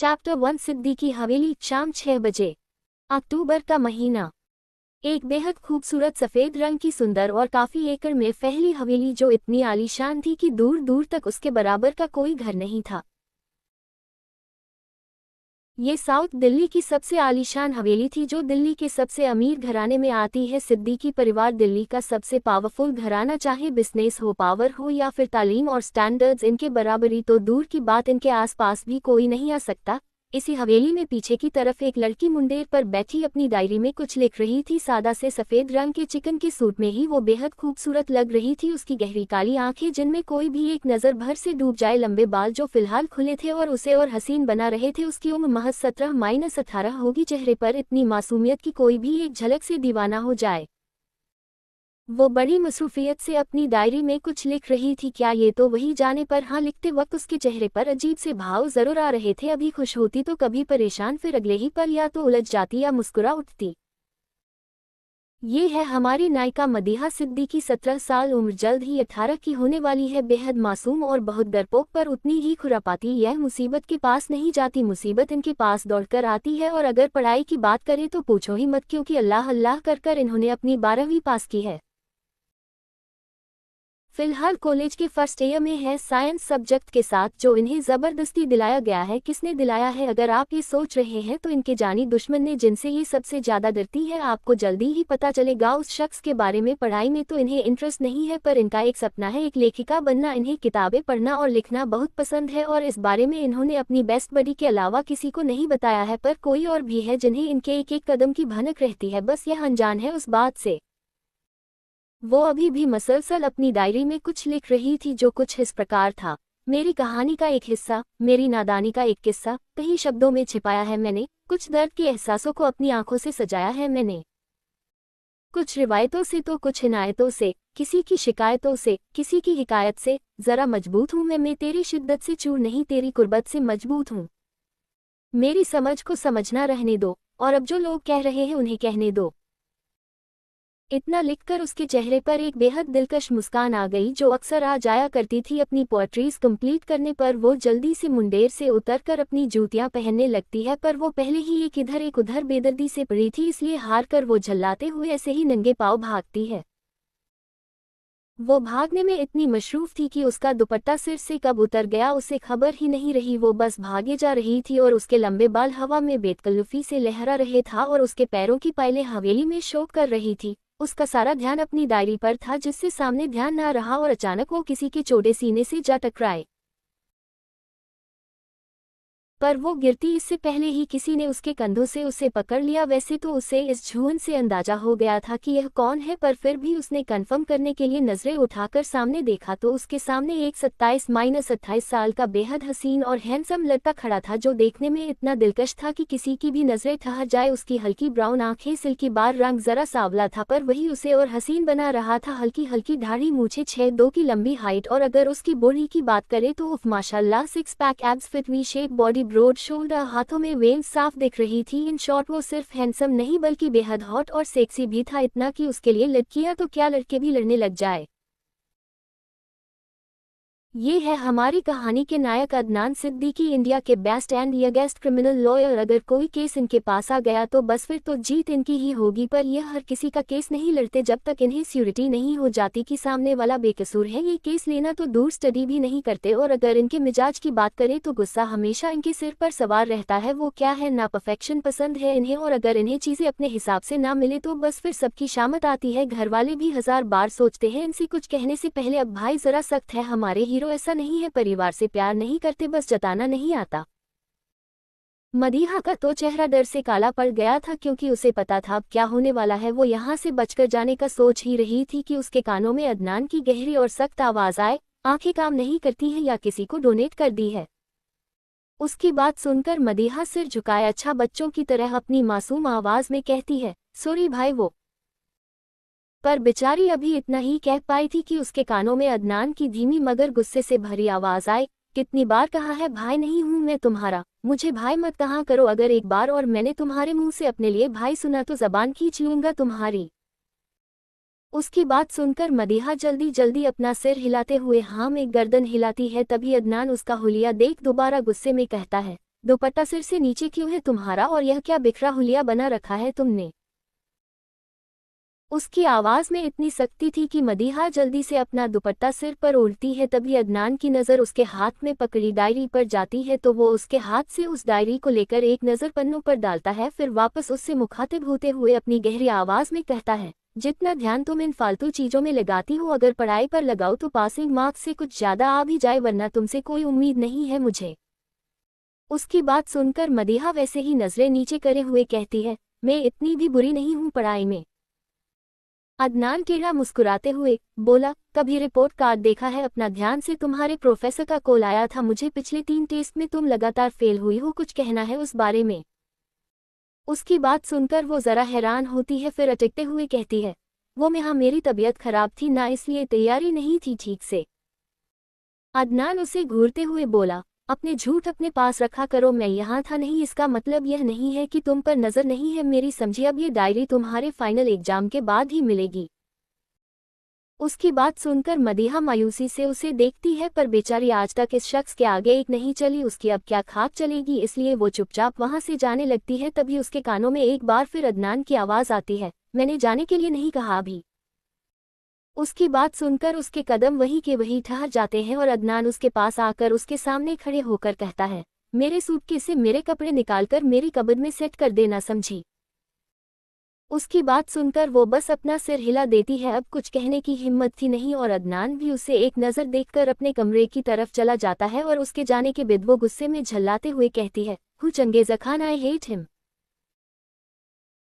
Chapter 1 Siddiqui हवेली शाम 6 बजे। अक्टूबर का महीना। एक बेहद खूबसूरत सफ़ेद रंग की सुंदर और काफ़ी एकड़ में फैली हवेली जो इतनी आलीशान थी कि दूर दूर तक उसके बराबर का कोई घर नहीं था। ये साउथ दिल्ली की सबसे आलीशान हवेली थी जो दिल्ली के सबसे अमीर घराने में आती है। सिद्दीकी परिवार दिल्ली का सबसे पावरफुल घराना, चाहे बिजनेस हो, पावर हो या फिर तालीम और स्टैंडर्ड्स, इनके बराबरी तो दूर की बात इनके आसपास भी कोई नहीं आ सकता। इसी हवेली में पीछे की तरफ एक लड़की मुंडेर पर बैठी अपनी डायरी में कुछ लिख रही थी। सादा से सफ़ेद रंग के चिकन के सूट में ही वो बेहद खूबसूरत लग रही थी। उसकी गहरी काली आंखें जिनमें कोई भी एक नज़र भर से डूब जाए, लंबे बाल जो फिलहाल खुले थे और उसे और हसीन बना रहे थे। उसकी उम्र महज 17-18 होगी। चेहरे पर इतनी मासूमियत कि कोई भी एक झलक से दीवाना हो जाए। वो बड़ी मसरूफियत से अपनी डायरी में कुछ लिख रही थी। क्या ये तो वही जाने, पर हाँ, लिखते वक्त उसके चेहरे पर अजीब से भाव जरूर आ रहे थे। अभी खुश होती तो कभी परेशान, फिर अगले ही पल या तो उलझ जाती या मुस्कुरा उठती। ये है हमारी नायिका मदीहा सिद्दीकी, 17 साल उम्र, जल्द ही 18 की होने वाली है। बेहद मासूम और बहुत डरपोक, पर उतनी ही खुरापाती। यह मुसीबत के पास नहीं जाती, मुसीबत इनके पास दौड़कर आती है। और अगर पढ़ाई की बात करें तो पूछो ही मत, क्योंकि अल्लाह अल्लाह कर कर इन्होंने अपनी 12वीं पास की है। फिलहाल कॉलेज के फर्स्ट ईयर में है, साइंस सब्जेक्ट के साथ, जो इन्हें ज़बरदस्ती दिलाया गया है। किसने दिलाया है, अगर आप ये सोच रहे हैं, तो इनके जानी दुश्मन ने, जिनसे ये सबसे ज़्यादा डरती है। आपको जल्दी ही पता चलेगा उस शख्स के बारे में। पढ़ाई में तो इन्हें इंटरेस्ट नहीं है, पर इनका एक सपना है, एक लेखिका बनना। इन्हें किताबें पढ़ना और लिखना बहुत पसंद है, और इस बारे में इन्होंने अपनी बेस्ट बडी के अलावा किसी को नहीं बताया है। पर कोई और भी है जिन्हें इनके एक एक कदम की भनक रहती है, बस यह अनजान है उस बात से। वो अभी भी मसलसल अपनी डायरी में कुछ लिख रही थी, जो कुछ इस प्रकार था। मेरी कहानी का एक हिस्सा, मेरी नादानी का एक किस्सा, कई शब्दों में छिपाया है मैंने। कुछ दर्द के एहसासों को अपनी आंखों से सजाया है मैंने। कुछ रिवायतों से तो कुछ इनायतों से, किसी की शिकायतों से, किसी की हिकायत से। जरा मजबूत हूँ मैं तेरी शिद्दत से, चूर नहीं तेरी कुर्बत से मजबूत हूँ। मेरी समझ को समझना रहने दो, और अब जो लोग कह रहे हैं उन्हें कहने दो। इतना लिखकर उसके चेहरे पर एक बेहद दिलकश मुस्कान आ गई, जो अक्सर आ जाया करती थी अपनी पोएट्रीज कंप्लीट करने पर। वो जल्दी से मुंडेर से उतरकर अपनी जूतियां पहनने लगती है, पर वो पहले ही एक इधर एक उधर बेदर्दी से पड़ी थी, इसलिए हार कर वो झल्लाते हुए ऐसे ही नंगे पांव भागती है। वो भागने में इतनी मशरूफ थी कि उसका दुपट्टा सिर से कब उतर गया उसे खबर ही नहीं रही। वो बस भागे जा रही थी और उसके लंबे बाल हवा में बेतकल्लुफी से लहरा रहे था, और उसके पैरों की पायलें हवेली में शोक कर रही थी। उसका सारा ध्यान अपनी डायरी पर था, जिससे सामने ध्यान ना रहा, और अचानक वो किसी के चौड़े सीने से जा टकराए। पर वो गिरती इससे पहले ही किसी ने उसके कंधों से उसे पकड़ लिया। वैसे तो उसे इस झून से अंदाजा हो गया था कि यह कौन है, पर फिर भी उसने कंफर्म करने के लिए नजरें उठाकर सामने देखा तो उसके सामने एक 27-28 साल का बेहद हसीन और हैंडसम लड़का खड़ा था, जो देखने में इतना दिलकश था कि किसी की भी नजरें ठहर जाए। उसकी हल्की ब्राउन आंखें, सिल्की बाल, रंग जरा सांवला था, पर वही उसे और हसीन बना रहा था। हल्की हल्की दाढ़ी, मूछें, 6'2" की लंबी हाइट, और अगर उसकी बॉडी की बात करें तो उफ माशाल्लाह, 6 pack abs, fit V shape body, broad shoulder, हाथों में वेन्स साफ दिख रही थी। इन शॉर्ट वो सिर्फ हैंडसम नहीं बल्कि बेहद हॉट और सेक्सी भी था, इतना कि उसके लिए लड़कियां तो क्या लड़के भी लड़ने लग जाए। ये है हमारी कहानी के नायक अदनान सिद्दीकी, इंडिया के best and youngest criminal lawyer. अगर कोई केस इनके पास आ गया तो बस फिर तो जीत इनकी ही होगी, पर यह हर किसी का केस नहीं लड़ते जब तक इन्हें श्योरिटी नहीं हो जाती कि सामने वाला बेकसूर है। ये केस लेना तो दूर, स्टडी भी नहीं करते। और अगर इनके मिजाज की बात करें तो गुस्सा हमेशा इनके सिर पर सवार रहता है। वो क्या है ना, परफेक्शन पसंद है इन्हें, और अगर इन्हें चीजें अपने हिसाब से ना मिले तो बस फिर सबकी शामत आती है। घर वाले भी 1000 बार सोचते हैं इनसे कुछ कहने से पहले, अब भाई जरा सख्त है हमारे हीरो, ऐसा नहीं है परिवार से प्यार नहीं करते, बस जताना नहीं आता। मदीहा का तो चेहरा डर से काला पड़ गया था, क्योंकि उसे पता था अब क्या होने वाला है। वो यहाँ से बचकर जाने का सोच ही रही थी कि उसके कानों में अदनान की गहरी और सख्त आवाज आए, आंखें काम नहीं करती हैं या किसी को डोनेट कर दी है। उसकी बात सुनकर मदीहा सिर झुकाए अच्छा बच्चों की तरह अपनी मासूम आवाज में कहती है, सॉरी भाई वो। पर बेचारी अभी इतना ही कह पाई थी कि उसके कानों में अदनान की धीमी मगर गुस्से से भरी आवाज आई, कितनी बार कहा है भाई नहीं हूं मैं तुम्हारा, मुझे भाई मत कहा करो। अगर एक बार और मैंने तुम्हारे मुंह से अपने लिए भाई सुना तो जबान खींच लूंगा तुम्हारी। उसकी बात सुनकर मदीहा जल्दी जल्दी अपना सिर हिलाते हुए हाँ में गर्दन हिलाती है। तभी अदनान उसका हुलिया देख दोबारा गुस्से में कहता है, दुपट्टा सिर से नीचे क्यों है तुम्हारा, और यह क्या बिखरा हुलिया बना रखा है तुमने? उसकी आवाज में इतनी सख्ती थी कि मदीहा जल्दी से अपना दुपट्टा सिर पर ओढ़ती है। तभी अदनान की नज़र उसके हाथ में पकड़ी डायरी पर जाती है तो वो उसके हाथ से उस डायरी को लेकर एक नज़र पन्नों पर डालता है, फिर वापस उससे मुखातिब होते हुए अपनी गहरी आवाज में कहता है, जितना ध्यान तुम इन फालतू चीज़ों में लगाती हो अगर पढ़ाई पर लगाओ तो पासिंग मार्क्स से कुछ ज़्यादा आ भी जाए, वरना तुमसे कोई उम्मीद नहीं है मुझे। उसकी बात सुनकर मदीहा वैसे ही नज़रें नीचे करे हुए कहती है, मैं इतनी भी बुरी नहीं हूँ पढ़ाई में। अदनान टेढ़ा मुस्कुराते हुए बोला, कभी रिपोर्ट कार्ड देखा है अपना? ध्यान से तुम्हारे प्रोफेसर का कॉल आया था मुझे, पिछले 3 टेस्ट में तुम लगातार फेल हुई हो, कुछ कहना है उस बारे में? उसकी बात सुनकर वो ज़रा हैरान होती है, फिर अटकते हुए कहती है, वो में हाँ मेरी तबीयत खराब थी ना, इसलिए तैयारी नहीं थी ठीक से। अदनान उसे घूरते हुए बोला, अपने झूठ अपने पास रखा करो, मैं यहाँ था नहीं, इसका मतलब यह नहीं है कि तुम पर नज़र नहीं है मेरी, समझी? अब ये डायरी तुम्हारे फाइनल एग्जाम के बाद ही मिलेगी। उसकी बात सुनकर मदीहा मायूसी से उसे देखती है, पर बेचारी आज तक इस शख्स के आगे एक नहीं चली, उसकी अब क्या खाक चलेगी, इसलिए वो चुपचाप वहां से जाने लगती है। तभी उसके कानों में एक बार फिर अदनान की आवाज़ आती है, मैंने जाने के लिए नहीं कहा अभी। उसकी बात सुनकर उसके कदम वहीं के वहीं ठहर जाते हैं और अदनान उसके पास आकर उसके सामने खड़े होकर कहता है, मेरे सूटकेस से मेरे कपड़े निकालकर मेरी कबर्ड में सेट कर देना, समझी? उसकी बात सुनकर वो बस अपना सिर हिला देती है, अब कुछ कहने की हिम्मत थी नहीं, और अदनान भी उसे एक नज़र देखकर अपने कमरे की तरफ चला जाता है और उसके जाने के बाद वो गुस्से में झल्लाते हुए कहती है, who Changez Khan, I hate him.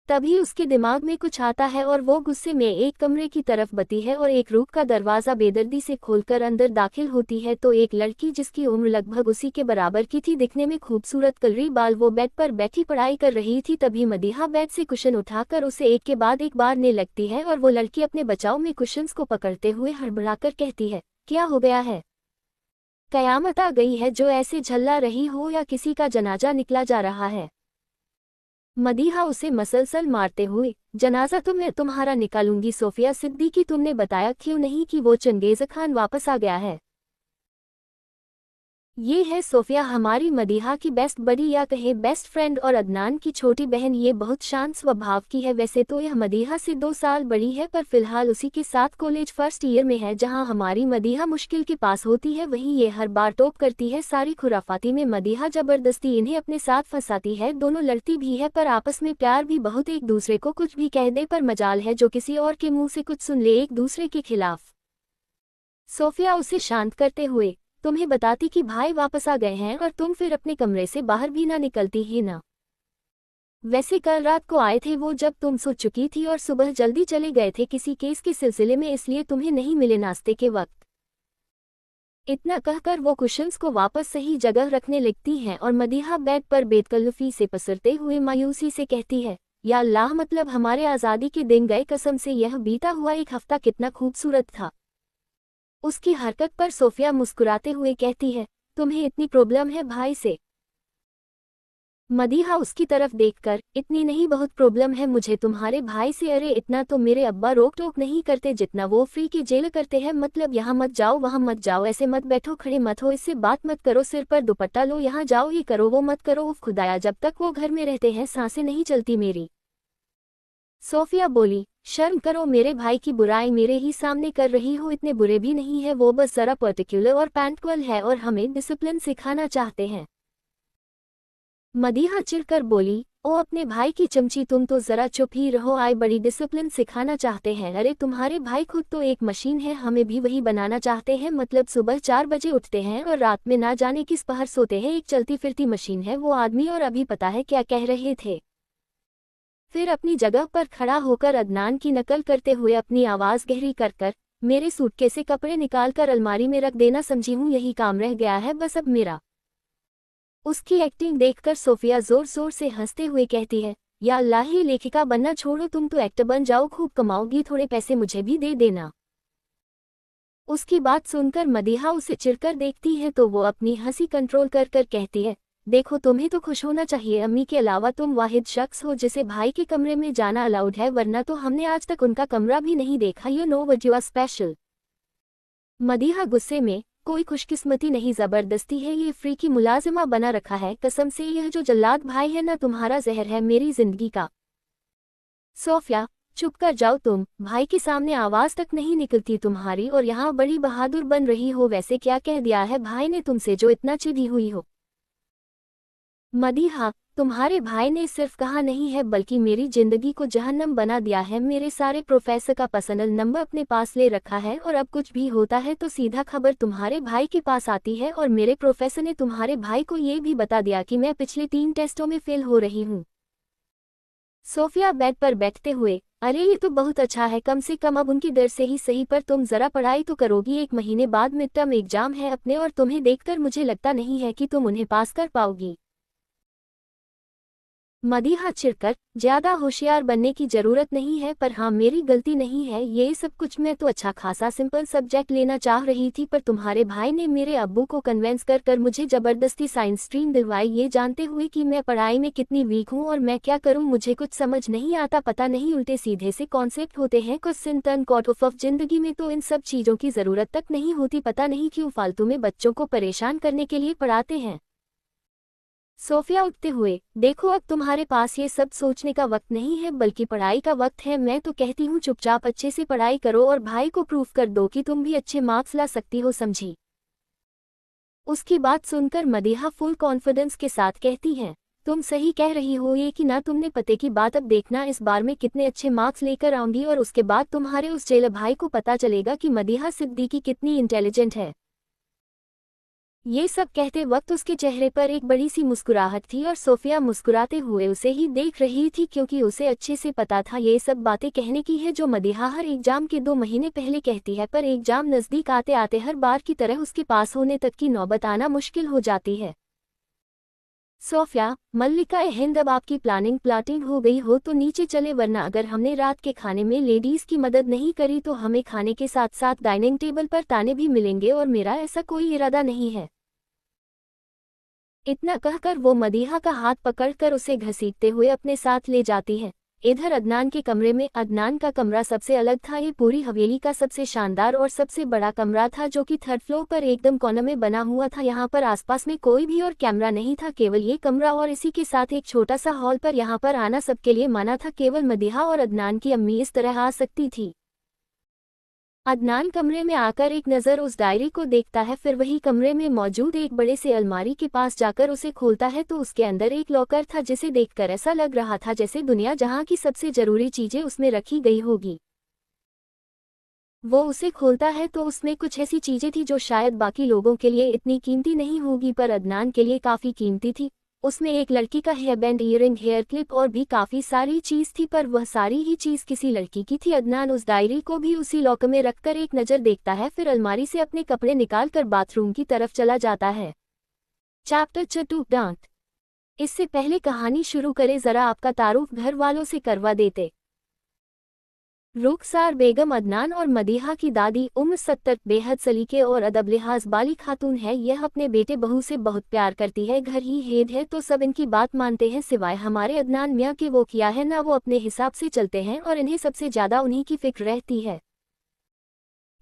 तभी उसके दिमाग में कुछ आता है और वो गुस्से में एक कमरे की तरफ बती है और एक रूम का दरवाज़ा बेदर्दी से खोलकर अंदर दाखिल होती है तो एक लड़की जिसकी उम्र लगभग उसी के बराबर की थी, दिखने में खूबसूरत कलरी बाल, वो बेड पर बैठी पढ़ाई कर रही थी। तभी मदीहा बेड से कुशन उठाकर उसे एक के बाद एक बारने लगती है और वो लड़की अपने बचाव में कुशन्स को पकड़ते हुए हड़बड़ाकर कहती है, क्या हो गया है? कयामत आ गई है जो ऐसे झल्ला रही हो, या किसी का जनाजा निकला जा रहा है? मदीहा उसे मसलसल मारते हुए, जनाजा तो मैं तुम्हारा निकालूंगी सोफिया सिद्दीकी, तुमने बताया क्यों नहीं कि वो चंगेज़ खान वापस आ गया है? ये है सोफिया, हमारी मदीहा की बेस्ट बडी या कहे बेस्ट फ्रेंड और अदनान की छोटी बहन। ये बहुत शांत स्वभाव की है, वैसे तो यह मदीहा से 2 साल बड़ी है पर फिलहाल उसी के साथ कॉलेज फर्स्ट ईयर में है। जहां हमारी मदीहा मुश्किल के पास होती है वहीं ये हर बार टॉप करती है। सारी खुराफाती में मदीहा जबरदस्ती इन्हें अपने साथ फंसाती है, दोनों लड़ती भी है पर आपस में प्यार भी बहुत, एक दूसरे को कुछ भी कह दे पर मजाल है जो किसी और के मुंह से कुछ सुन ले एक दूसरे के खिलाफ। सोफिया उसे शांत करते हुए तुम्हें बताती कि भाई वापस आ गए हैं और तुम फिर अपने कमरे से बाहर भी ना निकलती ही ना। वैसे कल रात को आए थे वो जब तुम सो चुकी थी और सुबह जल्दी चले गए थे किसी केस के सिलसिले में, इसलिए तुम्हें नहीं मिले नाश्ते के वक्त। इतना कहकर वो कुशन्स को वापस सही जगह रखने लगती हैं और मदीहा बेड पर बेतकल्लुफी से पसरते हुए मायूसी से कहती है, या अल्लाह, मतलब हमारे आज़ादी के दिन गए, कसम से यह बीता हुआ एक हफ्ता कितना खूबसूरत था। उसकी हरकत पर सोफिया मुस्कुराते हुए कहती है, तुम्हें इतनी प्रॉब्लम है भाई से? मदीहा उसकी तरफ देखकर, इतनी नहीं बहुत प्रॉब्लम है मुझे तुम्हारे भाई से। अरे इतना तो मेरे अब्बा रोक टोक नहीं करते जितना वो फ्री की जेल करते हैं, मतलब यहाँ मत जाओ वहाँ मत जाओ, ऐसे मत बैठो खड़े मत हो, इससे बात मत करो, सिर पर दुपट्टा लो, यहाँ जाओ ये करो वो मत करो, उफ खुदाया, जब तक वो घर में रहते हैं सांसें नहीं चलती मेरी। सोफिया बोली, शर्म करो, मेरे भाई की बुराई मेरे ही सामने कर रही हो, इतने बुरे भी नहीं है वो, बस जरा पर्टिकुलर और पैंटक्वल है और हमें डिसिप्लिन सिखाना चाहते हैं। मदीहा चिढ़कर बोली, ओ अपने भाई की चमची, तुम तो जरा चुप ही रहो, आए बड़ी डिसिप्लिन सिखाना चाहते हैं? अरे तुम्हारे भाई खुद तो एक मशीन है, हमें भी वही बनाना चाहते हैं, मतलब सुबह 4 बजे उठते हैं और रात में ना जाने किस पहर सोते हैं, एक चलती फिरती मशीन है वो आदमी। और अभी पता है क्या कह रहे थे? फिर अपनी जगह पर खड़ा होकर अदनान की नकल करते हुए अपनी आवाज़ गहरी कर कर, मेरे सूटकेस से कपड़े निकालकर अलमारी में रख देना, समझी हूँ, यही काम रह गया है बस अब मेरा। उसकी एक्टिंग देखकर सोफिया जोर जोर से हंसते हुए कहती है, या अल्लाह, ही लेखिका बनना छोड़ो, तुम तो एक्टर बन जाओ, खूब कमाओगी, थोड़े पैसे मुझे भी दे देना। उसकी बात सुनकर मदीहा उसे चिढ़कर देखती है तो वो अपनी हंसी कंट्रोल कर कर कहती है, देखो तुम्हें तो खुश होना चाहिए, अम्मी के अलावा तुम वाहिद शख्स हो जिसे भाई के कमरे में जाना अलाउड है, वरना तो हमने आज तक उनका कमरा भी नहीं देखा, you know what you are special. Madiha गुस्से में कोई खुशकिस्मती नहीं, जबरदस्ती है, ये फ्री की मुलाजिमा बना रखा है, कसम से यह जो जल्लाद भाई है ना तुम्हारा जहर है मेरी जिंदगी का। सोफिया चुप कर जाओ तुम, भाई के सामने आवाज तक नहीं निकलती तुम्हारी और यहाँ बड़ी बहादुर बन रही हो। वैसे क्या कह दिया है भाई ने तुमसे जो इतना चिढ़ी हुई हो? मदीहा तुम्हारे भाई ने सिर्फ कहा नहीं है बल्कि मेरी जिंदगी को जहन्नम बना दिया है। मेरे सारे प्रोफेसर का पर्सनल नंबर अपने पास ले रखा है और अब कुछ भी होता है तो सीधा खबर तुम्हारे भाई के पास आती है। और मेरे प्रोफेसर ने तुम्हारे भाई को ये भी बता दिया कि मैं पिछले 3 टेस्टों में फेल हो रही हूँ। सोफिया बेड पर बैठते हुए, अरे ये तो बहुत अच्छा है, कम से कम अब उनकी डर से ही सही, पर तुम जरा पढ़ाई तो करोगी। 1 महीने बाद मिड टर्म एग्जाम है अपने और तुम्हें देखकर मुझे लगता नहीं है कि तुम उन्हें पास कर पाओगी। मदीहा चिढ़कर, ज्यादा होशियार बनने की जरूरत नहीं है, पर हाँ मेरी गलती नहीं है ये सब कुछ। मैं तो अच्छा खासा सिंपल सब्जेक्ट लेना चाह रही थी पर तुम्हारे भाई ने मेरे अब्बू को कन्वेंस कर कर मुझे जबरदस्ती साइंस स्ट्रीम दिलवाई, ये जानते हुए कि मैं पढ़ाई में कितनी वीक हूँ और मैं क्या करूँ मुझे कुछ समझ नहीं आता। पता नहीं उल्टे सीधे से कॉन्सेप्ट होते हैं कुछ सिंटन कॉट ऑफ जिंदगी में तो इन सब चीजों की जरूरत तक नहीं होती। पता नहीं क्यों फालतू में बच्चों को परेशान करने के लिए पढ़ाते हैं। सोफिया उठते हुए, देखो अब तुम्हारे पास ये सब सोचने का वक्त नहीं है बल्कि पढ़ाई का वक्त है। मैं तो कहती हूँ चुपचाप अच्छे से पढ़ाई करो और भाई को प्रूफ कर दो कि तुम भी अच्छे मार्क्स ला सकती हो, समझी? उसकी बात सुनकर मदीहा फुल कॉन्फिडेंस के साथ कहती हैं, तुम सही कह रही हो ये कि ना तुमने पते की बात। अब देखना इस बार में कितने अच्छे मार्क्स लेकर आऊंगी और उसके बाद तुम्हारे उस जेलर भाई को पता चलेगा कि मदीहा सिद्दीकी कितनी इंटेलिजेंट है। ये सब कहते वक्त उसके चेहरे पर एक बड़ी सी मुस्कुराहट थी और सोफिया मुस्कुराते हुए उसे ही देख रही थी क्योंकि उसे अच्छे से पता था ये सब बातें कहने की है जो मदीहा हर एग्जाम के 2 महीने पहले कहती है, पर एग्जाम नज़दीक आते आते हर बार की तरह उसके पास होने तक की नौबत आना मुश्किल हो जाती है। सोफिया, मल्लिका हिंद, अब आपकी प्लाटिंग हो गई हो तो नीचे चले, वरना अगर हमने रात के खाने में लेडीज की मदद नहीं करी तो हमें खाने के साथ साथ डाइनिंग टेबल पर ताने भी मिलेंगे और मेरा ऐसा कोई इरादा नहीं है। इतना कहकर वो मदीहा का हाथ पकड़कर उसे घसीटते हुए अपने साथ ले जाती है। इधर अदनान के कमरे में, अदनान का कमरा सबसे अलग था। ये पूरी हवेली का सबसे शानदार और सबसे बड़ा कमरा था जो कि 3rd फ्लोर पर एकदम कोने में बना हुआ था। यहाँ पर आसपास में कोई भी और कैमरा नहीं था, केवल ये कमरा और इसी के साथ एक छोटा सा हॉल, पर यहाँ पर आना सबके लिए मना था, केवल मदीहा और अदनान की अम्मी इस तरह आ सकती थी। अदनान कमरे में आकर एक नज़र उस डायरी को देखता है, फिर वही कमरे में मौजूद एक बड़े से अलमारी के पास जाकर उसे खोलता है तो उसके अंदर एक लॉकर था जिसे देखकर ऐसा लग रहा था जैसे दुनिया जहां की सबसे जरूरी चीजें उसमें रखी गई होगी। वो उसे खोलता है तो उसमें कुछ ऐसी चीजें थी जो शायद बाकी लोगों के लिए इतनी कीमती नहीं होगी पर अदनान के लिए काफी कीमती थी। उसमें एक लड़की का hair band, earring, hair clip और भी काफी सारी चीज थी, पर वह सारी ही चीज किसी लड़की की थी। अदनान उस डायरी को भी उसी लॉकर में रखकर एक नजर देखता है, फिर अलमारी से अपने कपड़े निकालकर बाथरूम की तरफ चला जाता है। चैप्टर 2 डांट। इससे पहले कहानी शुरू करे जरा आपका तारुफ घर वालों से करवा देते। रुखसार बेगम अदनान और मदीहा की दादी, उम्र 70, बेहद सलीके और अदब लिहाज वाली खातून है। यह अपने बेटे बहू से बहुत प्यार करती है। घर ही हेड है तो सब इनकी बात मानते हैं, सिवाय हमारे अदनान मियाँ के। वो किया है ना, वो अपने हिसाब से चलते हैं और इन्हें सबसे ज्यादा उन्हीं की फिक्र रहती है।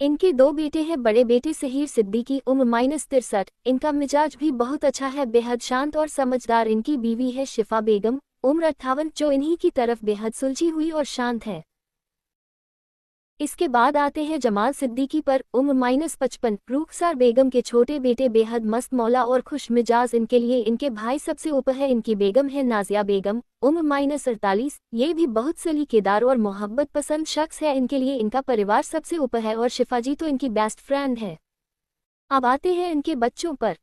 इनके 2 बेटे हैं, बड़े बेटे सहीर सिद्दीकी, उम्र -63, इनका मिजाज भी बहुत अच्छा है, बेहद शांत और समझदार। इनकी बीवी है शिफा बेगम, उम्र 58, जो इन्हीं की तरफ बेहद सुलझी हुई और शांत है। इसके बाद आते हैं जमाल सिद्दीकी पर, उम्र -55, रुखसार बेगम के छोटे बेटे, बेहद मस्त मौला और खुश मिजाज। इनके लिए इनके भाई सबसे ऊपर है। इनकी बेगम है नाजिया बेगम, उम्र -48, ये भी बहुत सलीकेदार और मोहब्बत पसंद शख्स है। इनके लिए इनका परिवार सबसे ऊपर है और शिफा जी तो इनकी बेस्ट फ्रेंड है। अब आते हैं इनके बच्चों पर।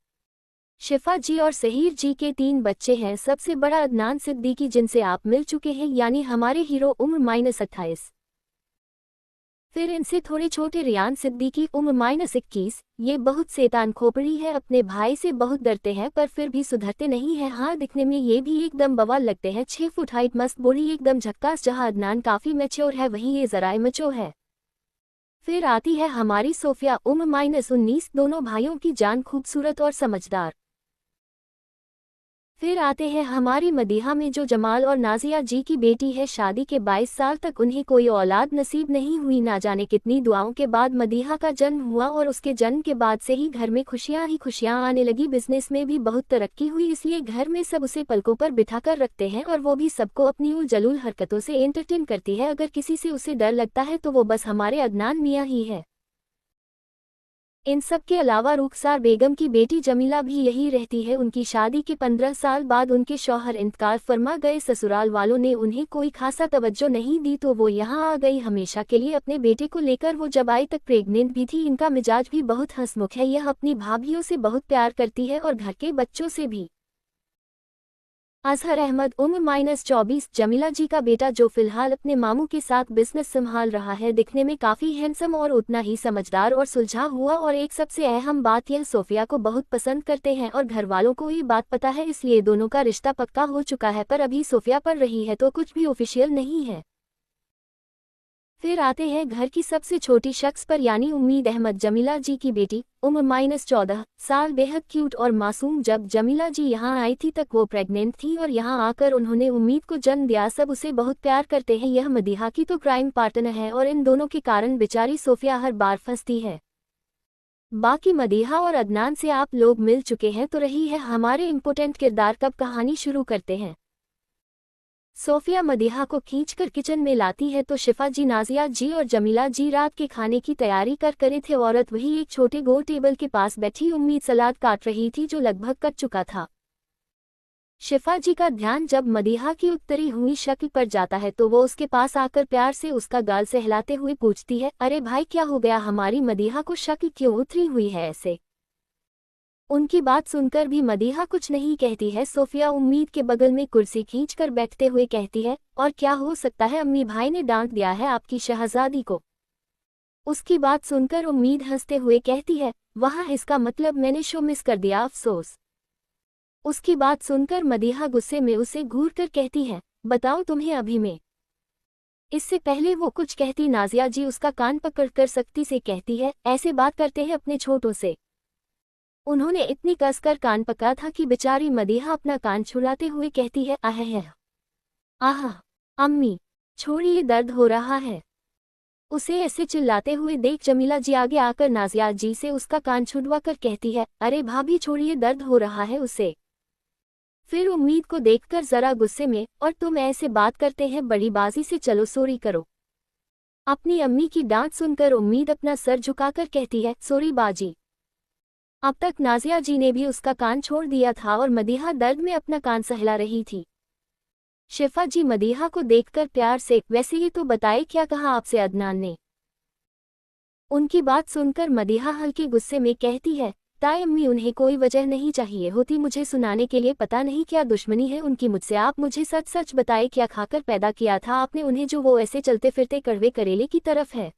शिफा जी और सहीर जी के 3 बच्चे हैं। सबसे बड़ा अदनान सिद्दीकी जिनसे आप मिल चुके हैं, यानी हमारे हीरो, उम्र -28। फिर इनसे थोड़े छोटे रियान सिद्दीकी, उम्र -21, ये बहुत शैतान खोपड़ी है, अपने भाई से बहुत डरते हैं पर फिर भी सुधरते नहीं हैं। हाँ, दिखने में ये भी एकदम बवाल लगते हैं, 6 फुट हाइट, मस्त बॉडी, एकदम झक्कास। जहाँ अदनान काफी मैच्योर है वहीं ये जरा इमैच्योर है। फिर आती है हमारी सोफिया, उम्र -19, दोनों भाइयों की जान, खूबसूरत और समझदार। फिर आते हैं हमारी मदीहा में, जो जमाल और नाजिया जी की बेटी है। शादी के 22 साल तक उन्हें कोई औलाद नसीब नहीं हुई। ना जाने कितनी दुआओं के बाद मदीहा का जन्म हुआ और उसके जन्म के बाद से ही घर में खुशियां ही खुशियां आने लगी। बिजनेस में भी बहुत तरक्की हुई, इसलिए घर में सब उसे पलकों पर बिठा कर रखते हैं और वो भी सबको अपनी उल जलूल हरकतों से एंटरटेन करती है। अगर किसी से उसे डर लगता है तो वो बस हमारे अदनान मियाँ ही है। इन सब के अलावा रुखसार बेगम की बेटी जमीला भी यही रहती है। उनकी शादी के 15 साल बाद उनके शौहर इंतकाल फरमा गए। ससुराल वालों ने उन्हें कोई खासा तवज्जो नहीं दी तो वो यहाँ आ गई हमेशा के लिए अपने बेटे को लेकर। वो जब आई तक प्रेग्नेंट भी थी। इनका मिजाज भी बहुत हंसमुख है। यह अपनी भाभियों से बहुत प्यार करती है और घर के बच्चों से भी। अजहर अहमद उम्र -24 जमीला जी का बेटा, जो फिलहाल अपने मामू के साथ बिजनेस संभाल रहा है। दिखने में काफ़ी हैंडसम और उतना ही समझदार और सुलझा हुआ। और एक सबसे अहम बात, यह सोफिया को बहुत पसंद करते हैं और घर वालों को ये बात पता है, इसलिए दोनों का रिश्ता पक्का हो चुका है। पर अभी सोफिया पढ़ रही है तो कुछ भी ऑफिशियल नहीं है। फिर आते हैं घर की सबसे छोटी शख्स पर, यानी उम्मीद अहमद जमीला जी की बेटी। उम्र -14 साल, बेहद क्यूट और मासूम। जब जमीला जी यहाँ आई थी तक वो प्रेग्नेंट थी और यहाँ आकर उन्होंने उम्मीद को जन्म दिया। सब उसे बहुत प्यार करते हैं। यह मदीहा की तो क्राइम पार्टनर है और इन दोनों के कारण बेचारी सोफिया हर बार फंसती है। बाकी मदीहा और अदनान से आप लोग मिल चुके हैं तो रही है हमारे इम्पोर्टेंट किरदार। कब कहानी शुरू करते हैं। सोफिया मदीहा को खींचकर किचन में लाती है तो शिफा जी, नाजिया जी और जमीला जी रात के खाने की तैयारी कर करे थे। औरत वही एक छोटे गोल टेबल के पास बैठी उम्मीद सलाद काट रही थी जो लगभग कट चुका था। शिफा जी का ध्यान जब मदीहा की उतरी हुई शक्ल पर जाता है तो वो उसके पास आकर प्यार से उसका गाल सहलाते हुए पूछती है, अरे भाई क्या हो गया, हमारी मदीहा को शक्ल क्यों उतरी हुई है ऐसे। उनकी बात सुनकर भी मदीहा कुछ नहीं कहती है। सोफिया उम्मीद के बगल में कुर्सी खींचकर बैठते हुए कहती है, और क्या हो सकता है, अम्मी भाई ने डांट दिया है आपकी शहजादी को। उसकी बात सुनकर उम्मीद हंसते हुए कहती है, वहाँ इसका मतलब मैंने शो मिस कर दिया, अफसोस। उसकी बात सुनकर मदीहा गुस्से में उसे घूरकर कहती है, बताओ तुम्हें अभी में। इससे पहले वो कुछ कहती, नाजिया जी उसका कान पकड़कर सख्ती से कहती है, ऐसे बात करते हैं अपने छोटों से। उन्होंने इतनी कसकर कान पकड़ा था कि बेचारी मदीहा अपना कान छुड़ाते हुए कहती है, आह अम्मी छोड़िए, दर्द हो रहा है। उसे ऐसे चिल्लाते हुए देख जमीला जी आगे आकर नाजिया जी से उसका कान छुड़वा कर कहती है, अरे भाभी छोड़िए, दर्द हो रहा है उसे। फिर उम्मीद को देखकर जरा गुस्से में, और तुम ऐसे बात करते हैं बड़ी बाजी से, चलो सॉरी करो। अपनी अम्मी की डांट सुनकर उम्मीद अपना सर झुकाकर कहती है, सॉरी बाजी। अब तक नाजिया जी ने भी उसका कान छोड़ दिया था और मदीहा दर्द में अपना कान सहला रही थी। शिफा जी मदीहा को देखकर प्यार से, वैसे ही तो बताए क्या कहा आपसे अदनान ने। उनकी बात सुनकर मदीहा हल्के गुस्से में कहती है, ताई अम्मी उन्हें कोई वजह नहीं चाहिए होती मुझे सुनाने के लिए, पता नहीं क्या दुश्मनी है उनकी मुझसे। आप मुझे सच सच बताए, क्या खाकर पैदा किया था आपने उन्हें जो वो ऐसे चलते फिरते कड़वे करेले की तरफ है।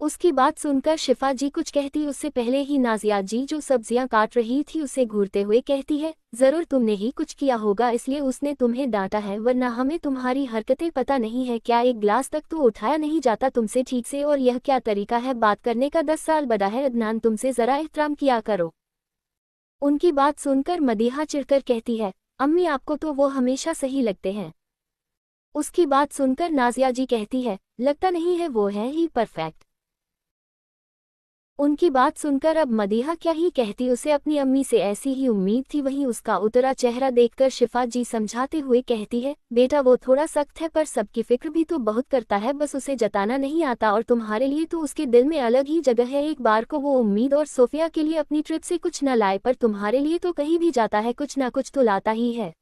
उसकी बात सुनकर शिफा जी कुछ कहती उससे पहले ही नाजिया जी जो सब्जियां काट रही थी उसे घूरते हुए कहती है, जरूर तुमने ही कुछ किया होगा इसलिए उसने तुम्हें डांटा है, वरना हमें तुम्हारी हरकतें पता नहीं है क्या, एक गिलास तक तो उठाया नहीं जाता तुमसे ठीक से, और यह क्या तरीका है बात करने का, 10 साल बड़ा है अदनान, तुमसे जरा एहतराम किया करो। उनकी बात सुनकर मदीहा चिढ़कर कहती है, अम्मी आपको तो वो हमेशा सही लगते हैं। उसकी बात सुनकर नाजिया जी कहती है, लगता नहीं है, वो है ही परफेक्ट। उनकी बात सुनकर अब मदीहा क्या ही कहती, उसे अपनी अम्मी से ऐसी ही उम्मीद थी। वहीं उसका उतरा चेहरा देखकर शिफा जी समझाते हुए कहती है, बेटा वो थोड़ा सख्त है पर सबकी फिक्र भी तो बहुत करता है, बस उसे जताना नहीं आता, और तुम्हारे लिए तो उसके दिल में अलग ही जगह है। एक बार को वो उम्मीद और सोफिया के लिए अपनी ट्रिप से कुछ न लाए, पर तुम्हारे लिए तो कहीं भी जाता है कुछ ना कुछ तो लाता ही है।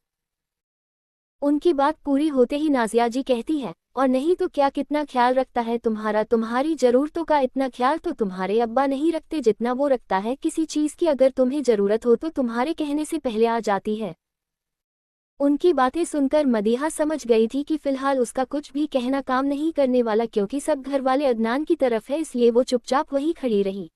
उनकी बात पूरी होते ही नाजिया जी कहती है, और नहीं तो क्या, कितना ख्याल रखता है तुम्हारा, तुम्हारी ज़रूरतों का इतना ख्याल तो तुम्हारे अब्बा नहीं रखते जितना वो रखता है। किसी चीज़ की अगर तुम्हें ज़रूरत हो तो तुम्हारे कहने से पहले आ जाती है। उनकी बातें सुनकर मदीहा समझ गई थी कि फिलहाल उसका कुछ भी कहना काम नहीं करने वाला, क्योंकि सब घर वाले अदनान की तरफ है, इसलिए वो चुपचाप वहीं खड़ी रही।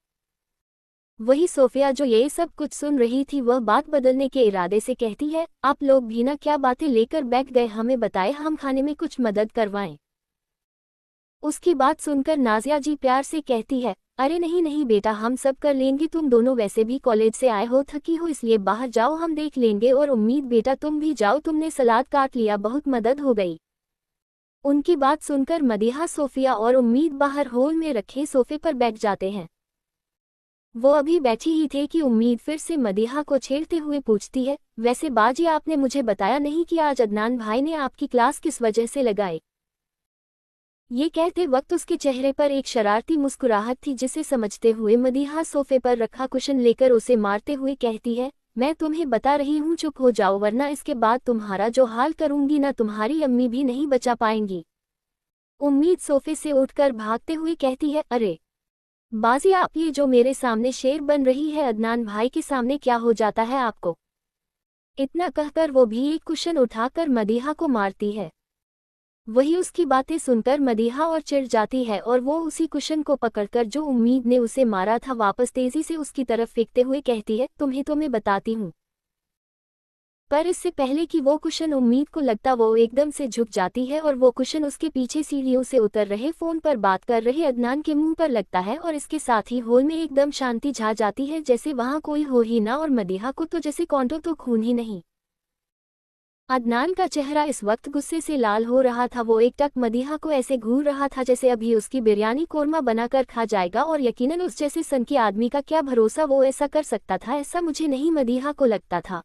वही सोफिया जो ये सब कुछ सुन रही थी वह बात बदलने के इरादे से कहती है, आप लोग भी ना क्या बातें लेकर बैठ गए, हमें बताएं हम खाने में कुछ मदद करवाएं। उसकी बात सुनकर नाजिया जी प्यार से कहती है, अरे नहीं नहीं बेटा, हम सब कर लेंगे, तुम दोनों वैसे भी कॉलेज से आए हो, थकी हो, इसलिए बाहर जाओ, हम देख लेंगे। और उम्मीद बेटा तुम भी जाओ, तुमने सलाद काट लिया, बहुत मदद हो गई। उनकी बात सुनकर मदीहा, सोफिया और उम्मीद बाहर हॉल में रखे सोफे पर बैठ जाते हैं। वो अभी बैठी ही थे कि उम्मीद फिर से मदीहा को छेड़ते हुए पूछती है, वैसे बाजी आपने मुझे बताया नहीं कि आज अदनान भाई ने आपकी क्लास किस वजह से लगाई। ये कहते वक्त उसके चेहरे पर एक शरारती मुस्कुराहट थी, जिसे समझते हुए मदीहा सोफे पर रखा कुशन लेकर उसे मारते हुए कहती है, मैं तुम्हें बता रही हूँ चुप हो जाओ, वरना इसके बाद तुम्हारा जो हाल करूंगी ना, तुम्हारी अम्मी भी नहीं बचा पाएंगी। उम्मीद सोफे से उठकर भागते हुए कहती है, अरे बाजी आप ये जो मेरे सामने शेर बन रही है, अदनान भाई के सामने क्या हो जाता है आपको। इतना कहकर वो भी एक कुशन उठाकर मदीहा को मारती है। वही उसकी बातें सुनकर मदीहा और चिढ़ जाती है और वो उसी कुशन को पकड़कर जो उम्मीद ने उसे मारा था वापस तेजी से उसकी तरफ फेंकते हुए कहती है, तुम्हें तो मैं बताती हूँ। पर इससे पहले कि वो कुशन उम्मीद को लगता, वो एकदम से झुक जाती है और वो कुशन उसके पीछे सीढ़ियों से उतर रहे फोन पर बात कर रहे अदनान के मुंह पर लगता है और इसके साथ ही हॉल में एकदम शांति छा जाती है, जैसे वहां कोई हो ही ना, और मदीहा को तो जैसे कौंटों तो खून ही नहीं। अदनान का चेहरा इस वक्त गुस्से से लाल हो रहा था। वो एकटक मदीहा को ऐसे घूर रहा था जैसे अभी उसकी बिरयानी कोरमा बनाकर खा जाएगा, और यकीनन उस जैसे सन के आदमी का क्या भरोसा वो ऐसा कर सकता था। ऐसा मुझे नहीं मदीहा को लगता था।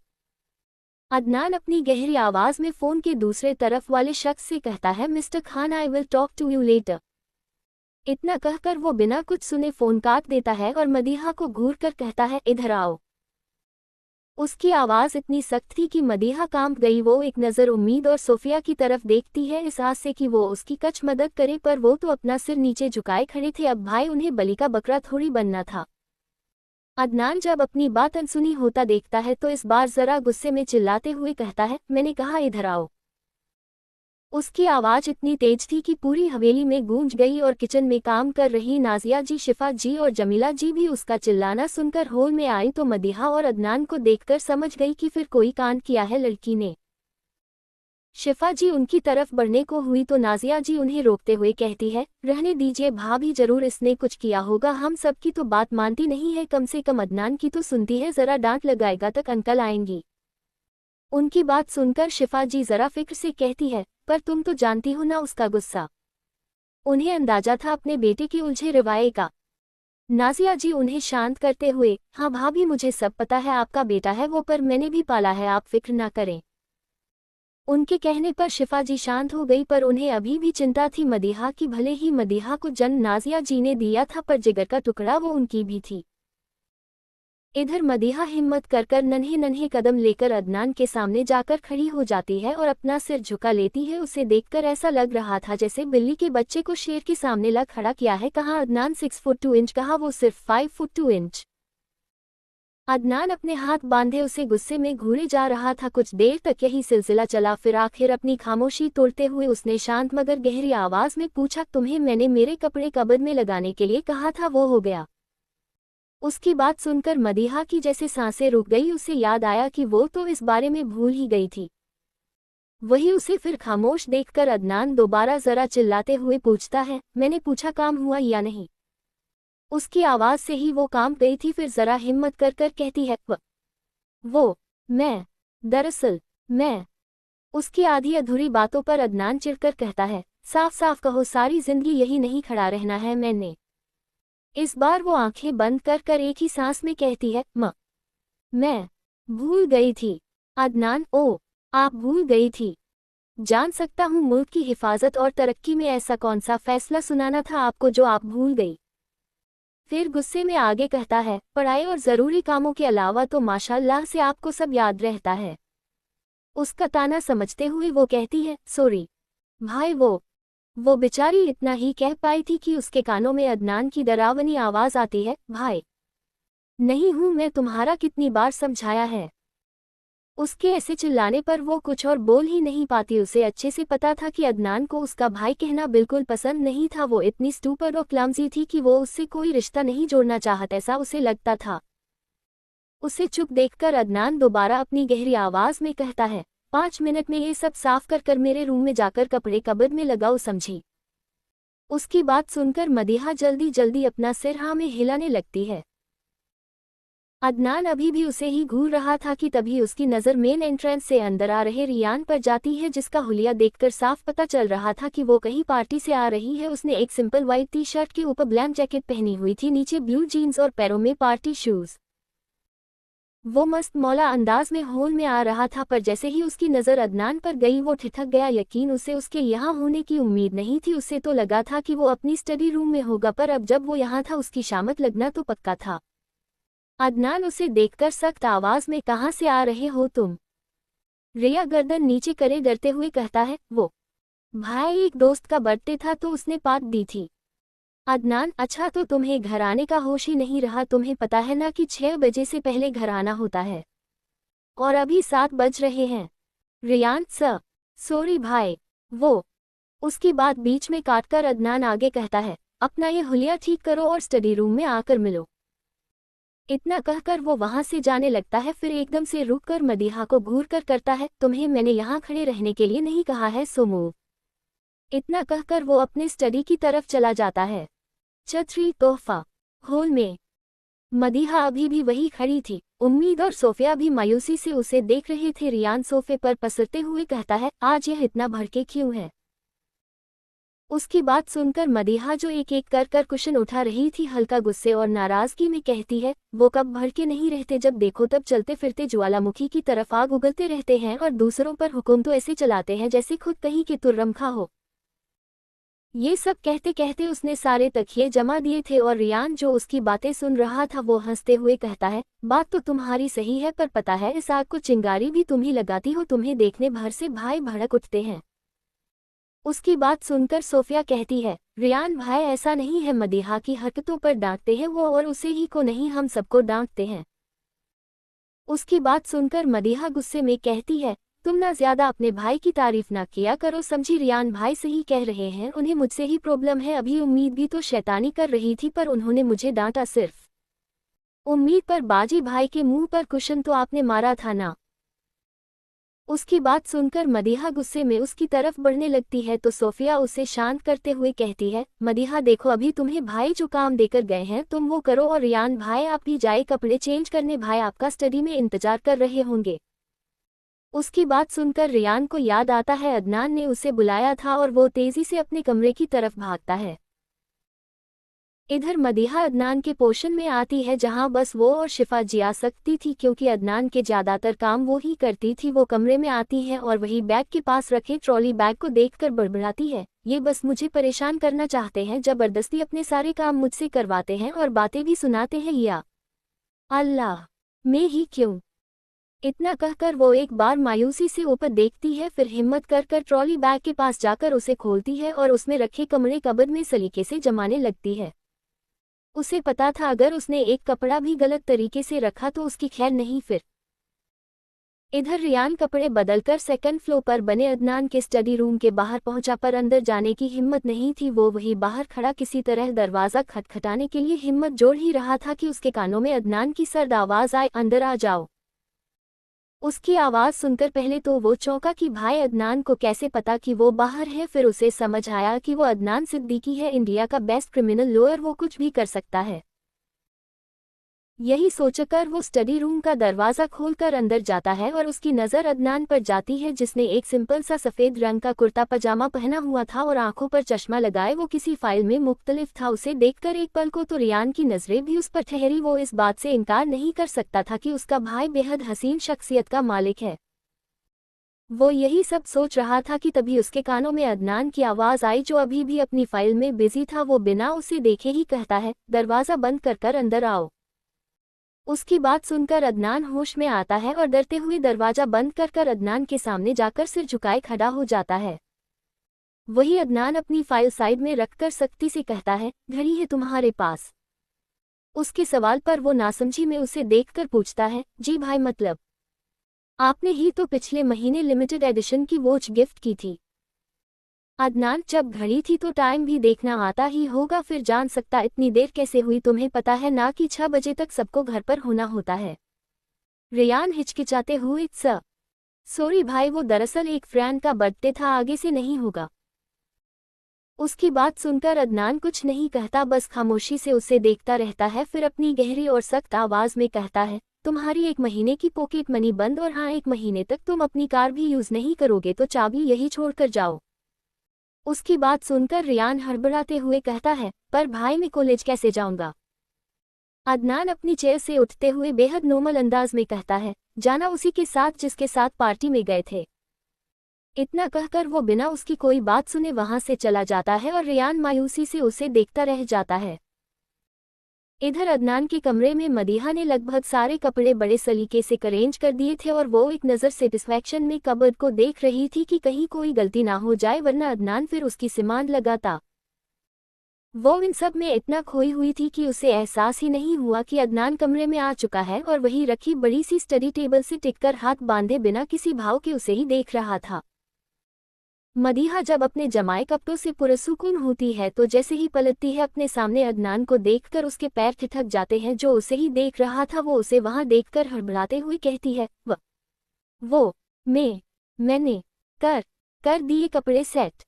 अदनान अपनी गहरी आवाज में फोन के दूसरे तरफ वाले शख्स से कहता है, mister Khan, I will talk to you later. इतना कहकर वो बिना कुछ सुने फोन काट देता है और मदीहा को घूर कर कहता है, इधर आओ। उसकी आवाज इतनी सख्त थी कि मदीहा कांप गई। वो एक नज़र उम्मीद और सोफिया की तरफ देखती है, इस आस से कि वो उसकी कुछ मदद करे, पर वो तो अपना सिर नीचे झुकाए खड़े थे। अब भाई उन्हें बलि का बकरा थोड़ी बनना था। अदनान जब अपनी बात अनसुनी होता देखता है तो इस बार जरा गुस्से में चिल्लाते हुए कहता है, मैंने कहा इधर आओ। उसकी आवाज इतनी तेज थी कि पूरी हवेली में गूंज गई और किचन में काम कर रही नाजिया जी, शिफा जी और जमीला जी भी उसका चिल्लाना सुनकर हॉल में आई तो मदीहा और अदनान को देखकर समझ गई कि फिर कोई कांड किया है लड़की ने। शिफा जी उनकी तरफ बढ़ने को हुई तो नाजिया जी उन्हें रोकते हुए कहती है, रहने दीजिए भाभी, जरूर इसने कुछ किया होगा, हम सबकी तो बात मानती नहीं है, कम से कम अदनान की तो सुनती है, जरा डांट लगाएगा तक अंकल आएंगी। उनकी बात सुनकर शिफा जी जरा फिक्र से कहती है, पर तुम तो जानती हो ना उसका गुस्सा। उन्हें अंदाजा था अपने बेटे के उलझे रवैये का। नाजिया जी उन्हें शांत करते हुए, हाँ भाभी मुझे सब पता है, आपका बेटा है वो, पर मैंने भी पाला है, आप फिक्र ना करें। उनके कहने पर शिफा जी शांत हो गई, पर उन्हें अभी भी चिंता थी मदीहा की। भले ही मदीहा को जन्म नाजिया जी ने दिया था, पर जिगर का टुकड़ा वो उनकी भी थी। इधर मदीहा हिम्मत कर नन्हे नन्हे कदम लेकर अदनान के सामने जाकर खड़ी हो जाती है और अपना सिर झुका लेती है। उसे देखकर ऐसा लग रहा था जैसे बिल्ली के बच्चे को शेर के सामने ला खड़ा किया है। कहाँ अदनान 6 फुट 2 इंच, कहाँ वो सिर्फ 5 फुट 2 इंच। अदनान अपने हाथ बांधे उसे गुस्से में घूरे जा रहा था। कुछ देर तक यही सिलसिला चला, फिर आखिर अपनी खामोशी तोड़ते हुए उसने शांत मगर गहरी आवाज में पूछा, तुम्हें मैंने मेरे कपड़े कबर्ड में लगाने के लिए कहा था, वो हो गया। उसकी बात सुनकर मदीहा की जैसे सांसें रुक गई। उसे याद आया कि वो तो इस बारे में भूल ही गई थी। वही उसे फिर खामोश देखकर अदनान दोबारा जरा चिल्लाते हुए पूछता है, मैंने पूछा काम हुआ या नहीं। उसकी आवाज से ही वो कांप गई थी। फिर जरा हिम्मत कर कहती है, मैं दरअसल मैं। उसकी आधी अधूरी बातों पर अदनान चिढ़कर कहता है, साफ साफ कहो, सारी जिंदगी यही नहीं खड़ा रहना है मैंने। इस बार वो आंखें बंद कर एक ही सांस में कहती है, मैं भूल गई थी। अदनान, ओ आप भूल गई थी। जान सकता हूँ मुल्क की हिफाजत और तरक्की में ऐसा कौन सा फैसला सुनाना था आपको जो आप भूल गई। फिर गुस्से में आगे कहता है, पढ़ाई और ज़रूरी कामों के अलावा तो माशाअल्लाह से आपको सब याद रहता है। उसका ताना समझते हुए वो कहती है, सॉरी भाई। वो बेचारी इतना ही कह पाई थी कि उसके कानों में अदनान की डरावनी आवाज़ आती है, भाई नहीं हूँ मैं, तुम्हारा कितनी बार समझाया है। उसके ऐसे चिल्लाने पर वो कुछ और बोल ही नहीं पाती। उसे अच्छे से पता था कि अदनान को उसका भाई कहना बिल्कुल पसंद नहीं था। वो इतनी स्टूपिड और क्लमजी थी कि वो उससे कोई रिश्ता नहीं जोड़ना चाहता, ऐसा उसे लगता था। उसे चुप देखकर अदनान दोबारा अपनी गहरी आवाज में कहता है, 5 मिनट में ये सब साफ कर मेरे रूम में जाकर कपड़े कबर्ड में लगाओ, समझी। उसकी बात सुनकर मदीहा जल्दी जल्दी अपना सिर हाँ में हिलाने लगती है। अदनान अभी भी उसे ही घूर रहा था कि तभी उसकी नज़र मेन एंट्रेंस से अंदर आ रहे रियान पर जाती है, जिसका हुलिया देखकर साफ पता चल रहा था कि वो कहीं पार्टी से आ रही है। उसने एक सिंपल व्हाइट टी शर्ट के ऊपर ब्लैक जैकेट पहनी हुई थी, नीचे ब्लू जीन्स और पैरों में पार्टी शूज। वो मस्त मौला अंदाज में हॉल में आ रहा था, पर जैसे ही उसकी नज़र अदनान पर गई वो ठिठक गया। यकीन उसे उसके यहाँ होने की उम्मीद नहीं थी। उसे तो लगा था कि वो अपनी स्टडी रूम में होगा, पर अब जब वो यहाँ था उसकी शामत लगना तो पक्का था। अदनान उसे देखकर सख्त आवाज में, कहाँ से आ रहे हो तुम? रिया गर्दन नीचे करे डरते हुए कहता है, वो भाई एक दोस्त का बर्थडे था तो उसने पार्टी दी थी। अदनान, अच्छा तो तुम्हें घर आने का होश ही नहीं रहा? तुम्हें पता है ना कि 6 बजे से पहले घर आना होता है और अभी 7 बज रहे हैं। रियान, सॉरी भाई। वो उसकी बात बीच में काटकर अदनान आगे कहता है, अपना ये हुलिया ठीक करो और स्टडी रूम में आकर मिलो। इतना कहकर वो वहां से जाने लगता है, फिर एकदम से रुककर मदीहा को घूर कर करता है, तुम्हें मैंने यहाँ खड़े रहने के लिए नहीं कहा है, सो मूव। इतना कहकर वो अपने स्टडी की तरफ चला जाता है। छतरी तोहफा। हॉल में मदीहा अभी भी वही खड़ी थी। उम्मीद और सोफिया भी मायूसी से उसे देख रहे थे। रियान सोफे पर पसरते हुए कहता है, आज यह इतना भड़के क्यों है? उसकी बात सुनकर मदीहा जो एक एक कर कुशन उठा रही थी, हल्का गुस्से और नाराजगी में कहती है, वो कब भड़के नहीं रहते, जब देखो तब चलते फिरते ज्वालामुखी की तरफ आग उगलते रहते हैं और दूसरों पर हुक्म तो ऐसे चलाते हैं जैसे खुद कहीं के तुर्रमखा हो। ये सब कहते कहते उसने सारे तकिए जमा दिए थे और रियान जो उसकी बातें सुन रहा था वो हंसते हुए कहता है, बात तो तुम्हारी सही है, पर पता है इस आग को चिंगारी भी तुम ही लगाती हो, तुम्हें देखने भर से भाई भड़क उठते हैं। उसकी बात सुनकर सोफिया कहती है, रियान भाई ऐसा नहीं है, मदीहा की हरकतों पर डांटते हैं वो, और उसे ही को नहीं हम सबको डांटते हैं। उसकी बात सुनकर मदीहा गुस्से में कहती है, तुम ना ज्यादा अपने भाई की तारीफ ना किया करो, समझी? रियान भाई सही कह रहे हैं, उन्हें मुझसे ही प्रॉब्लम है। अभी उम्मीद भी तो शैतानी कर रही थी पर उन्होंने मुझे डांटा सिर्फ उम्मीद पर। बाजी भाई के मुंह पर कुशन तो आपने मारा था ना? उसकी बात सुनकर मदीहा गुस्से में उसकी तरफ बढ़ने लगती है तो सोफिया उसे शांत करते हुए कहती है, मदीहा देखो अभी तुम्हें भाई जो काम देकर गए हैं तुम वो करो, और रियान भाई आप भी जाए कपड़े चेंज करने, भाई आपका स्टडी में इंतजार कर रहे होंगे। उसकी बात सुनकर रियान को याद आता है अदनान ने उसे बुलाया था और वो तेजी से अपने कमरे की तरफ भागता है। इधर मदीहा अदनान के पोर्शन में आती है जहां बस वो और शिफा जी आ सकती थी, क्योंकि अदनान के ज्यादातर काम वो ही करती थी। वो कमरे में आती है और वही बैग के पास रखे ट्रॉली बैग को देखकर बड़बड़ाती है, ये बस मुझे परेशान करना चाहते हैं, जबरदस्ती अपने सारे काम मुझसे करवाते हैं और बातें भी सुनाते हैं, या अल्लाह मैं ही क्यों? इतना कहकर वो एक बार मायूसी से ऊपर देखती है, फिर हिम्मत कर ट्रॉली बैग के पास जाकर उसे खोलती है और उसमें रखे कमरे कबर्ड में सलीके से जमाने लगती है। उसे पता था अगर उसने एक कपड़ा भी गलत तरीके से रखा तो उसकी खैर नहीं। फिर इधर रियान कपड़े बदलकर सेकंड फ्लोर पर बने अदनान के स्टडी रूम के बाहर पहुंचा, पर अंदर जाने की हिम्मत नहीं थी। वो वही बाहर खड़ा किसी तरह दरवाज़ा खटखटाने के लिए हिम्मत जोड़ ही रहा था कि उसके कानों में अदनान की सर्द आवाज़ आए, अंदर आ जाओ। उसकी आवाज़ सुनकर पहले तो वो चौंका कि भाई अदनान को कैसे पता कि वो बाहर है, फिर उसे समझ आया कि वो अदनान सिद्दीकी है, इंडिया का बेस्ट क्रिमिनल लॉयर, वो कुछ भी कर सकता है। यही सोचकर वो स्टडी रूम का दरवाज़ा खोलकर अंदर जाता है और उसकी नज़र अदनान पर जाती है, जिसने एक सिंपल सा सफ़ेद रंग का कुर्ता पजामा पहना हुआ था और आंखों पर चश्मा लगाए वो किसी फाइल में मुख्तलिफ था। उसे देखकर एक पल को तो रियान की नज़रें भी उस पर ठहरी। वो इस बात से इनकार नहीं कर सकता था कि उसका भाई बेहद हसीन शख्सियत का मालिक है। वो यही सब सोच रहा था कि तभी उसके कानों में अदनान की आवाज़ आई, जो अभी भी अपनी फाइल में बिजी था। वो बिना उसे देखे ही कहता है, दरवाज़ा बंद कर अंदर आओ। उसकी बात सुनकर अदनान होश में आता है और डरते हुए दरवाजा बंद कर अदनान के सामने जाकर सिर झुकाए खड़ा हो जाता है। वही अदनान अपनी फाइल साइड में रखकर सख्ती से कहता है, घड़ी है तुम्हारे पास? उसके सवाल पर वो नासमझी में उसे देखकर पूछता है, जी भाई, मतलब आपने ही तो पिछले महीने लिमिटेड एडिशन की वॉच गिफ्ट की थी। अदनान, जब घड़ी थी तो टाइम भी देखना आता ही होगा, फिर जान सकता इतनी देर कैसे हुई? तुम्हें पता है ना कि 6 बजे तक सबको घर पर होना होता है। रियान हिचकिचाते हुए, सॉरी भाई, वो दरअसल एक फ्रेंड का बर्थडे था, आगे से नहीं होगा। उसकी बात सुनकर अदनान कुछ नहीं कहता, बस खामोशी से उसे देखता रहता है। फिर अपनी गहरी और सख्त आवाज में कहता है, तुम्हारी 1 महीने की पॉकेट मनी बंद, और हाँ 1 महीने तक तुम अपनी कार भी यूज नहीं करोगे, तो चाबी यही छोड़कर जाओ। उसकी बात सुनकर रियान हड़बड़ाते हुए कहता है, पर भाई मैं कॉलेज कैसे जाऊंगा? अदनान अपनी चेयर से उठते हुए बेहद नोमल अंदाज में कहता है, जाना उसी के साथ जिसके साथ पार्टी में गए थे। इतना कहकर वो बिना उसकी कोई बात सुने वहां से चला जाता है और रियान मायूसी से उसे देखता रह जाता है। इधर अदनान के कमरे में मदीहा ने लगभग सारे कपड़े बड़े सलीके से अरेंज कर दिए थे और वो एक नज़र सेटिस्फैक्शन में कबर्ड को देख रही थी कि कहीं कोई गलती ना हो जाए, वरना अदनान फिर उसकी सिमांड लगाता। वो इन सब में इतना खोई हुई थी कि उसे एहसास ही नहीं हुआ कि अदनान कमरे में आ चुका है और वहीं रखी बड़ी सी स्टडी टेबल से टिककर हाथ बांधे बिना किसी भाव के उसे ही देख रहा था। मदीहा जब अपने जमाए कपड़ों से पुरसुकून होती है तो जैसे ही पलटती है अपने सामने अदनान को देखकर उसके पैर ठिठक जाते हैं। जो उसे ही देख रहा था वो उसे वहां देखकर हड़बड़ाते हुए कहती है, मैंने कर दिए कपड़े सेट।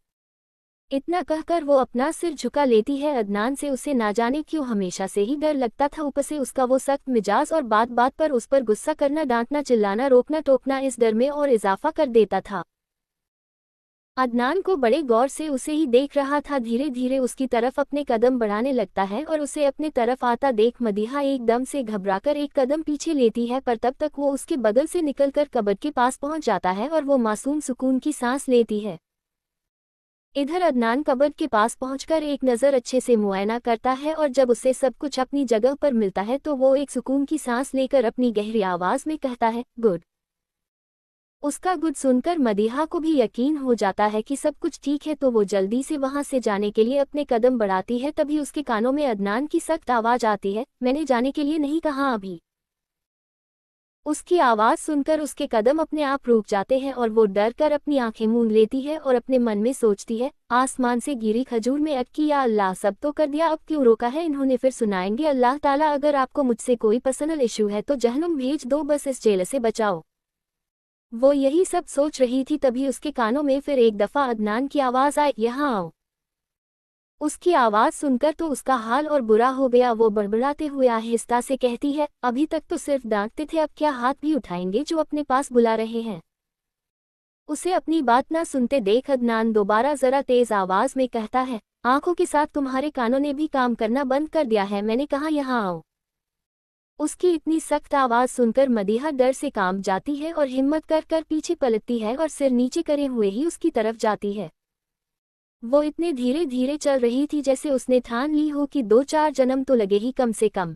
इतना कहकर वो अपना सिर झुका लेती है। अदनान से उसे ना जाने क्यों हमेशा से ही डर लगता था, ऊपर से उसका वो सख्त मिजाज और बात बात पर उस पर गुस्सा करना, डांटना, चिल्लाना, रोकना टोकना इस डर में और इजाफा कर देता था। अदनान को बड़े गौर से उसे ही देख रहा था। धीरे धीरे उसकी तरफ अपने कदम बढ़ाने लगता है और उसे अपने तरफ आता देख मदीहा एकदम से घबराकर एक कदम पीछे लेती है, पर तब तक वो उसके बगल से निकलकर कबर्ड के पास पहुंच जाता है और वो मासूम सुकून की सांस लेती है। इधर अदनान कबर्ड के पास पहुंचकर एक नज़र अच्छे से मुआयना करता है और जब उसे सब कुछ अपनी जगह पर मिलता है तो वो एक सुकून की सांस लेकर अपनी गहरी आवाज में कहता है, गुड। उसका गुड सुनकर मदीहा को भी यकीन हो जाता है कि सब कुछ ठीक है, तो वो जल्दी से वहां से जाने के लिए अपने कदम बढ़ाती है। तभी उसके कानों में अदनान की सख्त आवाज आती है, मैंने जाने के लिए नहीं कहा अभी। उसकी आवाज़ सुनकर उसके कदम अपने आप रुक जाते हैं और वो डर कर अपनी आंखें मूंद लेती है और अपने मन में सोचती है, आसमान से गिरी खजूर में अटकी, या अल्लाह सब तो कर दिया, अब क्यों रोका है इन्होंने? फिर सुनाएंगे अल्लाह ताला, अगर आपको मुझसे कोई पर्सनल इशू है तो जहन्नुम भेज दो, बस इस जेल से बचाओ। वो यही सब सोच रही थी, तभी उसके कानों में फिर एक दफ़ा अदनान की आवाज़ आई, यहाँ आओ। उसकी आवाज़ सुनकर तो उसका हाल और बुरा हो गया। वो बड़बड़ाते हुए आहिस्ता से कहती है, अभी तक तो सिर्फ डांटते थे, अब क्या हाथ भी उठाएंगे जो अपने पास बुला रहे हैं? उसे अपनी बात ना सुनते देख अदनान दोबारा जरा तेज आवाज में कहता है, आंखों के साथ तुम्हारे कानों ने भी काम करना बंद कर दिया है, मैंने कहा यहाँ आओ। उसकी इतनी सख्त आवाज सुनकर मदीहा डर से कांप जाती है और हिम्मत कर कर पीछे पलटती है और सिर नीचे करे हुए ही उसकी तरफ जाती है। वो इतने धीरे धीरे चल रही थी जैसे उसने ठान ली हो कि 2-4 जन्म तो लगे ही कम से कम।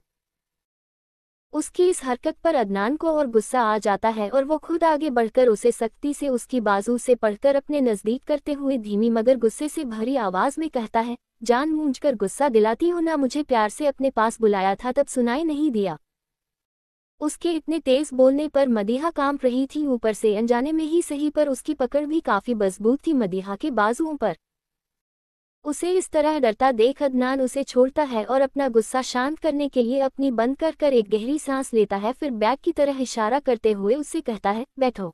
उसकी इस हरकत पर अदनान को और गुस्सा आ जाता है और वो खुद आगे बढ़कर उसे सख्ती से उसकी बाजू से पकड़कर अपने नज़दीक करते हुए धीमी मगर गुस्से से भरी आवाज में कहता है, जानबूझकर गुस्सा दिलाती हो ना, मुझे प्यार से अपने पास बुलाया था तब सुनाई नहीं दिया? उसके इतने तेज बोलने पर मदीहा कांप रही थी, ऊपर से अनजाने में ही सही पर उसकी पकड़ भी काफी मजबूत थी मदीहा के बाजुओं पर। उसे इस तरह डरता देख अदनान उसे छोड़ता है और अपना गुस्सा शांत करने के लिए अपनी बंद कर कर एक गहरी सांस लेता है। फिर बैग की तरह इशारा करते हुए उससे कहता है, बैठो।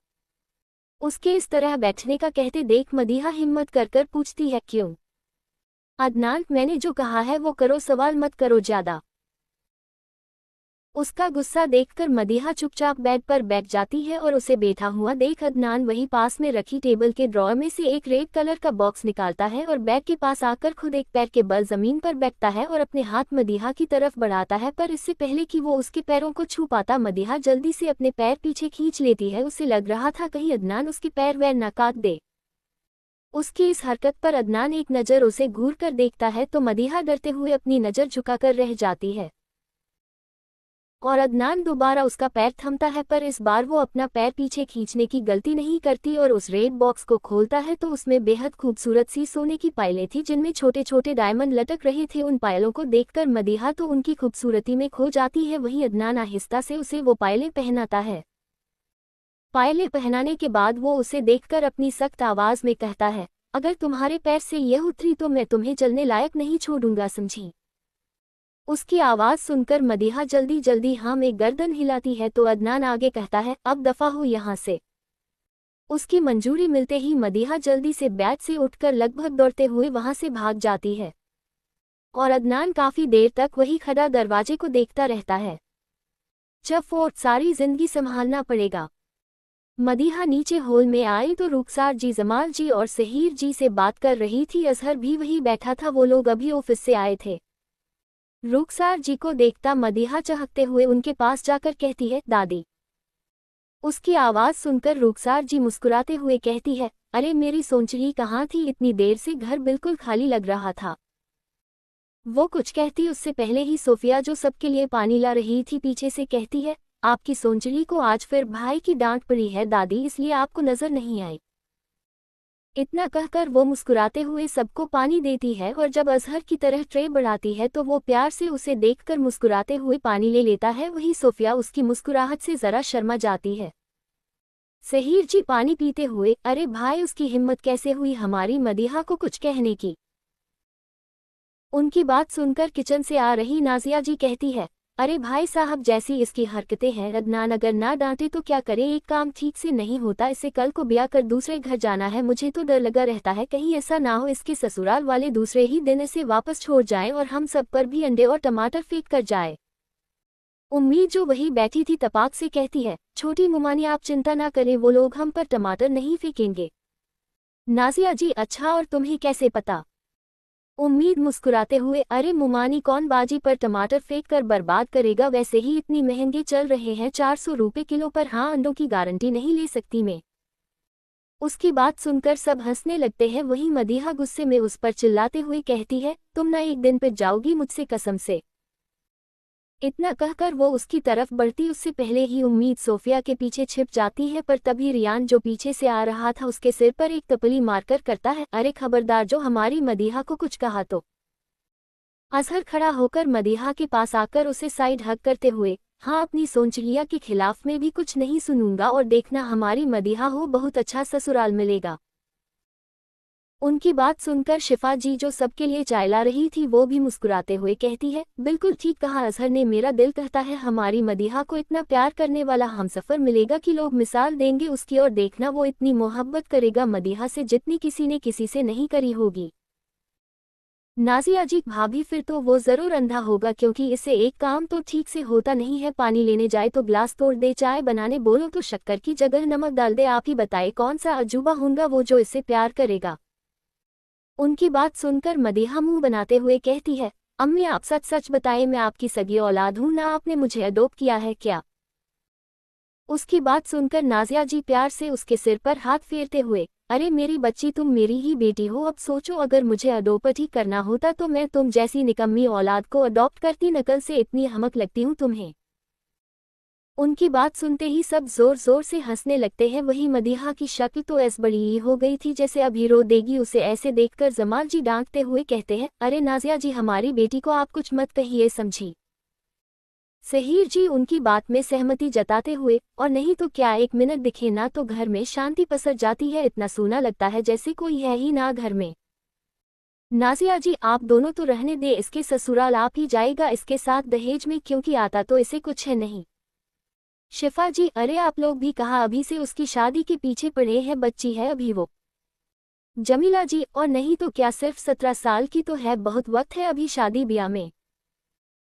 उसके इस तरह बैठने का कहते देख मदीहा हिम्मत कर कर पूछती है, क्यों? अदनान, मैंने जो कहा है वो करो, सवाल मत करो ज्यादा। उसका गुस्सा देखकर मदीहा चुपचाप बेड पर बैठ जाती है और उसे बैठा हुआ देख अदनान वहीं पास में रखी टेबल के ड्रॉअर में से एक रेड कलर का बॉक्स निकालता है और बेड के पास आकर खुद एक पैर के बल जमीन पर बैठता है और अपने हाथ मदीहा की तरफ बढ़ाता है। पर इससे पहले कि वो उसके पैरों को छू पाता, मदीहा जल्दी से अपने पैर पीछे खींच लेती है। उसे लग रहा था कहीं अदनान उसके पैर वैर न काट दे। उसकी इस हरकत पर अदनान एक नज़र उसे घूर कर देखता है तो मदीहा डरते हुए अपनी नज़र झुकाकर रह जाती है और अदनान दोबारा उसका पैर थमता है, पर इस बार वो अपना पैर पीछे खींचने की गलती नहीं करती और उस रेड बॉक्स को खोलता है तो उसमें बेहद खूबसूरत सी सोने की पायलें थी जिनमें छोटे छोटे डायमंड लटक रहे थे। उन पायलों को देखकर मदीहा तो उनकी खूबसूरती में खो जाती है। वहीं अदनान आहिस्ता से उसे वो पायलें पहनाता है। पायलें पहनाने के बाद वो उसे देखकर अपनी सख्त आवाज में कहता है, अगर तुम्हारे पैर से यह उतरी तो मैं तुम्हें चलने लायक नहीं छोड़ूंगा, समझी? उसकी आवाज़ सुनकर मदीहा जल्दी जल्दी हाँ में गर्दन हिलाती है तो अदनान आगे कहता है, अब दफ़ा हो यहाँ से। उसकी मंजूरी मिलते ही मदीहा जल्दी से बेड से उठकर लगभग दौड़ते हुए वहां से भाग जाती है और अदनान काफी देर तक वही खड़ा दरवाजे को देखता रहता है। जब फोर्ट सारी जिंदगी संभालना पड़ेगा। मदीहा नीचे हॉल में आई तो रुखसार जी, जमाल जी और सहीर जी से बात कर रही थी। अजहर भी वही बैठा था, वो लोग अभी ऑफिस से आए थे। रुखसार जी को देखता मदीहा चहकते हुए उनके पास जाकर कहती है, दादी। उसकी आवाज सुनकर रुखसार जी मुस्कुराते हुए कहती है, अरे मेरी सोंचड़ी कहाँ थी, इतनी देर से घर बिल्कुल खाली लग रहा था। वो कुछ कहती उससे पहले ही सोफिया जो सबके लिए पानी ला रही थी पीछे से कहती है, आपकी सोंचड़ी को आज फिर भाई की डांट पड़ी है दादी, इसलिए आपको नजर नहीं आई। इतना कहकर वो मुस्कुराते हुए सबको पानी देती है और जब अजहर की तरह ट्रे बढ़ाती है तो वो प्यार से उसे देखकर मुस्कुराते हुए पानी ले लेता है। वही सोफिया उसकी मुस्कुराहट से जरा शर्मा जाती है। सहीर जी पानी पीते हुए, अरे भाई उसकी हिम्मत कैसे हुई हमारी मदीहा को कुछ कहने की। उनकी बात सुनकर किचन से आ रही नाजिया जी कहती है, अरे भाई साहब जैसी इसकी हरकतें हैं, अदनान अगर ना डांटे तो क्या करे, एक काम ठीक से नहीं होता, इसे कल को ब्याह कर दूसरे घर जाना है। मुझे तो डर लगा रहता है कहीं ऐसा ना हो इसके ससुराल वाले दूसरे ही दिन इसे वापस छोड़ जाएं और हम सब पर भी अंडे और टमाटर फेंक कर जाए। उम्मीद जो वही बैठी थी तपाक से कहती है, छोटी मुमानी आप चिंता ना करें, वो लोग हम पर टमाटर नहीं फेंकेंगे। नाजिया जी, अच्छा और तुम्हें कैसे पता। उम्मीद मुस्कुराते हुए, अरे मुमानी कौन बाजी पर टमाटर फेंक कर बर्बाद करेगा, वैसे ही इतनी महंगे चल रहे हैं 400 रुपए किलो पर, हाँ अंडों की गारंटी नहीं ले सकती मैं। उसकी बात सुनकर सब हंसने लगते हैं। वहीं मदीहा गुस्से में उस पर चिल्लाते हुए कहती है, तुम ना एक दिन पिट जाओगी मुझसे कसम से। इतना कहकर वो उसकी तरफ बढ़ती उससे पहले ही उम्मीद सोफिया के पीछे छिप जाती है, पर तभी रियान जो पीछे से आ रहा था उसके सिर पर एक तपली मारकर करता है, अरे खबरदार जो हमारी मदीहा को कुछ कहा तो। अजहर खड़ा होकर मदीहा के पास आकर उसे साइड हग करते हुए, हाँ अपनी सोंचलिया के खिलाफ में भी कुछ नहीं सुनूंगा और देखना हमारी मदीहा हो बहुत अच्छा ससुराल मिलेगा। उनकी बात सुनकर शिफा जी जो सबके लिए चाय ला रही थी वो भी मुस्कुराते हुए कहती है, बिल्कुल ठीक कहा अजहर ने, मेरा दिल कहता है हमारी मदीहा को इतना प्यार करने वाला हमसफर मिलेगा कि लोग मिसाल देंगे उसकी, और देखना वो इतनी मोहब्बत करेगा मदीहा से जितनी किसी ने किसी से नहीं करी होगी। नाजिया जी, भाभी फिर तो वो जरूर अंधा होगा क्योंकि इसे एक काम तो ठीक से होता नहीं है, पानी लेने जाए तो गिलास तोड़ दे, चाय बनाने बोलो तो शक्कर की जगह नमक डाल दे, आप ही बताए कौन सा अजूबा होगा वो जो इससे प्यार करेगा। उनकी बात सुनकर मदीहा मुंह बनाते हुए कहती है, अम्मी आप सच सच बताएं, मैं आपकी सगी औलाद हूं ना, आपने मुझे अडॉप्ट किया है क्या। उसकी बात सुनकर नाजिया जी प्यार से उसके सिर पर हाथ फेरते हुए, अरे मेरी बच्ची तुम मेरी ही बेटी हो, अब सोचो अगर मुझे अडॉप्ट ही करना होता तो मैं तुम जैसी निकम्मी औलाद को अडॉप्ट करती, नकल से इतनी हमक लगती हूँ तुम्हें। उनकी बात सुनते ही सब जोर जोर से हंसने लगते हैं। वही मदीहा की शक्ल तो ऐस बड़ी हो गई थी जैसे अभी रो देगी। उसे ऐसे देखकर जमाल जी डांटते हुए कहते हैं, अरे नाजिया जी हमारी बेटी को आप कुछ मत कहिए समझी। सहीर जी उनकी बात में सहमति जताते हुए, और नहीं तो क्या, एक मिनट दिखे ना तो घर में शांति पसर जाती है, इतना सूना लगता है जैसे कोई है ही ना घर में। नाजिया जी आप दोनों तो रहने दे, इसके ससुराल आप ही जाएगा इसके साथ दहेज में, क्योंकि आता तो इसे कुछ है नहीं। शिफा जी, अरे आप लोग भी कहा अभी से उसकी शादी के पीछे पड़े हैं, बच्ची है अभी वो। जमीला जी, और नहीं तो क्या, सिर्फ 17 साल की तो है, बहुत वक्त है अभी शादी ब्याह में।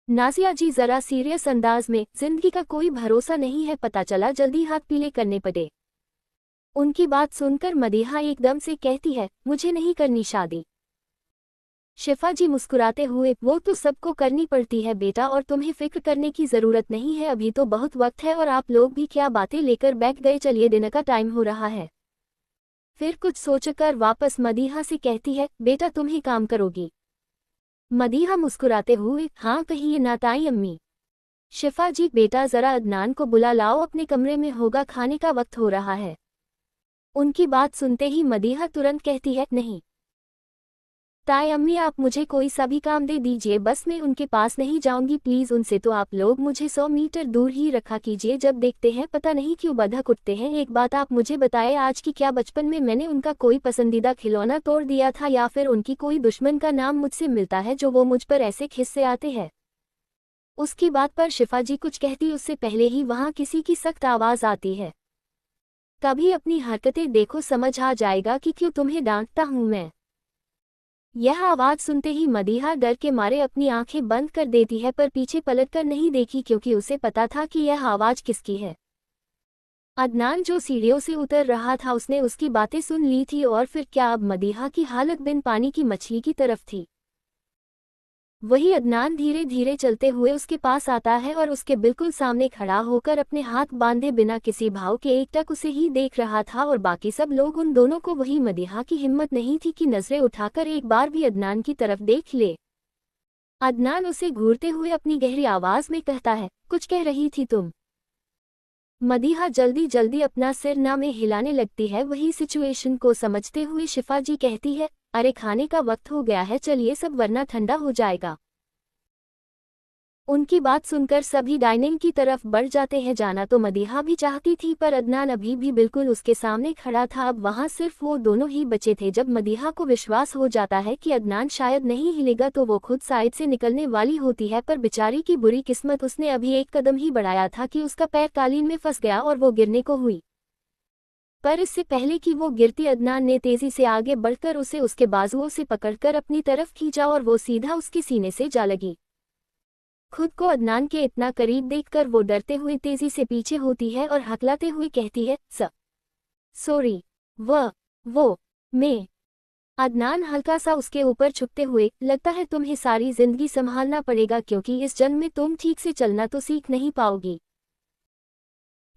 नाजिया जी जरा सीरियस अंदाज में, जिंदगी का कोई भरोसा नहीं है, पता चला जल्दी हाथ पीले करने पड़े। उनकी बात सुनकर मदीहा एकदम से कहती है, मुझे नहीं करनी शादी। शिफा जी मुस्कुराते हुए, वो तो सबको करनी पड़ती है बेटा, और तुम्हें फिक्र करने की जरूरत नहीं है, अभी तो बहुत वक्त है, और आप लोग भी क्या बातें लेकर बैठ गए, चलिए डिनर का टाइम हो रहा है। फिर कुछ सोचकर वापस मदीहा से कहती है, बेटा तुम ही काम करोगी। मदीहा मुस्कुराते हुए, हाँ कहिए ना ताई अम्मी। शिफा जी, बेटा जरा अदनान को बुला लाओ, अपने कमरे में होगा, खाने का वक्त हो रहा है। उनकी बात सुनते ही मदीहा तुरंत कहती है, नहीं ताई अम्मी आप मुझे कोई सा भी काम दे दीजिए, बस मैं उनके पास नहीं जाऊंगी प्लीज, उनसे तो आप लोग मुझे 100 मीटर दूर ही रखा कीजिए, जब देखते हैं पता नहीं क्यों बंधक उठते हैं। एक बात आप मुझे बताएं आज की, क्या बचपन में मैंने उनका कोई पसंदीदा खिलौना तोड़ दिया था, या फिर उनकी कोई दुश्मन का नाम मुझसे मिलता है जो वो मुझ पर ऐसे खिस्से आते हैं। उसकी बात पर शिफा जी कुछ कहती उससे पहले ही वहां किसी की सख्त आवाज आती है। कभी अपनी हरकतें देखो, समझ आ जाएगा कि क्यों तुम्हें डांटता हूं मैं। यह आवाज सुनते ही मदीहा डर के मारे अपनी आंखें बंद कर देती है, पर पीछे पलटकर नहीं देखी क्योंकि उसे पता था कि यह आवाज किसकी है। अदनान जो सीढ़ियों से उतर रहा था, उसने उसकी बातें सुन ली थी और फिर क्या, अब मदीहा की हालत बिन पानी की मछली की तरफ थी। वही अदनान धीरे धीरे चलते हुए उसके पास आता है और उसके बिल्कुल सामने खड़ा होकर अपने हाथ बांधे बिना किसी भाव के एकटक उसे ही देख रहा था, और बाकी सब लोग उन दोनों को। वही मदीहा की हिम्मत नहीं थी कि नजरें उठाकर एक बार भी अदनान की तरफ देख ले। अदनान उसे घूरते हुए अपनी गहरी आवाज में कहता है, कुछ कह रही थी तुम? मदीहा जल्दी जल्दी अपना सिर ना में हिलाने लगती है। वही सिचुएशन को समझते हुए शिफा जी कहती है, अरे खाने का वक्त हो गया है, चलिए सब, वरना ठंडा हो जाएगा। उनकी बात सुनकर सभी डाइनिंग की तरफ बढ़ जाते हैं। जाना तो मदीहा भी चाहती थी, पर अदनान अभी भी बिल्कुल उसके सामने खड़ा था। अब वहां सिर्फ वो दोनों ही बचे थे। जब मदीहा को विश्वास हो जाता है कि अदनान शायद नहीं हिलेगा, तो वो खुद साइड से निकलने वाली होती है, पर बेचारी की बुरी किस्मत, उसने अभी एक कदम ही बढ़ाया था कि उसका पैर कालीन में फंस गया और वो गिरने को हुई। पर इससे पहले कि वो गिरती, अदनान ने तेजी से आगे बढ़कर उसे उसके बाजुओं से पकड़कर अपनी तरफ खींचा और वो सीधा उसके सीने से जा लगी। खुद को अदनान के इतना करीब देखकर वो डरते हुए तेजी से पीछे होती है और हकलाते हुए कहती है, सॉरी। वो मैं। अदनान हल्का सा उसके ऊपर छुपते हुए, लगता है तुम्हें सारी जिंदगी संभालना पड़ेगा, क्योंकि इस जन्म में तुम ठीक से चलना तो सीख नहीं पाओगी।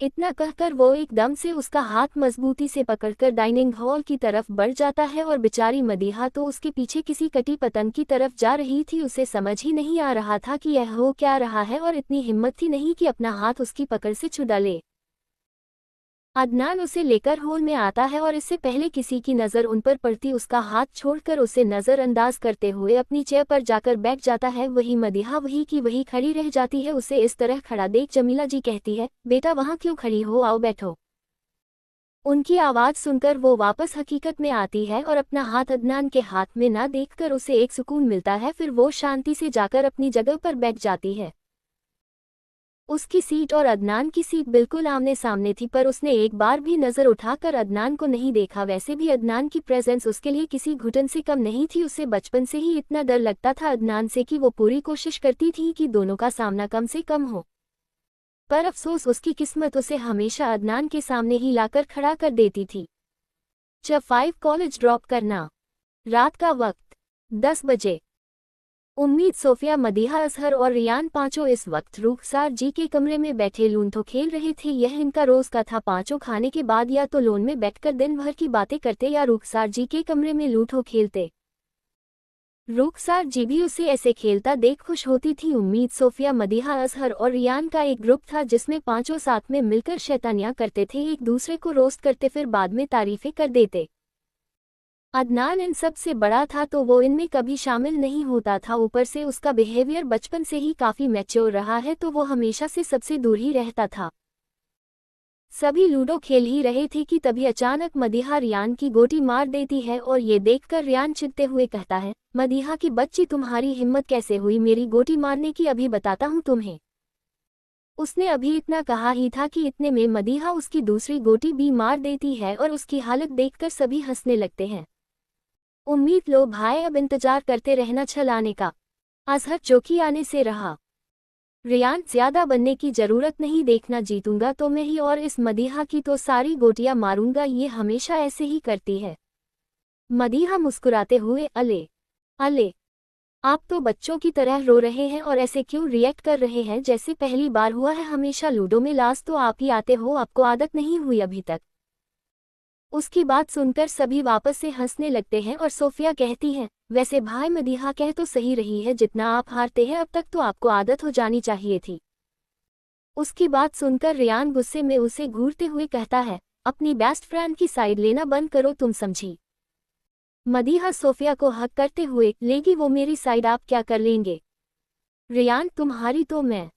इतना कहकर वो एकदम से उसका हाथ मजबूती से पकड़कर डाइनिंग हॉल की तरफ बढ़ जाता है, और बेचारी मदीहा तो उसके पीछे किसी कटी पतंग की तरफ जा रही थी। उसे समझ ही नहीं आ रहा था कि यह हो क्या रहा है, और इतनी हिम्मत थी नहीं कि अपना हाथ उसकी पकड़ से छुड़ा ले। अदनान उसे लेकर हॉल में आता है और इससे पहले किसी की नज़र उन पर पड़ती, उसका हाथ छोड़कर उसे नज़रअंदाज करते हुए अपनी चेयर पर जाकर बैठ जाता है। वही मदीहा वही की वही खड़ी रह जाती है। उसे इस तरह खड़ा देख जमीला जी कहती है, बेटा वहाँ क्यों खड़ी हो, आओ बैठो। उनकी आवाज़ सुनकर वो वापस हकीकत में आती है और अपना हाथ अदनान के हाथ में ना देखकर उसे एक सुकून मिलता है। फिर वो शांति से जाकर अपनी जगह पर बैठ जाती है। उसकी सीट और अदनान की सीट बिल्कुल आमने सामने थी, पर उसने एक बार भी नजर उठाकर अदनान को नहीं देखा। वैसे भी अदनान की प्रेजेंस उसके लिए किसी घुटन से कम नहीं थी। उसे बचपन से ही इतना डर लगता था अदनान से कि वो पूरी कोशिश करती थी कि दोनों का सामना कम से कम हो, पर अफसोस उसकी किस्मत उसे हमेशा अदनान के सामने ही लाकर खड़ा कर देती थी। जब 5 कॉलेज ड्रॉप करना। रात का वक्त 10 बजे। उम्मीद, सोफिया, मदीहा, असहर और रियान पांचों इस वक्त रुखसार जी के कमरे में बैठे लूंठो खेल रहे थे। यह इनका रोज का था। पांचों खाने के बाद या तो लोन में बैठकर दिन भर की बातें करते या रुखसार जी के कमरे में लूठो खेलते। रुखसार जी भी उसे ऐसे खेलता देख खुश होती थी। उम्मीद, सोफिया, मदीहा, असहर और रियान का एक ग्रुप था जिसमें पांचों साथ में मिलकर शैतानियां करते थे, एक दूसरे को रोस्ट करते, फिर बाद में तारीफें कर देते। अदनान इन सब से बड़ा था तो वो इनमें कभी शामिल नहीं होता था। ऊपर से उसका बिहेवियर बचपन से ही काफी मैच्योर रहा है, तो वो हमेशा से सबसे दूर ही रहता था। सभी लूडो खेल ही रहे थे कि तभी अचानक मदीहा रियान की गोटी मार देती है, और ये देखकर रियान चिढ़ते हुए कहता है, मदीहा की बच्ची, तुम्हारी हिम्मत कैसे हुई मेरी गोटी मारने की, अभी बताता हूँ तुम्हें। उसने अभी इतना कहा ही था कि इतने में मदीहा उसकी दूसरी गोटी भी मार देती है, और उसकी हालत देखकर सभी हंसने लगते हैं। उम्मीद, लो भाई, अब इंतजार करते रहना छल आने का। असहर, चौकी आने से रहा। रियान, ज्यादा बनने की जरूरत नहीं, देखना जीतूंगा तो मैं ही, और इस मदीहा की तो सारी गोटियां मारूंगा, ये हमेशा ऐसे ही करती है। मदीहा मुस्कुराते हुए, अले अले, आप तो बच्चों की तरह रो रहे हैं और ऐसे क्यों रिएक्ट कर रहे हैं जैसे पहली बार हुआ है। हमेशा लूडो में लास्ट तो आप ही आते हो, आपको आदत नहीं हुई अभी तक। उसकी बात सुनकर सभी वापस से हंसने लगते हैं और सोफिया कहती है, वैसे भाई मदीहा कह तो सही रही है, जितना आप हारते हैं अब तक तो आपको आदत हो जानी चाहिए थी। उसकी बात सुनकर रियान गुस्से में उसे घूरते हुए कहता है, अपनी बेस्ट फ्रेंड की साइड लेना बंद करो, तुम समझी। मदीहा सोफिया को हक करते हुए, लेगी वो मेरी साइड, आप क्या कर लेंगे। रियान, तुम्हारी तो मैं।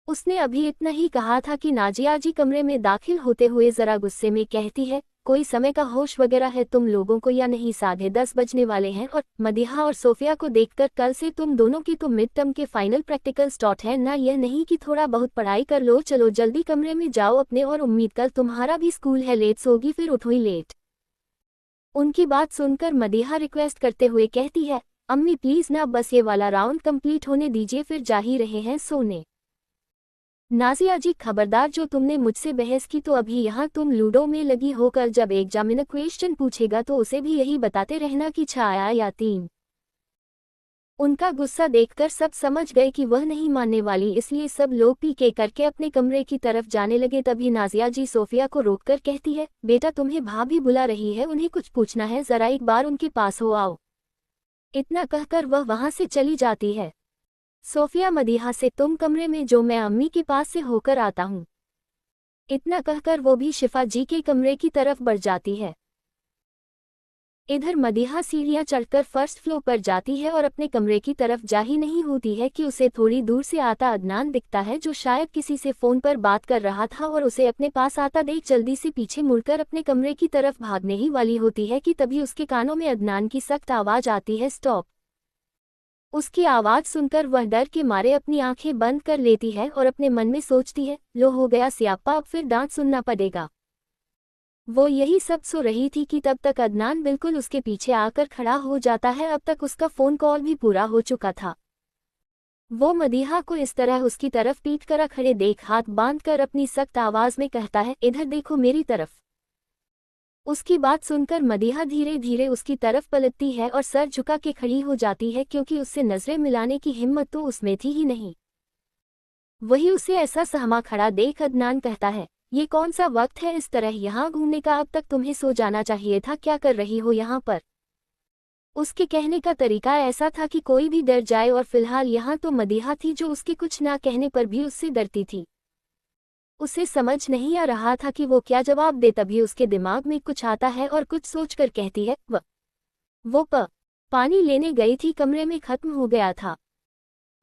उसने अभी इतना ही कहा था कि नाजिया जी कमरे में दाखिल होते हुए जरा गुस्से में कहती है, कोई समय का होश वगैरह है तुम लोगों को या नहीं? 10:30 बजने वाले हैं और मदीहा और सोफिया को देखकर कल से तुम दोनों की तो मिड टर्म के फाइनल प्रैक्टिकल स्टार्ट है ना, यह नहीं कि थोड़ा बहुत पढ़ाई कर लो। चलो जल्दी कमरे में जाओ अपने, और उम्मीद कल तुम्हारा भी स्कूल है, लेट सोगी फिर उठोई लेट। उनकी बात सुनकर मदीहा रिक्वेस्ट करते हुए कहती है, अम्मी प्लीज ना, बस ये वाला राउंड कंप्लीट होने दीजिए, फिर जा ही रहे हैं सोने। नाजिया जी खबरदार, जो तुमने मुझसे बहस की तो अभी यहाँ तुम लूडो में लगी होकर जब एग्जामिनर क्वेश्चन पूछेगा तो उसे भी यही बताते रहना कि 6 आया या 3। उनका गुस्सा देखकर सब समझ गए कि वह नहीं मानने वाली, इसलिए सब लोग पी के करके अपने कमरे की तरफ जाने लगे। तभी नाजिया जी सोफिया को रोककर कहती है, बेटा तुम्हें भाभी बुला रही है, उन्हें कुछ पूछना है, जरा एक बार उनके पास हो आओ। इतना कहकर वह वहां से चली जाती है। सोफिया मदीहा से, तुम कमरे में जो, मैं अम्मी के पास से होकर आता हूँ। इतना कहकर वो भी शिफा जी के कमरे की तरफ बढ़ जाती है। इधर मदीहा सीढ़ियां चढ़कर फर्स्ट फ्लोर पर जाती है और अपने कमरे की तरफ जा ही नहीं होती है कि उसे थोड़ी दूर से आता अदनान दिखता है, जो शायद किसी से फोन पर बात कर रहा था, और उसे अपने पास आता देख जल्दी से पीछे मुड़कर अपने कमरे की तरफ भागने ही वाली होती है कि तभी उसके कानों में अदनान की सख्त आवाज आती है, स्टॉप। उसकी आवाज सुनकर वह डर के मारे अपनी आंखें बंद कर लेती है और अपने मन में सोचती है, लो हो गया स्यापा, अब फिर डांट सुनना पड़ेगा। वो यही सब सो रही थी कि तब तक अदनान बिल्कुल उसके पीछे आकर खड़ा हो जाता है। अब तक उसका फोन कॉल भी पूरा हो चुका था। वो मदीहा को इस तरह उसकी तरफ पीट कर खड़े देख हाथ बांधकर अपनी सख्त आवाज में कहता है, इधर देखो मेरी तरफ। उसकी बात सुनकर मदीहा धीरे धीरे उसकी तरफ पलटती है और सर झुका के खड़ी हो जाती है, क्योंकि उससे नजरें मिलाने की हिम्मत तो उसमें थी ही नहीं। वही उसे ऐसा सहमा खड़ा देख अदनान कहता है, ये कौन सा वक्त है इस तरह यहाँ घूमने का, अब तक तुम्हें सो जाना चाहिए था, क्या कर रही हो यहाँ पर? उसके कहने का तरीका ऐसा था कि कोई भी डर जाए, और फिलहाल यहाँ तो मदीहा थी जो उसके कुछ ना कहने पर भी उससे डरती थी। उसे समझ नहीं आ रहा था कि वो क्या जवाब दे, तभी उसके दिमाग में कुछ आता है और कुछ सोचकर कहती है, वो पानी लेने गई थी, कमरे में खत्म हो गया था।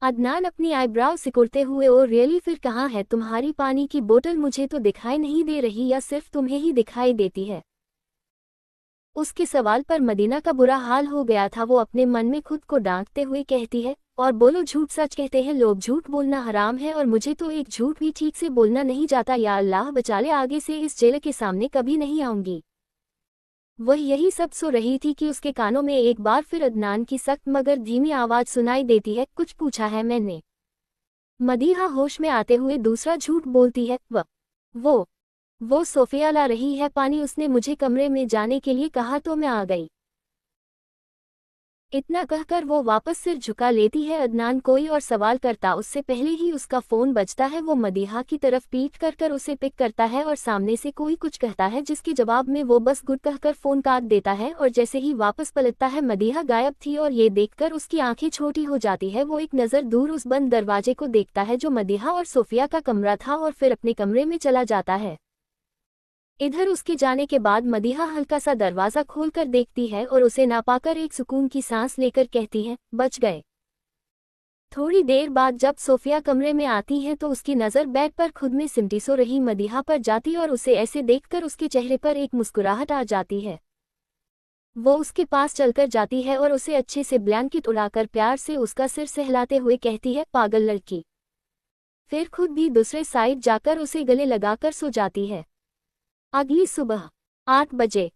अदनान अपनी आईब्राव सिकुड़ते हुए, ओ रियली, फिर कहाँ है तुम्हारी पानी की बोतल? मुझे तो दिखाई नहीं दे रही, या सिर्फ तुम्हें ही दिखाई देती है? उसके सवाल पर मदीना का बुरा हाल हो गया था। वो अपने मन में खुद को डांटते हुए कहती है, और बोलो झूठ, सच कहते हैं लोग, झूठ बोलना हराम है, और मुझे तो एक झूठ भी ठीक से बोलना नहीं जाता। या अल्लाह बचा ले, आगे से इस जेल के सामने कभी नहीं आऊंगी। वह यही सब सो रही थी कि उसके कानों में एक बार फिर अदनान की सख्त मगर धीमी आवाज सुनाई देती है, कुछ पूछा है मैंने? मदीहा होश में आते हुए दूसरा झूठ बोलती है, वो सोफिया ला रही है पानी, उसने मुझे कमरे में जाने के लिए कहा तो मैं आ गई। इतना कहकर वो वापस सिर झुका लेती है। अदनान कोई और सवाल करता उससे पहले ही उसका फोन बजता है। वो मदीहा की तरफ पीट कर उसे पिक करता है और सामने से कोई कुछ कहता है, जिसके जवाब में वो बस गुड कहकर फोन काट देता है, और जैसे ही वापस पलटता है मदीहा गायब थी, और ये देखकर उसकी आंखें छोटी हो जाती है। वो एक नज़र दूर उस बंद दरवाजे को देखता है जो मदीहा और सोफिया का कमरा था, और फिर अपने कमरे में चला जाता है। इधर उसके जाने के बाद मदीहा हल्का सा दरवाज़ा खोलकर देखती है और उसे ना पाकर एक सुकून की सांस लेकर कहती है, बच गए। थोड़ी देर बाद जब सोफिया कमरे में आती है तो उसकी नज़र बेड पर खुद में सिमटी सो रही मदीहा पर जाती, और उसे ऐसे देखकर उसके चेहरे पर एक मुस्कुराहट आ जाती है। वो उसके पास चलकर जाती है और उसे अच्छे से ब्लैंकेट उड़ाकर प्यार से उसका सिर सहलाते हुए कहती है, पागल लड़की। फिर खुद भी दूसरे साइड जाकर उसे गले लगाकर सो जाती है। अगली सुबह 8 बजे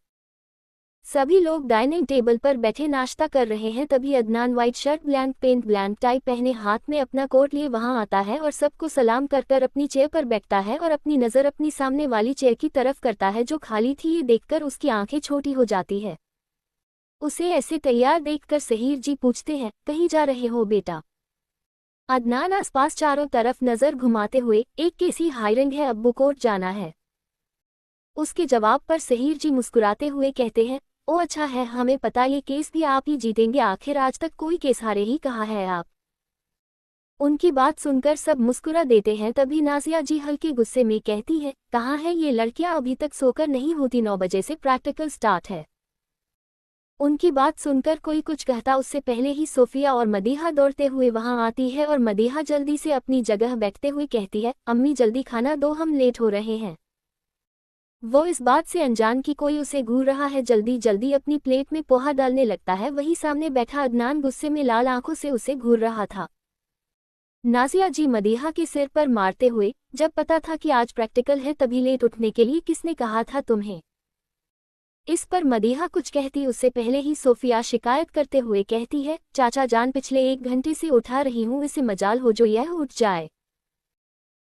सभी लोग डाइनिंग टेबल पर बैठे नाश्ता कर रहे हैं। तभी Adnan white shirt, black pant, black tie पहने हाथ में अपना कोट लिए वहां आता है और सबको सलाम कर अपनी चेयर पर बैठता है और अपनी नज़र अपनी सामने वाली चेयर की तरफ करता है जो खाली थी। ये देखकर उसकी आंखें छोटी हो जाती है। उसे ऐसे तैयार देखकर सहीर जी पूछते हैं, कहीं जा रहे हो बेटा? अदनान आसपास चारों तरफ नज़र घुमाते हुए, एक केसी हायरिंग है, अब्बू कोर्ट जाना है। उसके जवाब पर सहीर जी मुस्कुराते हुए कहते हैं, ओ अच्छा है, हमें पता ये केस भी आप ही जीतेंगे, आखिर आज तक कोई केस हारे ही कहा है आप। उनकी बात सुनकर सब मुस्कुरा देते हैं। तभी नाजिया जी हल्के गुस्से में कहती है, कहाँ है ये लड़कियां, अभी तक सोकर नहीं होती, 9 बजे से प्रैक्टिकल स्टार्ट है। उनकी बात सुनकर कोई कुछ कहता उससे पहले ही सोफिया और मदीहा दौड़ते हुए वहां आती है, और मदीहा जल्दी से अपनी जगह बैठते हुए कहती है, अम्मी जल्दी खाना दो, हम लेट हो रहे हैं। वो इस बात से अनजान कि कोई उसे घूर रहा है, जल्दी जल्दी अपनी प्लेट में पोहा डालने लगता है। वही सामने बैठा अदनान गुस्से में लाल आंखों से उसे घूर रहा था। नाजिया जी मदीहा के सिर पर मारते हुए, जब पता था कि आज प्रैक्टिकल है तभी लेट उठने के लिए किसने कहा था तुम्हें? इस पर मदीहा कुछ कहती उससे पहले ही सोफिया शिकायत करते हुए कहती है, चाचा जान पिछले 1 घंटे से उठा रही हूँ, इसे मजाल हो जो यह उठ जाए।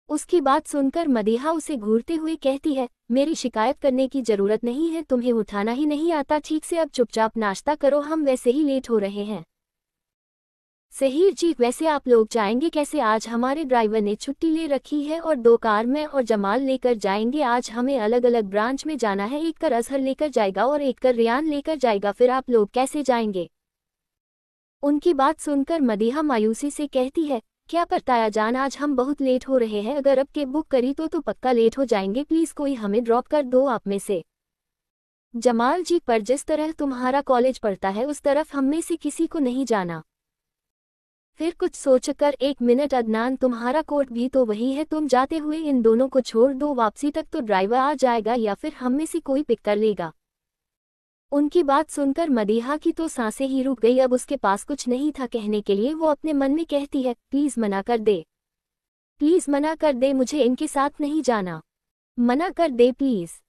उसकी बात सुनकर मदीहा उसे घूरते हुए कहती है, मेरी शिकायत करने की जरूरत नहीं है, तुम्हें उठाना ही नहीं आता ठीक से, अब चुपचाप नाश्ता करो, हम वैसे ही लेट हो रहे हैं। सहीर जी वैसे आप लोग जाएंगे कैसे? आज हमारे ड्राइवर ने छुट्टी ले रखी है और 2 कार मैं और जमाल लेकर जाएंगे। आज हमें अलग अलग ब्रांच में जाना है, एक कर अजहर लेकर जाएगा और एक कर रियान लेकर जाएगा, फिर आप लोग कैसे जाएंगे? उनकी बात सुनकर मदीहा मायूसी से कहती है, क्या पता जान आज हम बहुत लेट हो रहे हैं, अगर अब कैब बुक करी तो पक्का लेट हो जाएंगे, प्लीज कोई हमें ड्रॉप कर दो आप में से। जमाल जी पर जिस तरह तुम्हारा कॉलेज पड़ता है उस तरफ हम में से किसी को नहीं जाना। फिर कुछ सोचकर, 1 मिनट अदनान, तुम्हारा कोर्ट भी तो वही है, तुम जाते हुए इन दोनों को छोड़ दो, वापसी तक तो ड्राइवर आ जाएगा या फिर हम में से कोई पिक कर लेगा। उनकी बात सुनकर मदीहा की तो सांसें ही रुक गई, अब उसके पास कुछ नहीं था कहने के लिए। वो अपने मन में कहती है, प्लीज मना कर दे, प्लीज मना कर दे, मुझे इनके साथ नहीं जाना, मना कर दे प्लीज।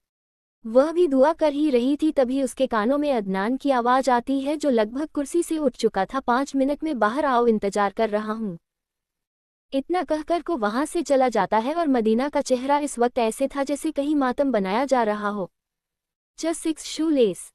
वह भी दुआ कर ही रही थी तभी उसके कानों में अदनान की आवाज आती है, जो लगभग कुर्सी से उठ चुका था। 5 मिनट में बाहर आओ, इंतजार कर रहा हूँ। इतना कहकर को वहां से चला जाता है और मदीना का चेहरा इस वक्त ऐसे था जैसे कहीं मातम बनाया जा रहा हो। Just 6 shoelace.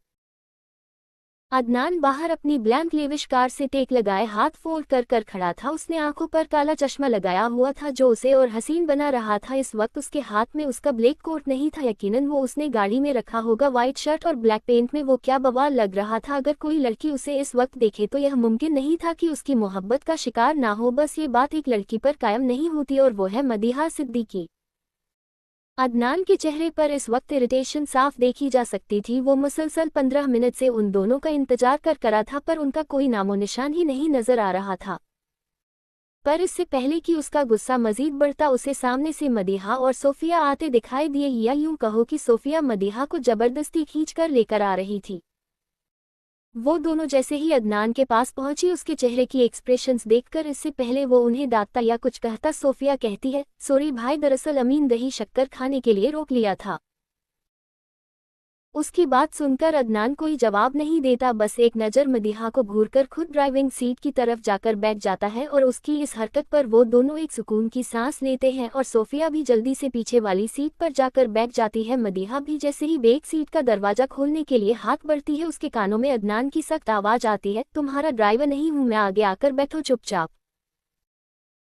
अदनान बाहर अपनी ब्लैंक लेविश कार से टेक लगाए हाथ फोल्ड कर खड़ा था। उसने आंखों पर काला चश्मा लगाया हुआ था जो उसे और हसीन बना रहा था। इस वक्त उसके हाथ में उसका ब्लैक कोट नहीं था, यकीनन वो उसने गाड़ी में रखा होगा। वाइट शर्ट और ब्लैक पेंट में वो क्या बवाल लग रहा था। अगर कोई लड़की उसे इस वक्त देखे तो यह मुमकिन नहीं था कि उसकी मोहब्बत का शिकार ना हो। बस ये बात एक लड़की पर कायम नहीं होती और वो है मदीहा सिद्दीकी। अदनान के चेहरे पर इस वक्त इरिटेशन साफ देखी जा सकती थी। वो मुसलसल 15 मिनट से उन दोनों का इंतजार कर करा था पर उनका कोई नामो निशान ही नहीं नजर आ रहा था। पर इससे पहले कि उसका गुस्सा मजीद बढ़ता, उसे सामने से मदीहा और सोफिया आते दिखाई दिए, या यूं कहो कि सोफिया मदीहा को जबरदस्ती खींचकर लेकर आ रही थी। वो दोनों जैसे ही अदनान के पास पहुंची, उसके चेहरे की एक्सप्रेशंस देखकर इससे पहले वो उन्हें डांटता या कुछ कहता, सोफिया कहती है, सॉरी भाई, दरअसल अमीन दही शक्कर खाने के लिए रोक लिया था। उसकी बात सुनकर अदनान कोई जवाब नहीं देता, बस एक नज़र मदीहा को घूरकर खुद ड्राइविंग सीट की तरफ जाकर बैठ जाता है और उसकी इस हरकत पर वो दोनों एक सुकून की सांस लेते हैं और सोफिया भी जल्दी से पीछे वाली सीट पर जाकर बैठ जाती है। मदीहा भी जैसे ही बैक सीट का दरवाजा खोलने के लिए हाथ बढ़ती है, उसके कानों में अदनान की सख्त आवाज आती है, तुम्हारा ड्राइवर नहीं हूं मैं, आगे आकर बैठो चुपचाप।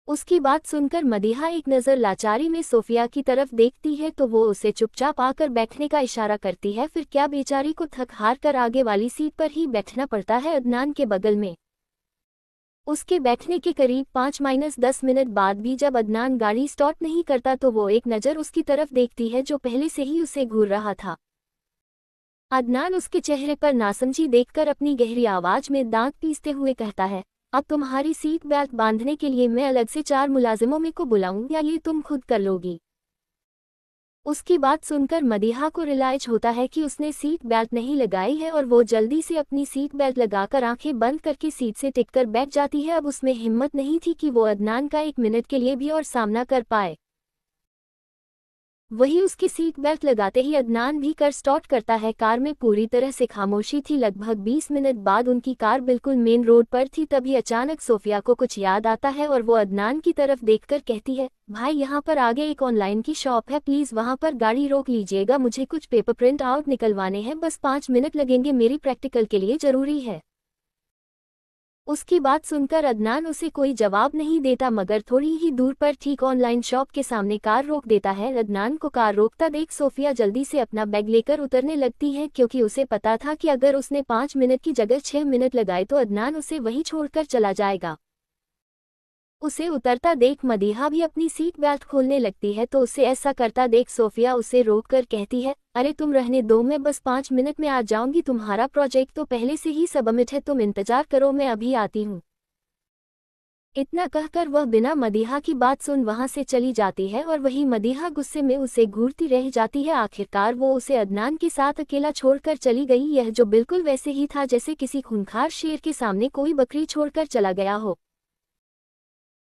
उसकी बात सुनकर मदीहा एक नज़र लाचारी में सोफिया की तरफ देखती है तो वो उसे चुपचाप आकर बैठने का इशारा करती है। फिर क्या बेचारी को थक हार कर आगे वाली सीट पर ही बैठना पड़ता है, अदनान के बगल में। उसके बैठने के करीब 5-10 मिनट बाद भी जब अदनान गाड़ी स्टार्ट नहीं करता तो वो एक नज़र उसकी तरफ देखती है जो पहले से ही उसे घूर रहा था। अदनान उसके चेहरे पर नासमझी देखकर अपनी गहरी आवाज में दांत पीसते हुए कहता है, अब तुम्हारी सीट बेल्ट बांधने के लिए मैं अलग से 4 मुलाजिमों में को बुलाऊं या ये तुम खुद कर लोगी? उसकी बात सुनकर मदीहा को रियलाइज होता है कि उसने सीट बेल्ट नहीं लगाई है और वो जल्दी से अपनी सीट बेल्ट लगाकर आंखें बंद करके सीट से टिककर बैठ जाती है। अब उसमें हिम्मत नहीं थी कि वो अदनान का 1 मिनट के लिए भी और सामना कर पाए। वही उसकी सीट बेल्ट लगाते ही अदनान भी कर स्टार्ट करता है। कार में पूरी तरह से खामोशी थी। लगभग 20 मिनट बाद उनकी कार बिल्कुल मेन रोड पर थी। तभी अचानक सोफिया को कुछ याद आता है और वो अदनान की तरफ देखकर कहती है, भाई यहाँ पर आगे एक ऑनलाइन की शॉप है, प्लीज वहाँ पर गाड़ी रोक लीजिएगा, मुझे कुछ पेपर प्रिंट आउट निकलवाने हैं, बस 5 मिनट लगेंगे, मेरी प्रैक्टिकल के लिए जरूरी है। उसकी बात सुनकर अदनान उसे कोई जवाब नहीं देता मगर थोड़ी ही दूर पर ठीक ऑनलाइन शॉप के सामने कार रोक देता है। अदनान को कार रोकता देख सोफिया जल्दी से अपना बैग लेकर उतरने लगती है क्योंकि उसे पता था कि अगर उसने 5 मिनट की जगह 6 मिनट लगाए तो अदनान उसे वहीं छोड़कर चला जाएगा। उसे उतरता देख मदीहा भी अपनी सीट बेल्ट खोलने लगती है तो उसे ऐसा करता देख सोफिया उसे रोककर कहती है, अरे तुम रहने दो, मैं बस 5 मिनट में आ जाऊंगी, तुम्हारा प्रोजेक्ट तो पहले से ही सबमिट है, तुम इंतजार करो, मैं अभी आती हूँ। इतना कहकर वह बिना मदीहा की बात सुन वहां से चली जाती है और वही मदीहा गुस्से में उसे घूरती रह जाती है। आखिरकार वो उसे अदनान के साथ अकेला छोड़कर चली गई, यह जो बिल्कुल वैसे ही था जैसे किसी खूंखार शेर के सामने कोई बकरी छोड़कर चला गया हो।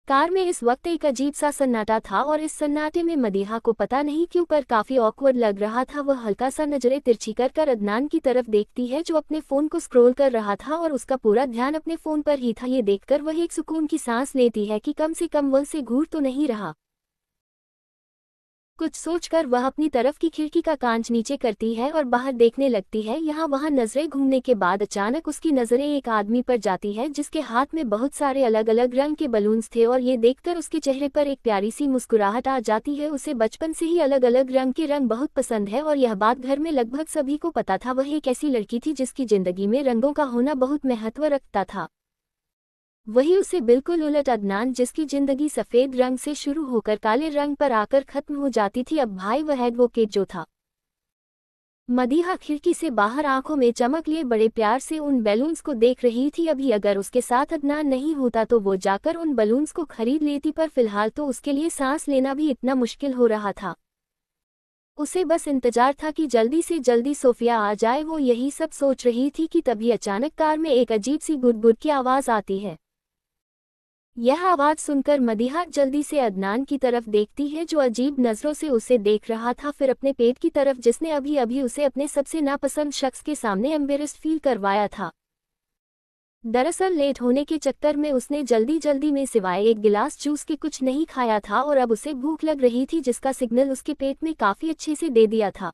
कार में इस वक्त एक अजीब सा सन्नाटा था और इस सन्नाटे में मदीहा को पता नहीं क्यों पर काफी ऑकवर्ड लग रहा था। वह हल्का सा नजरें तिरछी कर अदनान की तरफ देखती है जो अपने फोन को स्क्रॉल कर रहा था और उसका पूरा ध्यान अपने फोन पर ही था। ये देखकर वह एक सुकून की सांस लेती है कि कम से कम वह से घूर तो नहीं रहा। कुछ सोचकर वह अपनी तरफ की खिड़की का कांच नीचे करती है और बाहर देखने लगती है। यहाँ वहाँ नजरें घूमने के बाद अचानक उसकी नजरें एक आदमी पर जाती है जिसके हाथ में बहुत सारे अलग अलग रंग के बलून्स थे और ये देखकर उसके चेहरे पर एक प्यारी सी मुस्कुराहट आ जाती है। उसे बचपन से ही अलग अलग रंग के रंग बहुत पसंद है और यह बात घर में लगभग सभी को पता था। वह एक ऐसी लड़की थी जिसकी जिंदगी में रंगों का होना बहुत महत्व रखता था। वही उसे बिल्कुल उलट अदनान, जिसकी जिंदगी सफेद रंग से शुरू होकर काले रंग पर आकर खत्म हो जाती थी। अब भाई वह एडवोकेट जो था। मदीहा खिड़की से बाहर आंखों में चमक लिए बड़े प्यार से उन बैलून्स को देख रही थी। अभी अगर उसके साथ अदनान नहीं होता तो वो जाकर उन बैलून्स को खरीद लेती, पर फिलहाल तो उसके लिए सांस लेना भी इतना मुश्किल हो रहा था। उसे बस इंतजार था कि जल्दी से जल्दी सोफिया आ जाए। वो यही सब सोच रही थी कि तभी अचानक कार में एक अजीब सी गुड़गुड़ की आवाज आती है। यह आवाज सुनकर मदीहा जल्दी से अदनान की तरफ देखती है जो अजीब नजरों से उसे देख रहा था, फिर अपने पेट की तरफ जिसने अभी अभी उसे अपने सबसे नापसंद शख्स के सामने एम्बेरस्ड फील करवाया था। दरअसल लेट होने के चक्कर में उसने जल्दी जल्दी में सिवाय एक गिलास जूस के कुछ नहीं खाया था और अब उसे भूख लग रही थी जिसका सिग्नल उसके पेट में काफी अच्छे से दे दिया था।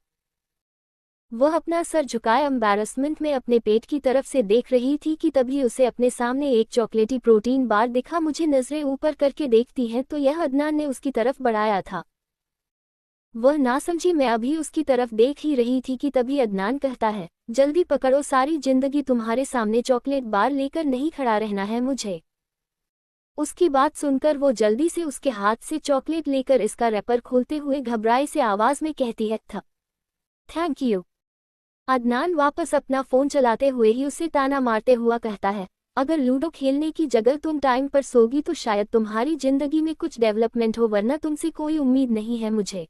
वह अपना सर झुकाए एम्बैरसमेंट में अपने पेट की तरफ से देख रही थी कि तभी उसे अपने सामने एक चॉकलेटी प्रोटीन बार दिखा। मुझे नजरें ऊपर करके देखती हैं तो यह अदनान ने उसकी तरफ बढ़ाया था। वह ना समझी, मैं अभी उसकी तरफ देख ही रही थी कि तभी अदनान कहता है, जल्दी पकड़ो, सारी जिंदगी तुम्हारे सामने चॉकलेट बार लेकर नहीं खड़ा रहना है मुझे। उसकी बात सुनकर वो जल्दी से उसके हाथ से चॉकलेट लेकर इसका रैपर खोलते हुए घबराई से आवाज में कहती है, थैंक यू। अदनान वापस अपना फोन चलाते हुए ही उसे ताना मारते हुआ कहता है, अगर लूडो खेलने की जगह तुम टाइम पर सोगी तो शायद तुम्हारी जिंदगी में कुछ डेवलपमेंट हो, वरना तुमसे कोई उम्मीद नहीं है मुझे।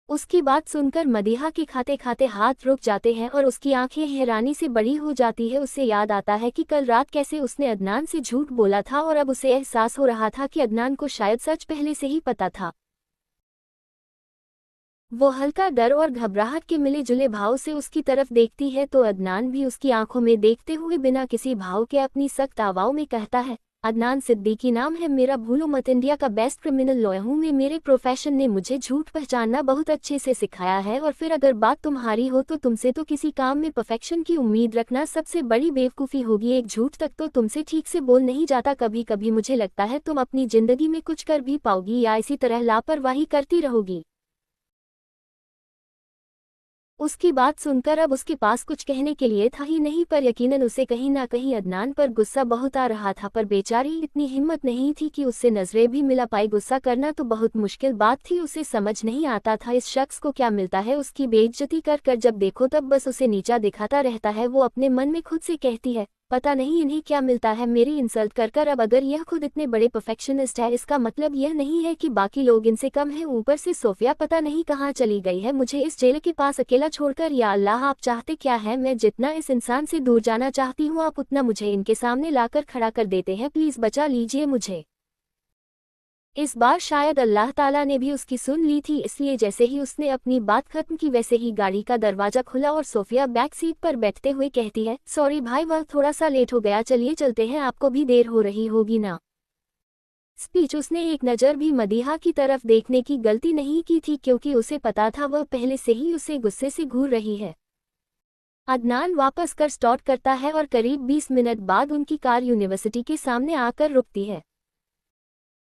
उसकी बात सुनकर मदीहा के खाते खाते हाथ रुक जाते हैं और उसकी आंखें हैरानी से बड़ी हो जाती है। उसे याद आता है कि कल रात कैसे उसने अदनान से झूठ बोला था और अब उसे एहसास हो रहा था कि अदनान को शायद सच पहले से ही पता था। वो हल्का डर और घबराहट के मिले जुले भाव से उसकी तरफ देखती है तो अदनान भी उसकी आंखों में देखते हुए बिना किसी भाव के अपनी सख्त आवाज़ में कहता है, अदनान सिद्दीकी नाम है मेरा, भूलो मत, इंडिया का बेस्ट क्रिमिनल लॉयर हूँ मैं। मेरे प्रोफेशन ने मुझे झूठ पहचानना बहुत अच्छे से सिखाया है और फिर अगर बात तुम्हारी हो तो तुमसे तो किसी काम में परफेक्शन की उम्मीद रखना सबसे बड़ी बेवकूफ़ी होगी। एक झूठ तक तो तुमसे ठीक से बोल नहीं जाता। कभी कभी मुझे लगता है तुम अपनी ज़िंदगी में कुछ कर भी पाओगी या इसी तरह लापरवाही करती रहोगी। उसकी बात सुनकर अब उसके पास कुछ कहने के लिए था ही नहीं, पर यकीनन उसे कहीं ना कहीं अदनान पर गुस्सा बहुत आ रहा था, पर बेचारी इतनी हिम्मत नहीं थी कि उससे नजरें भी मिला पाई। गुस्सा करना तो बहुत मुश्किल बात थी, उसे समझ नहीं आता था इस शख्स को क्या मिलता है। उसकी बेइज्जती कर कर जब देखो तब बस उसे नीचा दिखाता रहता है। वो अपने मन में खुद से कहती है, पता नहीं इन्हें क्या मिलता है मेरी इंसल्ट कर कर। अब अगर यह खुद इतने बड़े परफेक्शनिस्ट है इसका मतलब यह नहीं है कि बाकी लोग इनसे कम हैं। ऊपर से सोफिया पता नहीं कहाँ चली गई है मुझे इस जेल के पास अकेला छोड़कर। या अल्लाह, आप चाहते क्या है? मैं जितना इस इंसान से दूर जाना चाहती हूँ आप उतना मुझे इनके सामने लाकर खड़ा कर देते हैं। प्लीज बचा लीजिए मुझे। इस बार शायद अल्लाह ताला ने भी उसकी सुन ली थी, इसलिए जैसे ही उसने अपनी बात खत्म की वैसे ही गाड़ी का दरवाजा खुला और सोफिया बैक सीट पर बैठते हुए कहती है, सॉरी भाई, वह थोड़ा सा लेट हो गया, चलिए चलते हैं, आपको भी देर हो रही होगी ना। स्पीच उसने एक नज़र भी मदीहा की तरफ देखने की गलती नहीं की थी क्योंकि उसे पता था वह पहले से ही उसे गुस्से से घूर रही है। अदनान वापस कर स्टार्ट करता है और करीब 20 मिनट बाद उनकी कार यूनिवर्सिटी के सामने आकर रुकती है।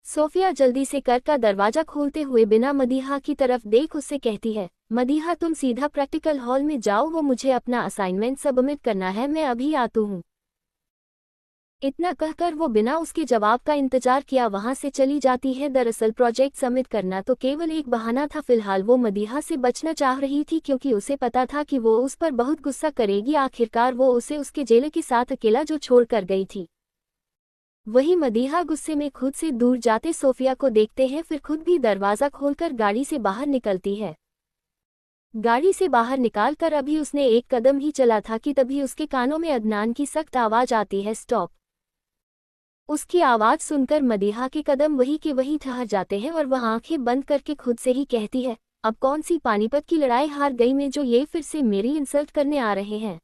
सोफिया जल्दी से कर का दरवाजा खोलते हुए बिना मदीहा की तरफ देख उससे कहती है, मदीहा तुम सीधा प्रैक्टिकल हॉल में जाओ, वो मुझे अपना असाइनमेंट सबमिट करना है, मैं अभी आती हूँ। इतना कहकर वो बिना उसके जवाब का इंतजार किया वहां से चली जाती है। दरअसल प्रोजेक्ट सबमिट करना तो केवल एक बहाना था, फिलहाल वो मदीहा से बचना चाह रही थी क्योंकि उसे पता था कि वो उस पर बहुत गुस्सा करेगी। आखिरकार वो उसे उसके जेल के साथ अकेला जो छोड़ कर गई थी। वही मदीहा गुस्से में खुद से दूर जाते सोफिया को देखते हैं, फिर खुद भी दरवाज़ा खोलकर गाड़ी से बाहर निकलती है। गाड़ी से बाहर निकालकर अभी उसने एक कदम ही चला था कि तभी उसके कानों में अदनान की सख्त आवाज़ आती है, स्टॉप। उसकी आवाज़ सुनकर मदीहा के कदम वही के वही ठहर जाते हैं और वह आंखें बंद करके खुद से ही कहती है, अब कौन सी पानीपत की लड़ाई हार गई मैं जो ये फिर से मेरी इंसल्ट करने आ रहे हैं।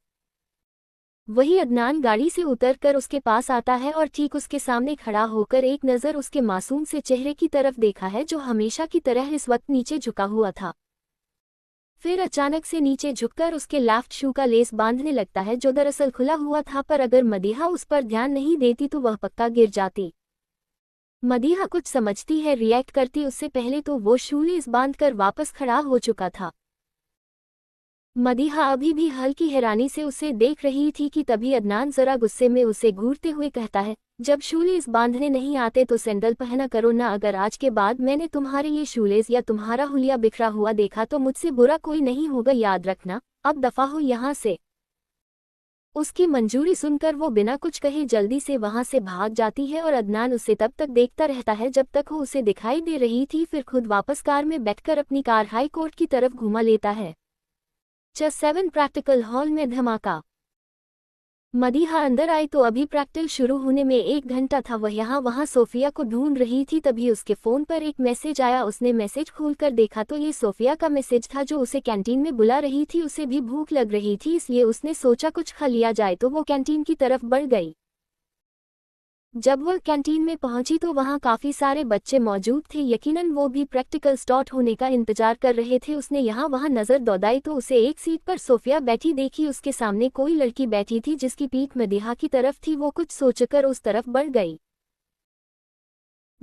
वही अदनान गाड़ी से उतरकर उसके पास आता है और ठीक उसके सामने खड़ा होकर एक नज़र उसके मासूम से चेहरे की तरफ देखा है जो हमेशा की तरह इस वक्त नीचे झुका हुआ था। फिर अचानक से नीचे झुककर उसके लेफ्ट शू का लेस बांधने लगता है जो दरअसल खुला हुआ था, पर अगर मदीहा उस पर ध्यान नहीं देती तो वह पक्का गिर जाती। मदीहा कुछ समझती है, रिएक्ट करती उससे पहले तो वो शू लेस बांधकर वापस खड़ा हो चुका था। मदीहा अभी भी हल्की हैरानी से उसे देख रही थी कि तभी अदनान जरा गुस्से में उसे घूरते हुए कहता है, जब शूलेस बांधने नहीं आते तो सैंडल पहना करो ना। अगर आज के बाद मैंने तुम्हारे ये शूलेस या तुम्हारा हुलिया बिखरा हुआ देखा तो मुझसे बुरा कोई नहीं होगा, याद रखना। अब दफा हो यहाँ से। उसकी मंजूरी सुनकर वो बिना कुछ कहे जल्दी से वहां से भाग जाती है और अदनान उसे तब तक देखता रहता है जब तक वो उसे दिखाई दे रही थी, फिर खुद वापस कार में बैठकर अपनी कार हाई कोर्ट की तरफ घुमा लेता है। चेस 7 प्रैक्टिकल हॉल में धमाका। मदीहा अंदर आई तो अभी प्रैक्टिकल शुरू होने में 1 घंटा था। वह यहाँ वहाँ सोफिया को ढूंढ रही थी, तभी उसके फ़ोन पर एक मैसेज आया। उसने मैसेज खोलकर देखा तो ये सोफिया का मैसेज था जो उसे कैंटीन में बुला रही थी। उसे भी भूख लग रही थी, इसलिए उसने सोचा कुछ खा लिया जाए, तो वो कैंटीन की तरफ बढ़ गई। जब वह कैंटीन में पहुंची तो वहां काफी सारे बच्चे मौजूद थे, यकीनन वो भी प्रैक्टिकल स्टार्ट होने का इंतजार कर रहे थे। उसने यहाँ वहां नजर दौड़ाई तो उसे एक सीट पर सोफिया बैठी देखी। उसके सामने कोई लड़की बैठी थी जिसकी पीठ मदीहा की तरफ थी। वो कुछ सोचकर उस तरफ बढ़ गई।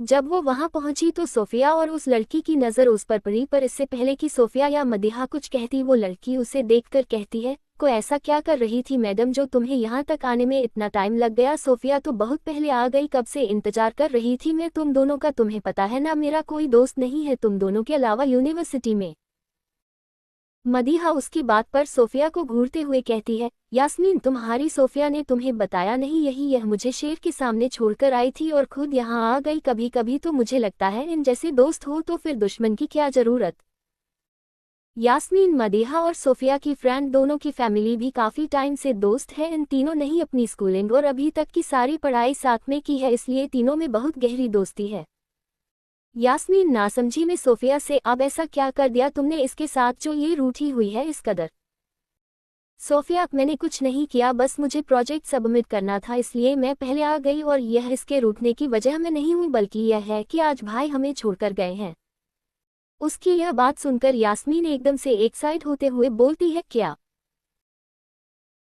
जब वो वहां पहुंची तो सोफिया और उस लड़की की नज़र उस पर पड़ी, पर इससे पहले कि सोफिया या मदीहा कुछ कहती वो लड़की उसे देखकर कहती है, को ऐसा क्या कर रही थी मैडम जो तुम्हें यहाँ तक आने में इतना टाइम लग गया। सोफिया तो बहुत पहले आ गई, कब से इंतजार कर रही थी मैं तुम दोनों का। तुम्हें पता है ना मेरा कोई दोस्त नहीं है तुम दोनों के अलावा यूनिवर्सिटी में। मदीहा उसकी बात पर सोफिया को घूरते हुए कहती है, यास्मीन तुम्हारी सोफिया ने तुम्हें बताया नहीं, यह मुझे शेर के सामने छोड़कर आई थी और खुद यहाँ आ गई। कभी कभी तो मुझे लगता है इन जैसे दोस्त हो तो फिर दुश्मन की क्या जरूरत। यास्मीन मदीहा और सोफिया की फ्रेंड, दोनों की फैमिली भी काफ़ी टाइम से दोस्त है। इन तीनों ने ही अपनी स्कूलिंग और अभी तक की सारी पढ़ाई साथ में की है, इसलिए तीनों में बहुत गहरी दोस्ती है। यास्मीन नासमझी में सोफिया से, अब ऐसा क्या कर दिया तुमने इसके साथ जो ये रूठी हुई है इस कदर। सोफिया, मैंने कुछ नहीं किया, बस मुझे प्रोजेक्ट सबमिट करना था इसलिए मैं पहले आ गई, और यह इसके रूठने की वजह मैं नहीं हूँ बल्कि यह है कि आज भाई हमें छोड़कर गए हैं। उसकी यह बात सुनकर यास्मीन एकदम से एक्साइट होते हुए बोलती है, क्या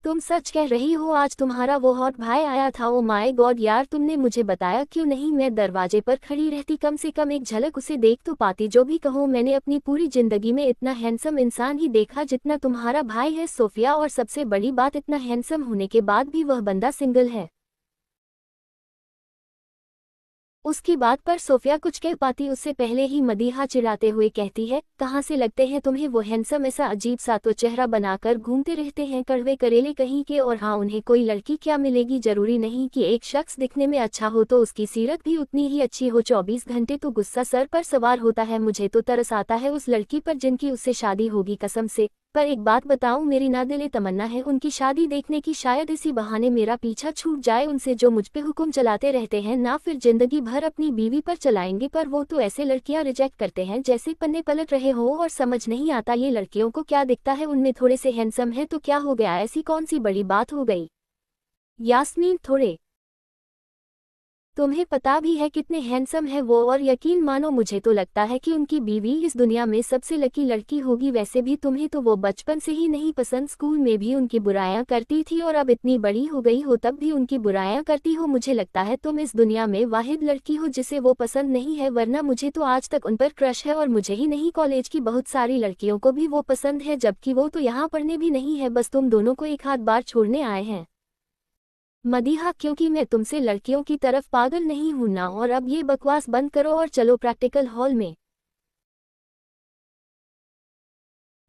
तुम सच कह रही हो? आज तुम्हारा वो हॉट भाई आया था? ओ माय गॉड यार, तुमने मुझे बताया क्यों नहीं? मैं दरवाजे पर खड़ी रहती, कम से कम एक झलक उसे देख तो पाती। जो भी कहो, मैंने अपनी पूरी जिंदगी में इतना हैंडसम इंसान ही देखा जितना तुम्हारा भाई है सोफिया, और सबसे बड़ी बात, इतना हैंडसम होने के बाद भी वह बंदा सिंगल है। उसकी बात पर सोफिया कुछ कह पाती उससे पहले ही मदीहा चिढ़ाते हुए कहती है, कहाँ से लगते हैं तुम्हें वो हैंडसम? ऐसा अजीब सा तो चेहरा बनाकर घूमते रहते हैं, कड़वे करेले कहीं के। और हाँ, उन्हें कोई लड़की क्या मिलेगी? जरूरी नहीं कि एक शख्स दिखने में अच्छा हो तो उसकी सीरत भी उतनी ही अच्छी हो। 24 घंटे तो गुस्सा सर पर सवार होता है। मुझे तो तरस आता है उस लड़की पर जिनकी उससे शादी होगी, कसम से। पर एक बात बताऊं, मेरी ना दिले तमन्ना है उनकी शादी देखने की, शायद इसी बहाने मेरा पीछा छूट जाए उनसे जो मुझ पे हुक्म चलाते रहते हैं ना, फिर जिंदगी भर अपनी बीवी पर चलाएंगे। पर वो तो ऐसे लड़कियां रिजेक्ट करते हैं जैसे पन्ने पलट रहे हो, और समझ नहीं आता ये लड़कियों को क्या दिखता है उनमें। थोड़े से हैंडसम है तो क्या हो गया, ऐसी कौन सी बड़ी बात हो गई? यास्मीन, थोड़े तुम्हें पता भी है कितने हैंडसम है वो, और यकीन मानो मुझे तो लगता है कि उनकी बीवी इस दुनिया में सबसे लकी लड़की होगी। वैसे भी तुम्हें तो वो बचपन से ही नहीं पसंद, स्कूल में भी उनकी बुराइयां करती थी और अब इतनी बड़ी हो गई हो तब भी उनकी बुराइयां करती हो। मुझे लगता है तुम इस दुनिया में वाहिद लड़की हो जिसे वो पसंद नहीं है, वरना मुझे तो आज तक उन पर क्रश है। और मुझे ही नहीं, कॉलेज की बहुत सारी लड़कियों को भी वो पसंद है, जबकि वो तो यहाँ पढ़ने भी नहीं है, बस तुम दोनों को एक आध बार छोड़ने आए हैं। मदीहा, क्योंकि मैं तुमसे लड़कियों की तरफ पागल नहीं हूं ना। और अब ये बकवास बंद करो और चलो प्रैक्टिकल हॉल में।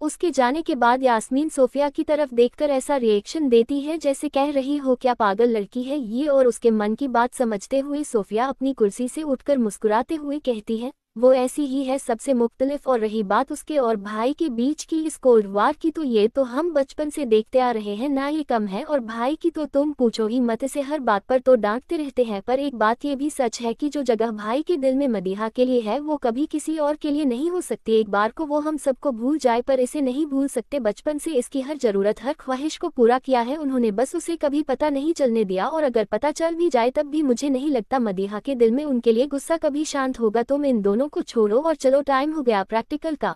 उसके जाने के बाद यास्मीन सोफिया की तरफ देखकर ऐसा रिएक्शन देती है जैसे कह रही हो क्या पागल लड़की है ये, और उसके मन की बात समझते हुए सोफिया अपनी कुर्सी से उठकर मुस्कुराते हुए कहती है वो ऐसी ही है सबसे मुख्तलिफ। और रही बात उसके और भाई के बीच की इस कोल्ड वार की, तो ये तो हम बचपन से देखते आ रहे हैं ना, ये कम है। और भाई की तो तुम पूछो ही मत, से हर बात पर तो डांटते रहते हैं। पर एक बात ये भी सच है कि जो जगह भाई के दिल में मदीहा के लिए है वो कभी किसी और के लिए नहीं हो सकती। एक बार को वो हम सबको भूल जाए पर इसे नहीं भूल सकते। बचपन से इसकी हर जरूरत हर ख्वाहिश को पूरा किया है उन्होंने, बस उसे कभी पता नहीं चलने दिया। और अगर पता चल भी जाए तब भी मुझे नहीं लगता मदीहा के दिल में उनके लिए गुस्सा कभी शांत होगा। तुम इन दोनों को छोड़ो और चलो, टाइम हो गया प्रैक्टिकल का।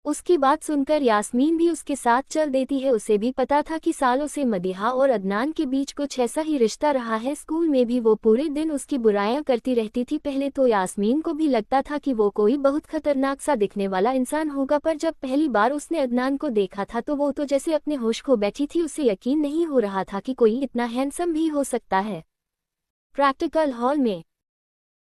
उसकी बात सुनकर यास्मीन भी उसके साथ चल देती है। उसे भी पता था कि सालों से मदीहा और अदनान के बीच कुछ ऐसा ही रिश्ता रहा है। स्कूल में भी वो पूरे दिन उसकी बुराइयां करती रहती थी। पहले तो यास्मीन को भी लगता था कि वो कोई बहुत खतरनाक सा दिखने वाला इंसान होगा, पर जब पहली बार उसने अदनान को देखा था तो वो तो जैसे अपने होश खो बैठी थी। उसे यकीन नहीं हो रहा था कि कोई इतना हैंडसम भी हो सकता है। प्रैक्टिकल हॉल में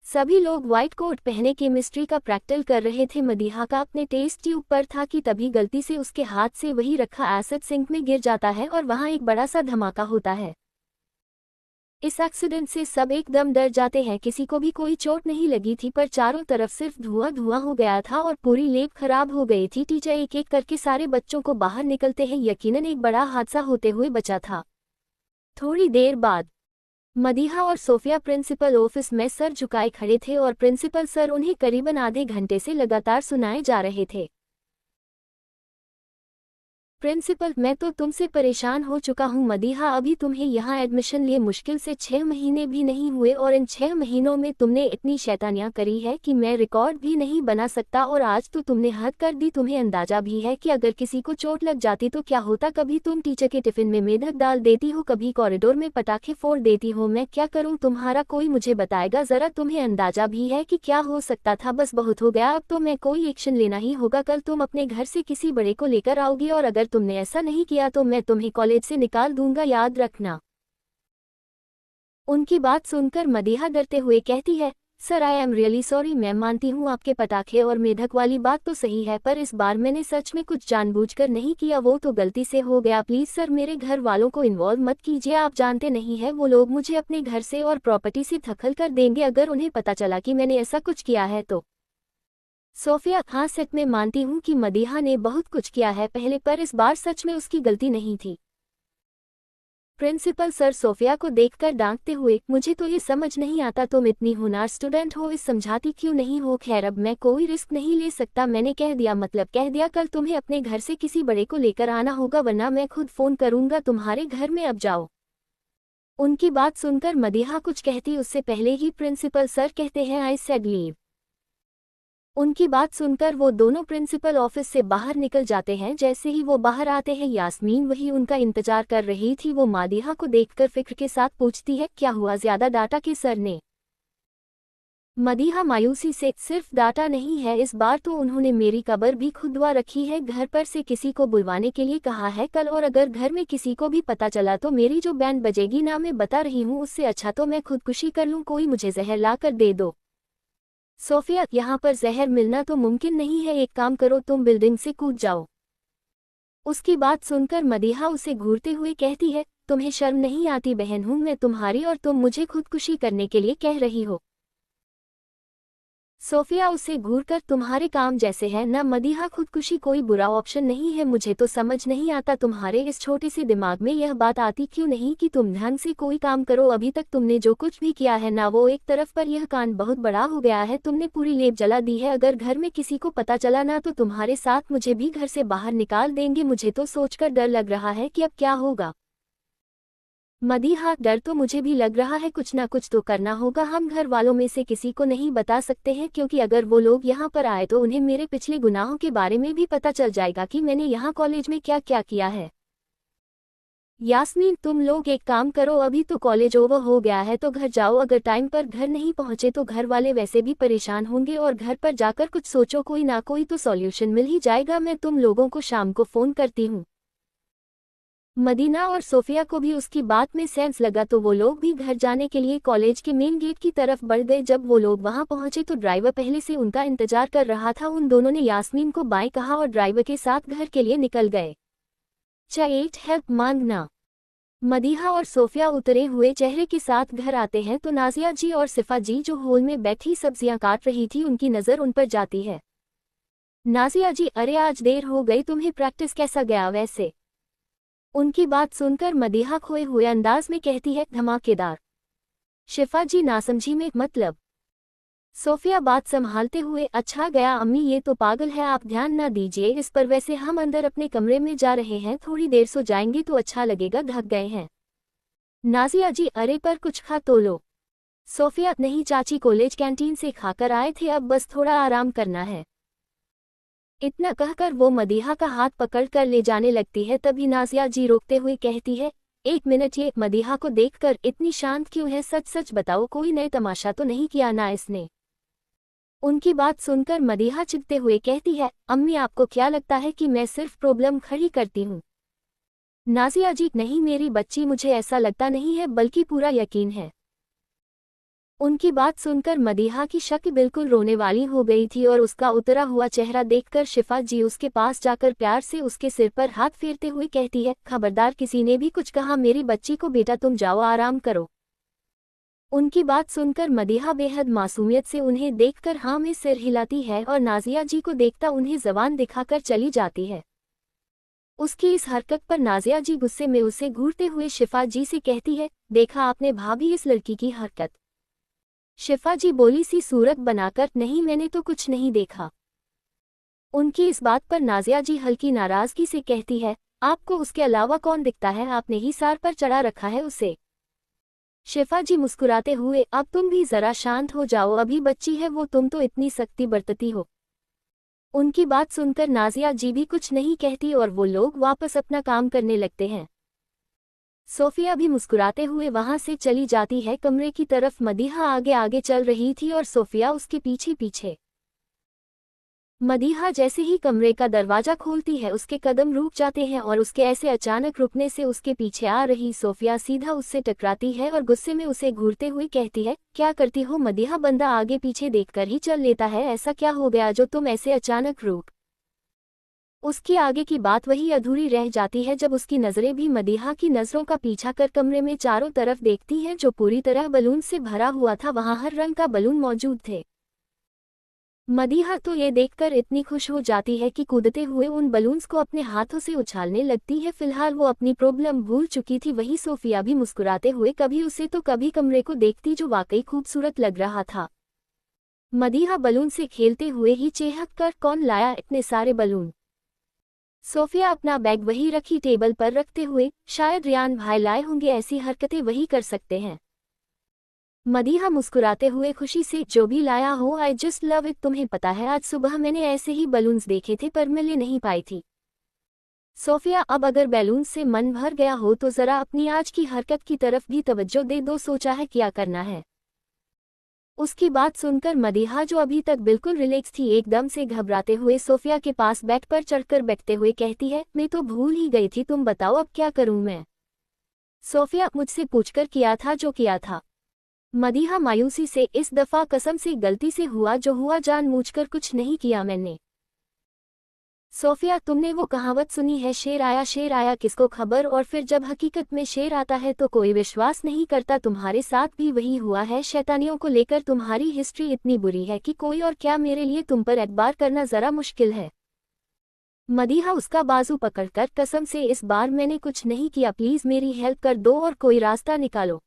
सभी लोग व्हाइट कोट पहने केमिस्ट्री का प्रैक्टिकल कर रहे थे। मदीहा का अपने टेस्ट ट्यूब पर था कि तभी गलती से उसके हाथ से वही रखा एसिड सिंक में गिर जाता है और वहां एक बड़ा सा धमाका होता है। इस एक्सीडेंट से सब एकदम डर जाते हैं। किसी को भी कोई चोट नहीं लगी थी, पर चारों तरफ सिर्फ धुआं धुआं हो गया था और पूरी लैब खराब हो गई थी। टीचर एक एक करके सारे बच्चों को बाहर निकलते हैं। यकीनन एक बड़ा हादसा होते हुए बचा था। थोड़ी देर बाद मदीहा और सोफिया प्रिंसिपल ऑफिस में सर झुकाए खड़े थे और प्रिंसिपल सर उन्हें करीबन आधे घंटे से लगातार सुनाए जा रहे थे। प्रिंसिपल, मैं तो तुमसे परेशान हो चुका हूँ मदीहा। अभी तुम्हें यहाँ एडमिशन लिए मुश्किल से 6 महीने भी नहीं हुए और इन 6 महीनों में तुमने इतनी शैतानियाँ करी है कि मैं रिकॉर्ड भी नहीं बना सकता। और आज तो तुमने हद कर दी। तुम्हें अंदाजा भी है कि अगर किसी को चोट लग जाती तो क्या होता। कभी तुम टीचर के टिफिन में मेढक डाल देती हो, कभी कॉरिडोर में पटाखे फोड़ देती हो। मैं क्या करूँ तुम्हारा, कोई मुझे बताएगा जरा। तुम्हें अंदाजा भी है कि क्या हो सकता था। बस बहुत हो गया, अब तो मैं कोई एक्शन लेना ही होगा। कल तुम अपने घर से किसी बड़े को लेकर आओगी और अगर तुमने ऐसा नहीं किया तो मैं तुम्हें कॉलेज से निकाल दूंगा, याद रखना। उनकी बात सुनकर मदीहा डरते हुए कहती है, sir I am really sorry. मैं मानती हूँ आपके पटाखे और मेढक वाली बात तो सही है, पर इस बार मैंने सच में कुछ जानबूझकर नहीं किया, वो तो गलती से हो गया। प्लीज सर मेरे घर वालों को इन्वॉल्व मत कीजिए। आप जानते नहीं हैं वो लोग मुझे अपने घर से और प्रॉपर्टी से दखल कर देंगे अगर उन्हें पता चला कि मैंने ऐसा कुछ किया है तो। सोफिया, हाँ सच में मानती हूँ कि मदीहा ने बहुत कुछ किया है पहले, पर इस बार सच में उसकी गलती नहीं थी। प्रिंसिपल सर सोफिया को देखकर डांटते हुए, मुझे तो ये समझ नहीं आता तुम इतनी होनहार स्टूडेंट हो, इस समझाती क्यों नहीं हो। खैर अब मैं कोई रिस्क नहीं ले सकता, मैंने कह दिया मतलब कह दिया। कल तुम्हें अपने घर से किसी बड़े को लेकर आना होगा वरना मैं खुद फोन करूंगा तुम्हारे घर में, अब जाओ। उनकी बात सुनकर मदीहा कुछ कहती उससे पहले ही प्रिंसिपल सर कहते हैं, आई सेड लीव। उनकी बात सुनकर वो दोनों प्रिंसिपल ऑफिस से बाहर निकल जाते हैं। जैसे ही वो बाहर आते हैं यास्मीन वही उनका इंतजार कर रही थी। वो मदीहा को देखकर फिक्र के साथ पूछती है, क्या हुआ, ज्यादा डांटा कि सर ने। मदीहा मायूसी से, सिर्फ डांटा नहीं है, इस बार तो उन्होंने मेरी कब्र भी खुदवा रखी है। घर पर से किसी को बुलवाने के लिए कहा है कल, और अगर घर में किसी को भी पता चला तो मेरी जो बैंड बजेगी ना, मैं बता रही हूँ, उससे अच्छा तो मैं खुदकुशी कर लूँ। कोई मुझे जहर ला कर दे दो। सोफिया, यहाँ पर जहर मिलना तो मुमकिन नहीं है, एक काम करो तुम बिल्डिंग से कूद जाओ। उसकी बात सुनकर मदीहा उसे घूरते हुए कहती है, तुम्हें शर्म नहीं आती, बहन हूँ मैं तुम्हारी और तुम मुझे खुदकुशी करने के लिए कह रही हो। सोफिया उसे घूरकर, तुम्हारे काम जैसे है ना मदीहा, खुदकुशी कोई बुरा ऑप्शन नहीं है। मुझे तो समझ नहीं आता तुम्हारे इस छोटे से दिमाग में यह बात आती क्यों नहीं कि तुम ढंग से कोई काम करो। अभी तक तुमने जो कुछ भी किया है ना, वो एक तरफ, पर यह कांड बहुत बड़ा हो गया है। तुमने पूरी लेब जला दी है। अगर घर में किसी को पता चला ना तो तुम्हारे साथ मुझे भी घर से बाहर निकाल देंगे। मुझे तो सोचकर डर लग रहा है कि अब क्या होगा। मदीहा, डर तो मुझे भी लग रहा है, कुछ ना कुछ तो करना होगा। हम घर वालों में से किसी को नहीं बता सकते हैं, क्योंकि अगर वो लोग यहाँ पर आए तो उन्हें मेरे पिछले गुनाहों के बारे में भी पता चल जाएगा कि मैंने यहाँ कॉलेज में क्या क्या किया है। यास्मीन, तुम लोग एक काम करो, अभी तो कॉलेज ओवर हो गया है तो घर जाओ। अगर टाइम पर घर नहीं पहुंचे तो घर वाले वैसे भी परेशान होंगे और घर पर जाकर कुछ सोचो, कोई ना कोई तो सॉल्यूशन मिल ही जाएगा। मैं तुम लोगों को शाम को फोन करती हूँ। मदीना और सोफिया को भी उसकी बात में सेंस लगा तो वो लोग भी घर जाने के लिए कॉलेज के मेन गेट की तरफ बढ़ गए। जब वो लोग वहां पहुंचे तो ड्राइवर पहले से उनका इंतजार कर रहा था। उन दोनों ने यास्मीन को बाय कहा और ड्राइवर के साथ घर के लिए निकल गए। चाइल्ड हेल्प मांगना। मदीहा और सोफिया उतरे हुए चेहरे के साथ घर आते हैं तो नाजिया जी और सिफा जी जो हॉल में बैठी सब्जियां काट रही थी उनकी नज़र उन पर जाती है। नाजिया जी, अरे आज देर हो गई, तुम्हें प्रैक्टिस कैसा गया वैसे? उनकी बात सुनकर मदीहा खोए हुए अंदाज में कहती है, धमाकेदार। शिफा जी नासमझी में, मतलब? सोफिया बात संभालते हुए, अच्छा गया अम्मी, ये तो पागल है, आप ध्यान ना दीजिए इस पर। वैसे हम अंदर अपने कमरे में जा रहे हैं, थोड़ी देर सो जाएंगे तो अच्छा लगेगा, थक गए हैं। नाजिया जी, अरे पर कुछ खा तो लो। सोफिया, नहीं चाची, कॉलेज कैंटीन से खाकर आए थे, अब बस थोड़ा आराम करना है। इतना कहकर वो मदीहा का हाथ पकड़कर ले जाने लगती है। तभी नाजिया जी रोकते हुए कहती है, एक मिनट, ये मदीहा को देखकर इतनी शांत क्यों है? सच सच बताओ, कोई नए तमाशा तो नहीं किया ना इसने? उनकी बात सुनकर मदीहा चिढ़ते हुए कहती है, अम्मी आपको क्या लगता है कि मैं सिर्फ प्रॉब्लम खड़ी करती हूँ? नाजिया जी, नहीं मेरी बच्ची, मुझे ऐसा लगता नहीं है, बल्कि पूरा यकीन है। उनकी बात सुनकर मदीहा की शक्ल बिल्कुल रोने वाली हो गई थी और उसका उतरा हुआ चेहरा देखकर शिफा जी उसके पास जाकर प्यार से उसके सिर पर हाथ फेरते हुए कहती है, खबरदार किसी ने भी कुछ कहा मेरी बच्ची को, बेटा तुम जाओ आराम करो। उनकी बात सुनकर मदीहा बेहद मासूमियत से उन्हें देखकर हाँ में सिर हिलाती है और नाजिया जी को देखता उन्हें जबान दिखाकर चली जाती है। उसकी इस हरकत पर नाजिया जी गुस्से में उसे घूरते हुए शिफा जी से कहती है, देखा आपने भाभी इस लड़की की हरकत? शिफा जी बोली सी सूरत बनाकर, नहीं मैंने तो कुछ नहीं देखा। उनकी इस बात पर नाजिया जी हल्की नाराजगी से कहती है, आपको उसके अलावा कौन दिखता है? आपने ही सार पर चढ़ा रखा है उसे। शिफा जी मुस्कुराते हुए, अब तुम भी जरा शांत हो जाओ, अभी बच्ची है वो, तुम तो इतनी सख्ती बरतती हो। उनकी बात सुनकर नाजिया जी भी कुछ नहीं कहती और वो लोग वापस अपना काम करने लगते हैं। सोफिया भी मुस्कुराते हुए वहां से चली जाती है कमरे की तरफ। मदीहा आगे आगे चल रही थी और सोफिया उसके पीछे पीछे। मदीहा जैसे ही कमरे का दरवाजा खोलती है उसके कदम रुक जाते हैं और उसके ऐसे अचानक रुकने से उसके पीछे आ रही सोफिया सीधा उससे टकराती है और गुस्से में उसे घूरते हुए कहती है, क्या करती हो मदीहा? बंदा आगे पीछे देखकर ही चल लेता है, ऐसा क्या हो गया जो तुम ऐसे अचानक रुक? उसकी आगे की बात वही अधूरी रह जाती है जब उसकी नज़रें भी मदीहा की नज़रों का पीछा कर कमरे में चारों तरफ देखती हैं जो पूरी तरह बलून से भरा हुआ था। वहां हर रंग का बलून मौजूद थे। मदीहा तो ये देखकर इतनी खुश हो जाती है कि कूदते हुए उन बलून्स को अपने हाथों से उछालने लगती है। फिलहाल वो अपनी प्रॉब्लम भूल चुकी थी। वहीं सोफिया भी मुस्कुराते हुए कभी उसे तो कभी कमरे को देखती जो वाकई खूबसूरत लग रहा था। मदीहा बलून से खेलते हुए ही चेहक कर, कौन लाया इतने सारे बलून? सोफिया अपना बैग वही रखी टेबल पर रखते हुए, शायद रियान भाई लाए होंगे, ऐसी हरकतें वही कर सकते हैं। मदीहा मुस्कुराते हुए खुशी से, जो भी लाया हो आई जस्ट लव इट। तुम्हें पता है आज सुबह मैंने ऐसे ही बलून्स देखे थे पर मैं ले नहीं पाई थी। सोफिया, अब अगर बैलून से मन भर गया हो तो जरा अपनी आज की हरकत की तरफ भी तवज्जो दे दो, सोचा है क्या करना है? उसकी बात सुनकर मदीहा जो अभी तक बिल्कुल रिलैक्स थी एकदम से घबराते हुए सोफिया के पास बेड पर चढ़कर बैठते हुए कहती है, मैं तो भूल ही गई थी, तुम बताओ अब क्या करूं मैं? सोफिया, मुझसे पूछकर किया था जो किया था। मदीहा मायूसी से, इस दफा कसम से गलती से हुआ जो हुआ, जानबूझकर कुछ नहीं किया मैंने। सोफिया, तुमने वो कहावत सुनी है, शेर आया किसको खबर? और फिर जब हकीकत में शेर आता है तो कोई विश्वास नहीं करता। तुम्हारे साथ भी वही हुआ है। शैतानियों को लेकर तुम्हारी हिस्ट्री इतनी बुरी है कि कोई और क्या, मेरे लिए तुम पर एतबार करना जरा मुश्किल है। मदीहा उसका बाजू पकड़कर, कसम से इस बार मैंने कुछ नहीं किया, प्लीज मेरी हेल्प कर दो और कोई रास्ता निकालो।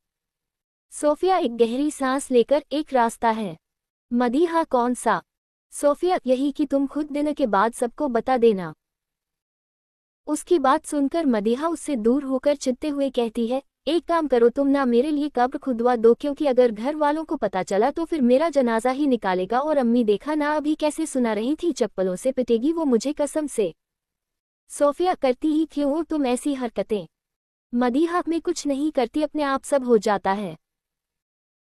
सोफिया एक गहरी सांस लेकर, एक रास्ता है। मदीहा, कौन सा? सोफिया, यही कि तुम खुद दिन के बाद सबको बता देना। उसकी बात सुनकर मदीहा उससे दूर होकर चिढ़ते हुए कहती है, एक काम करो, तुम ना मेरे लिए कब्र खुदवा दो, क्योंकि अगर घर वालों को पता चला तो फिर मेरा जनाजा ही निकालेगा। और अम्मी देखा ना अभी कैसे सुना रही थी, चप्पलों से पिटेगी वो मुझे कसम से। सोफिया, करती ही क्यों हो तुम ऐसी हरकतें? मदीहा, मैं कुछ नहीं करती, अपने आप सब हो जाता है।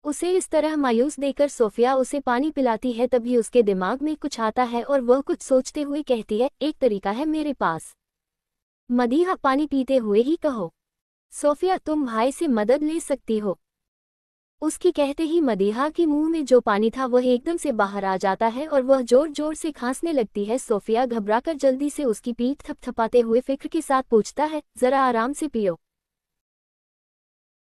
उसे इस तरह मायूस देकर सोफिया उसे पानी पिलाती है। तभी उसके दिमाग में कुछ आता है और वह कुछ सोचते हुए कहती है, एक तरीका है मेरे पास। मदीहा पानी पीते हुए ही कहो। सोफिया तुम भाई से मदद ले सकती हो। उसकी कहते ही मदीहा के मुंह में जो पानी था वह एकदम से बाहर आ जाता है और वह जोर जोर से खांसने लगती है। सोफिया घबराकर जल्दी से उसकी पीठ थपथपाते हुए फिक्र के साथ पूछता है, जरा आराम से पियो।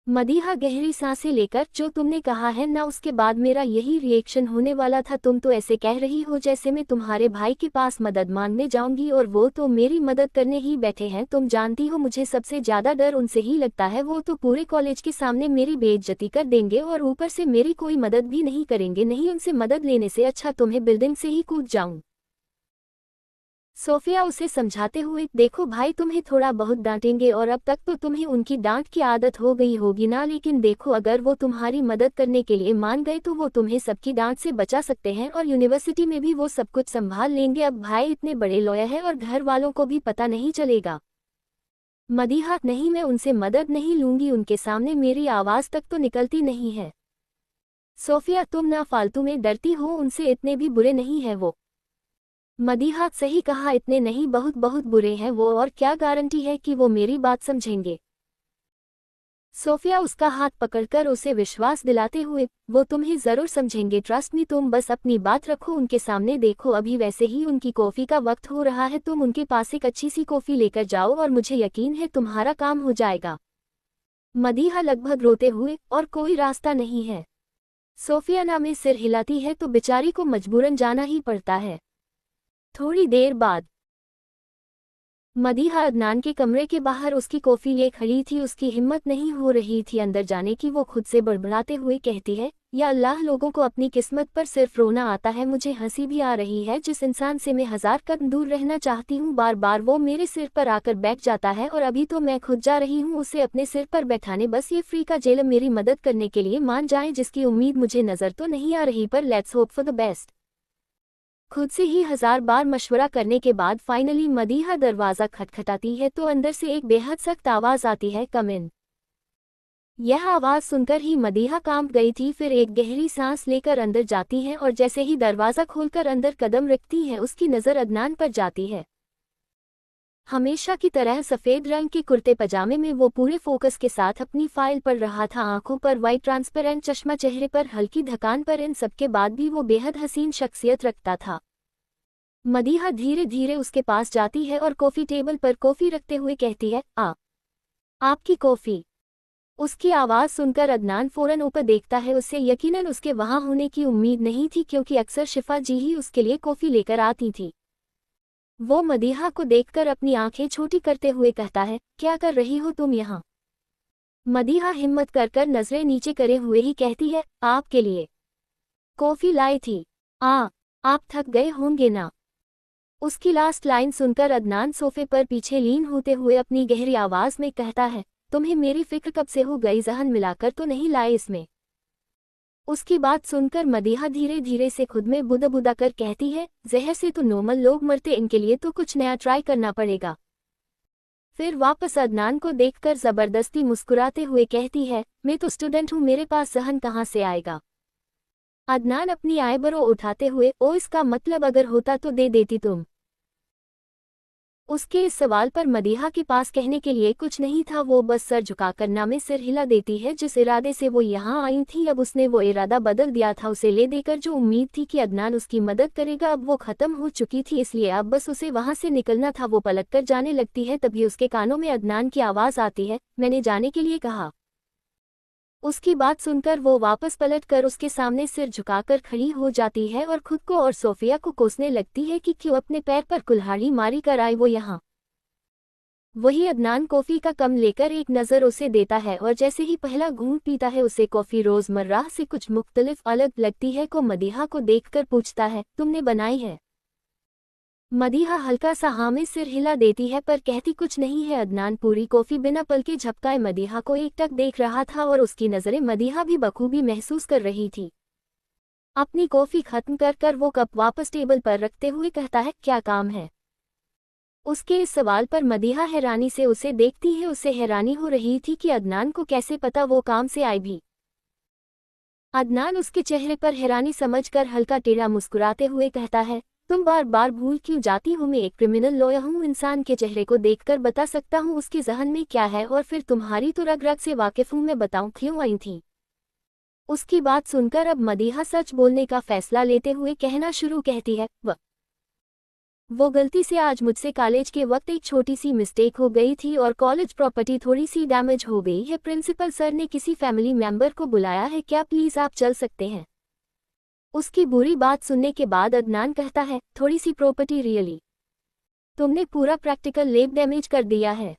मदीहा गहरी सांसें लेकर, जो तुमने कहा है ना उसके बाद मेरा यही रिएक्शन होने वाला था। तुम तो ऐसे कह रही हो जैसे मैं तुम्हारे भाई के पास मदद मांगने जाऊंगी और वो तो मेरी मदद करने ही बैठे हैं। तुम जानती हो मुझे सबसे ज्यादा डर उनसे ही लगता है। वो तो पूरे कॉलेज के सामने मेरी बेइज्जती कर देंगे और ऊपर से मेरी कोई मदद भी नहीं करेंगे। नहीं, उनसे मदद लेने से अच्छा तुम्हें बिल्डिंग से ही कूद जाऊं। सोफिया उसे समझाते हुए, देखो भाई तुम्हें थोड़ा बहुत डांटेंगे और अब तक तो तुम्हें उनकी डांट की आदत हो गई होगी ना, लेकिन देखो अगर वो तुम्हारी मदद करने के लिए मान गए तो वो तुम्हें सबकी डांट से बचा सकते हैं और यूनिवर्सिटी में भी वो सब कुछ संभाल लेंगे। अब भाई इतने बड़े लॉयर हैं और घर वालों को भी पता नहीं चलेगा। मदीहा, नहीं मैं उनसे मदद नहीं लूंगी, उनके सामने मेरी आवाज तक तो निकलती नहीं है। सोफिया तुम ना फालतू में डरती हो, उनसे इतने भी बुरे नहीं है वो। मदीहा, सही कहा, इतने नहीं, बहुत बहुत बुरे हैं वो, और क्या गारंटी है कि वो मेरी बात समझेंगे। सोफिया उसका हाथ पकड़कर उसे विश्वास दिलाते हुए, वो तुम्हें जरूर समझेंगे, ट्रस्ट मी, तुम बस अपनी बात रखो उनके सामने। देखो अभी वैसे ही उनकी कॉफी का वक्त हो रहा है, तुम उनके पास एक अच्छी सी कॉफी लेकर जाओ और मुझे यकीन है तुम्हारा काम हो जाएगा। मदीहा लगभग रोते हुए, और कोई रास्ता नहीं है। सोफिया ना में सिर हिलाती है तो बेचारी को मजबूरन जाना ही पड़ता है। थोड़ी देर बाद मदीहा अदनान के कमरे के बाहर उसकी कॉफी लिए खड़ी थी। उसकी हिम्मत नहीं हो रही थी अंदर जाने की। वो खुद से बड़बड़ाते हुए कहती है, या अल्लाह, लोगों को अपनी किस्मत पर सिर्फ रोना आता है। मुझे हंसी भी आ रही है। जिस इंसान से मैं 1000 कदम दूर रहना चाहती हूँ, बार बार वो मेरे सिर पर आकर बैठ जाता है और अभी तो मैं खुद जा रही हूँ उसे अपने सिर पर बैठाने। बस ये फ्री का जेल मेरी मदद करने के लिए मान जाए, जिसकी उम्मीद मुझे नजर तो नहीं आ रही, पर let's hope for the best. खुद से ही 1000 बार मशवरा करने के बाद फाइनली मदीहा दरवाज़ा खटखटाती है तो अंदर से एक बेहद सख्त आवाज़ आती है, कम इन। यह आवाज़ सुनकर ही मदीहा कांप गई थी। फिर एक गहरी सांस लेकर अंदर जाती है और जैसे ही दरवाज़ा खोलकर अंदर कदम रखती है उसकी नज़र अदनान पर जाती है। हमेशा की तरह सफ़ेद रंग के कुर्ते पजामे में वो पूरे फोकस के साथ अपनी फाइल पढ़ रहा था। आंखों पर वाइट ट्रांसपेरेंट चश्मा, चेहरे पर हल्की थकान, पर इन सबके बाद भी वो बेहद हसीन शख्सियत रखता था। मदीहा धीरे धीरे उसके पास जाती है और कॉफ़ी टेबल पर कॉफ़ी रखते हुए कहती है, आपकी कॉफ़ी। उसकी आवाज़ सुनकर अदनान फ़ौरन ऊपर देखता है। उसे यकीनन उसके वहाँ होने की उम्मीद नहीं थी, क्योंकि अक्सर शिफा जी ही उसके लिए कॉफ़ी लेकर आती थी। वो मदीहा को देखकर अपनी आंखें छोटी करते हुए कहता है, क्या कर रही हो तुम यहाँ? मदीहा हिम्मत कर नजरें नीचे करे हुए ही कहती है, आपके लिए कॉफ़ी लाई थी। आप थक गए होंगे ना? उसकी लास्ट लाइन सुनकर अदनान सोफे पर पीछे लीन होते हुए अपनी गहरी आवाज में कहता है, तुम्हें मेरी फिक्र कब से हो गई? जहन मिलाकर तो नहीं लाए इसमें? उसकी बात सुनकर मदीहा धीरे धीरे से खुद में बुदा कर कहती है, जहर से तो नॉर्मल लोग मरते, इनके लिए तो कुछ नया ट्राई करना पड़ेगा। फिर वापस अदनान को देखकर जबरदस्ती मुस्कुराते हुए कहती है, मैं तो स्टूडेंट हूँ, मेरे पास जहन कहाँ से आएगा? अदनान अपनी आईब्रो उठाते हुए, ओ इसका मतलब अगर होता तो दे देती तुम? उसके इस सवाल पर मदीहा के पास कहने के लिए कुछ नहीं था। वो बस सर झुकाकर ना में सिर हिला देती है। जिस इरादे से वो यहाँ आई थी अब उसने वो इरादा बदल दिया था। उसे ले देकर जो उम्मीद थी कि अदनान उसकी मदद करेगा अब वो खत्म हो चुकी थी, इसलिए अब बस उसे वहाँ से निकलना था। वो पलटकर जाने लगती है, तभी उसके कानों में अदनान की आवाज़ आती है, मैंने जाने के लिए कहा। उसकी बात सुनकर वो वापस पलटकर उसके सामने सिर झुकाकर खड़ी हो जाती है और खुद को और सोफिया को कोसने लगती है कि क्यों अपने पैर पर कुल्हाड़ी मारी कर आई वो यहाँ। वही अदनान कॉफ़ी का कम लेकर एक नज़र उसे देता है और जैसे ही पहला घूंट पीता है उसे कॉफ़ी रोज़मर्रा से कुछ मुख्तलिफ अलग लगती है। को मदीहा को देखकर पूछता है, तुमने बनाई है? मदीहा हल्का सा हाँ में सिर हिला देती है पर कहती कुछ नहीं है। अदनान पूरी कॉफ़ी बिना पल के झपकाए मदीहा को एकटक देख रहा था और उसकी नज़रें मदीहा भी बखूबी महसूस कर रही थी। अपनी कॉफ़ी खत्म कर वो कप वापस टेबल पर रखते हुए कहता है, क्या काम है? उसके इस सवाल पर मदीहा हैरानी से उसे देखती है। उसे हैरानी हो रही थी कि अदनान को कैसे पता वो काम से आई भी। अदनान उसके चेहरे पर हैरानी समझकर हल्का टेढ़ा मुस्कुराते हुए कहता है, तुम बार बार भूल क्यों जाती हो? मैं एक क्रिमिनल लॉयर हूँ, इंसान के चेहरे को देखकर बता सकता हूँ उसके जहन में क्या है, और फिर तुम्हारी तो रग रग से वाकिफ हूँ, मैं बताऊँ क्यों आई थी। उसकी बात सुनकर अब मदीहा सच बोलने का फैसला लेते हुए कहना शुरू कहती है, वो गलती से आज मुझसे कॉलेज के वक्त एक छोटी सी मिस्टेक हो गई थी और कॉलेज प्रॉपर्टी थोड़ी सी डैमेज हो गई है। प्रिंसिपल सर ने किसी फैमिली मेंबर को बुलाया है, क्या प्लीज आप चल सकते हैं? उसकी बुरी बात सुनने के बाद अदनान कहता है, थोड़ी सी प्रॉपर्टी रियली? तुमने पूरा प्रैक्टिकल लैब डैमेज कर दिया है।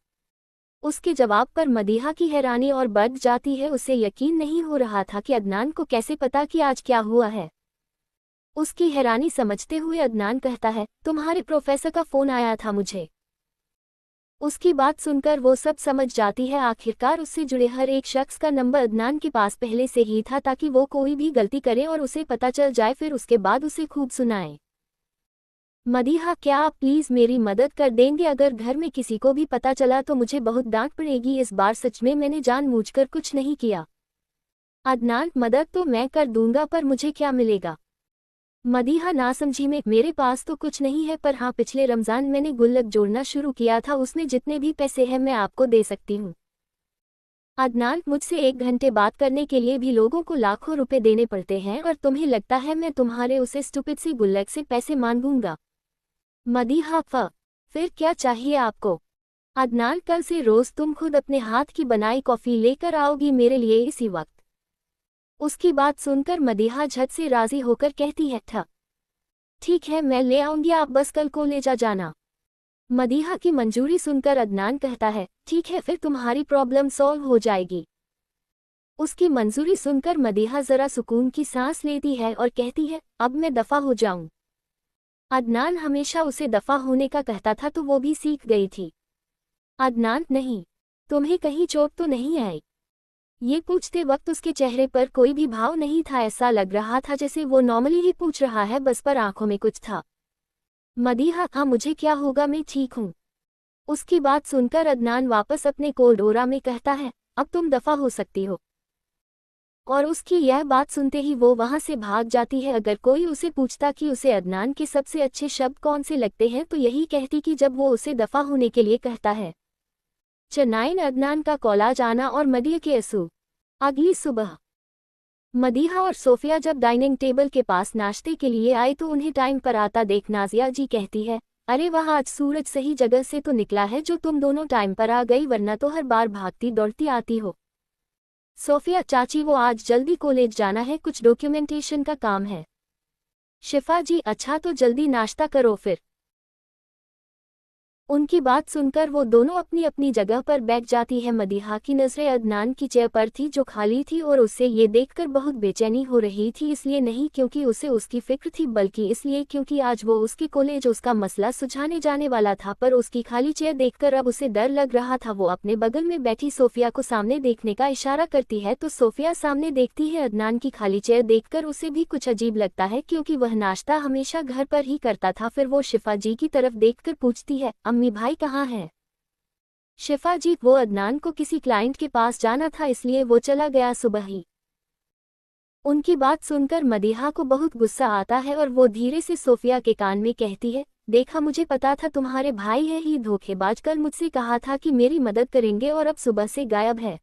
उसके जवाब पर मदीहा की हैरानी और बढ़ जाती है, उसे यकीन नहीं हो रहा था कि अदनान को कैसे पता कि आज क्या हुआ है। उसकी हैरानी समझते हुए अदनान कहता है, तुम्हारे प्रोफेसर का फोन आया था मुझे। उसकी बात सुनकर वो सब समझ जाती है, आखिरकार उससे जुड़े हर एक शख्स का नंबर अदनान के पास पहले से ही था ताकि वो कोई भी गलती करे और उसे पता चल जाए, फिर उसके बाद उसे खूब सुनाए। मदीहा, क्या आप प्लीज़ मेरी मदद कर देंगे? अगर घर में किसी को भी पता चला तो मुझे बहुत डांट पड़ेगी। इस बार सच में मैंने जानबूझकर कुछ नहीं किया। अदनान, मदद तो मैं कर दूंगा, पर मुझे क्या मिलेगा? मदीहा नासमझी में, मेरे पास तो कुछ नहीं है, पर हाँ पिछले रमज़ान मैंने गुल्लक जोड़ना शुरू किया था, उसमें जितने भी पैसे हैं मैं आपको दे सकती हूँ। अदनान, मुझसे 1 घंटे बात करने के लिए भी लोगों को लाखों रुपए देने पड़ते हैं और तुम्हें लगता है मैं तुम्हारे उसे स्टूपिड सी गुल्लक से पैसे मांगूंगा? मदीहा, फिर क्या चाहिए आपको? अदनान, कल से रोज तुम खुद अपने हाथ की बनाई कॉफ़ी लेकर आओगी मेरे लिए इसी वक्त। उसकी बात सुनकर मदीहा झट से राजी होकर कहती है, ठीक है मैं ले आऊंगी, आप बस कल को ले जाना। मदीहा की मंजूरी सुनकर अदनान कहता है, ठीक है फिर तुम्हारी प्रॉब्लम सॉल्व हो जाएगी। उसकी मंजूरी सुनकर मदीहा जरा सुकून की सांस लेती है और कहती है, अब मैं दफा हो जाऊं। अदनान हमेशा उसे दफा होने का कहता था तो वो भी सीख गई थी। अदनान, नहीं, तुम्हें कहीं चोट तो नहीं आई? ये पूछते वक्त उसके चेहरे पर कोई भी भाव नहीं था, ऐसा लग रहा था जैसे वो नॉर्मली ही पूछ रहा है, बस पर आंखों में कुछ था। मदीहा, हाँ मुझे क्या होगा, मैं ठीक हूँ। उसकी बात सुनकर अदनान वापस अपने कोल्डोरा में कहता है, अब तुम दफा हो सकती हो। और उसकी यह बात सुनते ही वो वहां से भाग जाती है। अगर कोई उसे पूछता कि उसे अदनान के सबसे अच्छे शब्द कौन से लगते हैं तो यही कहती कि जब वो उसे दफा होने के लिए कहता है। चेन्नई अदनान का कॉलेज आना और मदीहा के असू। अगली सुबह मदीहा और सोफिया जब डाइनिंग टेबल के पास नाश्ते के लिए आए तो उन्हें टाइम पर आता देख नाजिया जी कहती है, अरे वाह, आज सूरज सही जगह से तो निकला है जो तुम दोनों टाइम पर आ गई, वरना तो हर बार भागती दौड़ती आती हो। सोफिया, चाची वो आज जल्दी कॉलेज जाना है, कुछ डॉक्यूमेंटेशन का काम है। शिफा जी, अच्छा तो जल्दी नाश्ता करो फिर। उनकी बात सुनकर वो दोनों अपनी अपनी जगह पर बैठ जाती है। मदीहा की नज़रें अदनान की चेयर पर थी जो खाली थी और उससे ये देखकर बहुत बेचैनी हो रही थी, इसलिए नहीं क्योंकि उसे उसकी फिक्र थी बल्कि इसलिए क्योंकि आज वो उसके कॉलेज उसका मसला सुझाने जाने वाला था। पर उसकी खाली चेयर देखकर अब उसे डर लग रहा था। वो अपने बगल में बैठी सोफिया को सामने देखने का इशारा करती है तो सोफिया सामने देखती है। अदनान की खाली चेयर देखकर उसे भी कुछ अजीब लगता है क्योंकि वह नाश्ता हमेशा घर पर ही करता था। फिर वो शिफा जी की तरफ देखकर पूछती है, अम्मी भाई कहाँ है? शिफा जी, वो अदनान को किसी क्लाइंट के पास जाना था इसलिए वो चला गया सुबह ही। उनकी बात सुनकर मदीहा को बहुत गुस्सा आता है और वो धीरे से सोफिया के कान में कहती है, देखा मुझे पता था तुम्हारे भाई है ही धोखेबाज, कल मुझसे कहा था कि मेरी मदद करेंगे और अब सुबह से गायब है।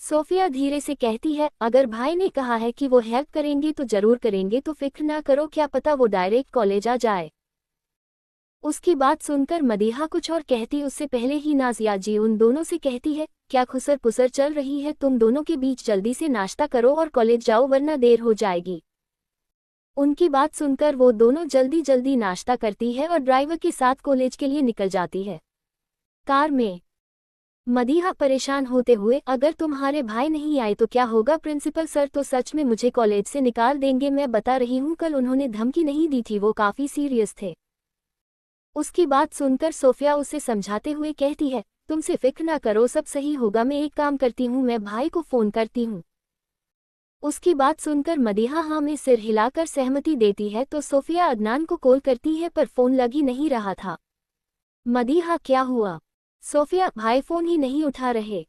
सोफिया धीरे से कहती है, अगर भाई ने कहा है कि वो हेल्प करेंगे तो जरूर करेंगे, तो फिक्र ना करो, क्या पता वो डायरेक्ट कॉलेज आ जाए। उसकी बात सुनकर मदीहा कुछ और कहती उससे पहले ही नाजिया जी उन दोनों से कहती है, क्या खुसर पुसर चल रही है तुम दोनों के बीच? जल्दी से नाश्ता करो और कॉलेज जाओ वरना देर हो जाएगी। उनकी बात सुनकर वो दोनों जल्दी जल्दी नाश्ता करती है और ड्राइवर के साथ कॉलेज के लिए निकल जाती है। कार में मदीहा परेशान होते हुए, अगर तुम्हारे भाई नहीं आए तो क्या होगा? प्रिंसिपल सर तो सच में मुझे कॉलेज से निकाल देंगे, मैं बता रही हूँ, कल उन्होंने धमकी नहीं दी थी, वो काफी सीरियस थे। उसकी बात सुनकर सोफिया उसे समझाते हुए कहती है, तुमसे फिक्र ना करो, सब सही होगा, मैं एक काम करती हूँ, मैं भाई को फोन करती हूँ। उसकी बात सुनकर मदीहा हाँ में सिर हिलाकर सहमति देती है तो सोफिया अदनान को कॉल करती है पर फोन लग ही नहीं रहा था। मदीहा, क्या हुआ? सोफिया, भाई फोन ही नहीं उठा रहे।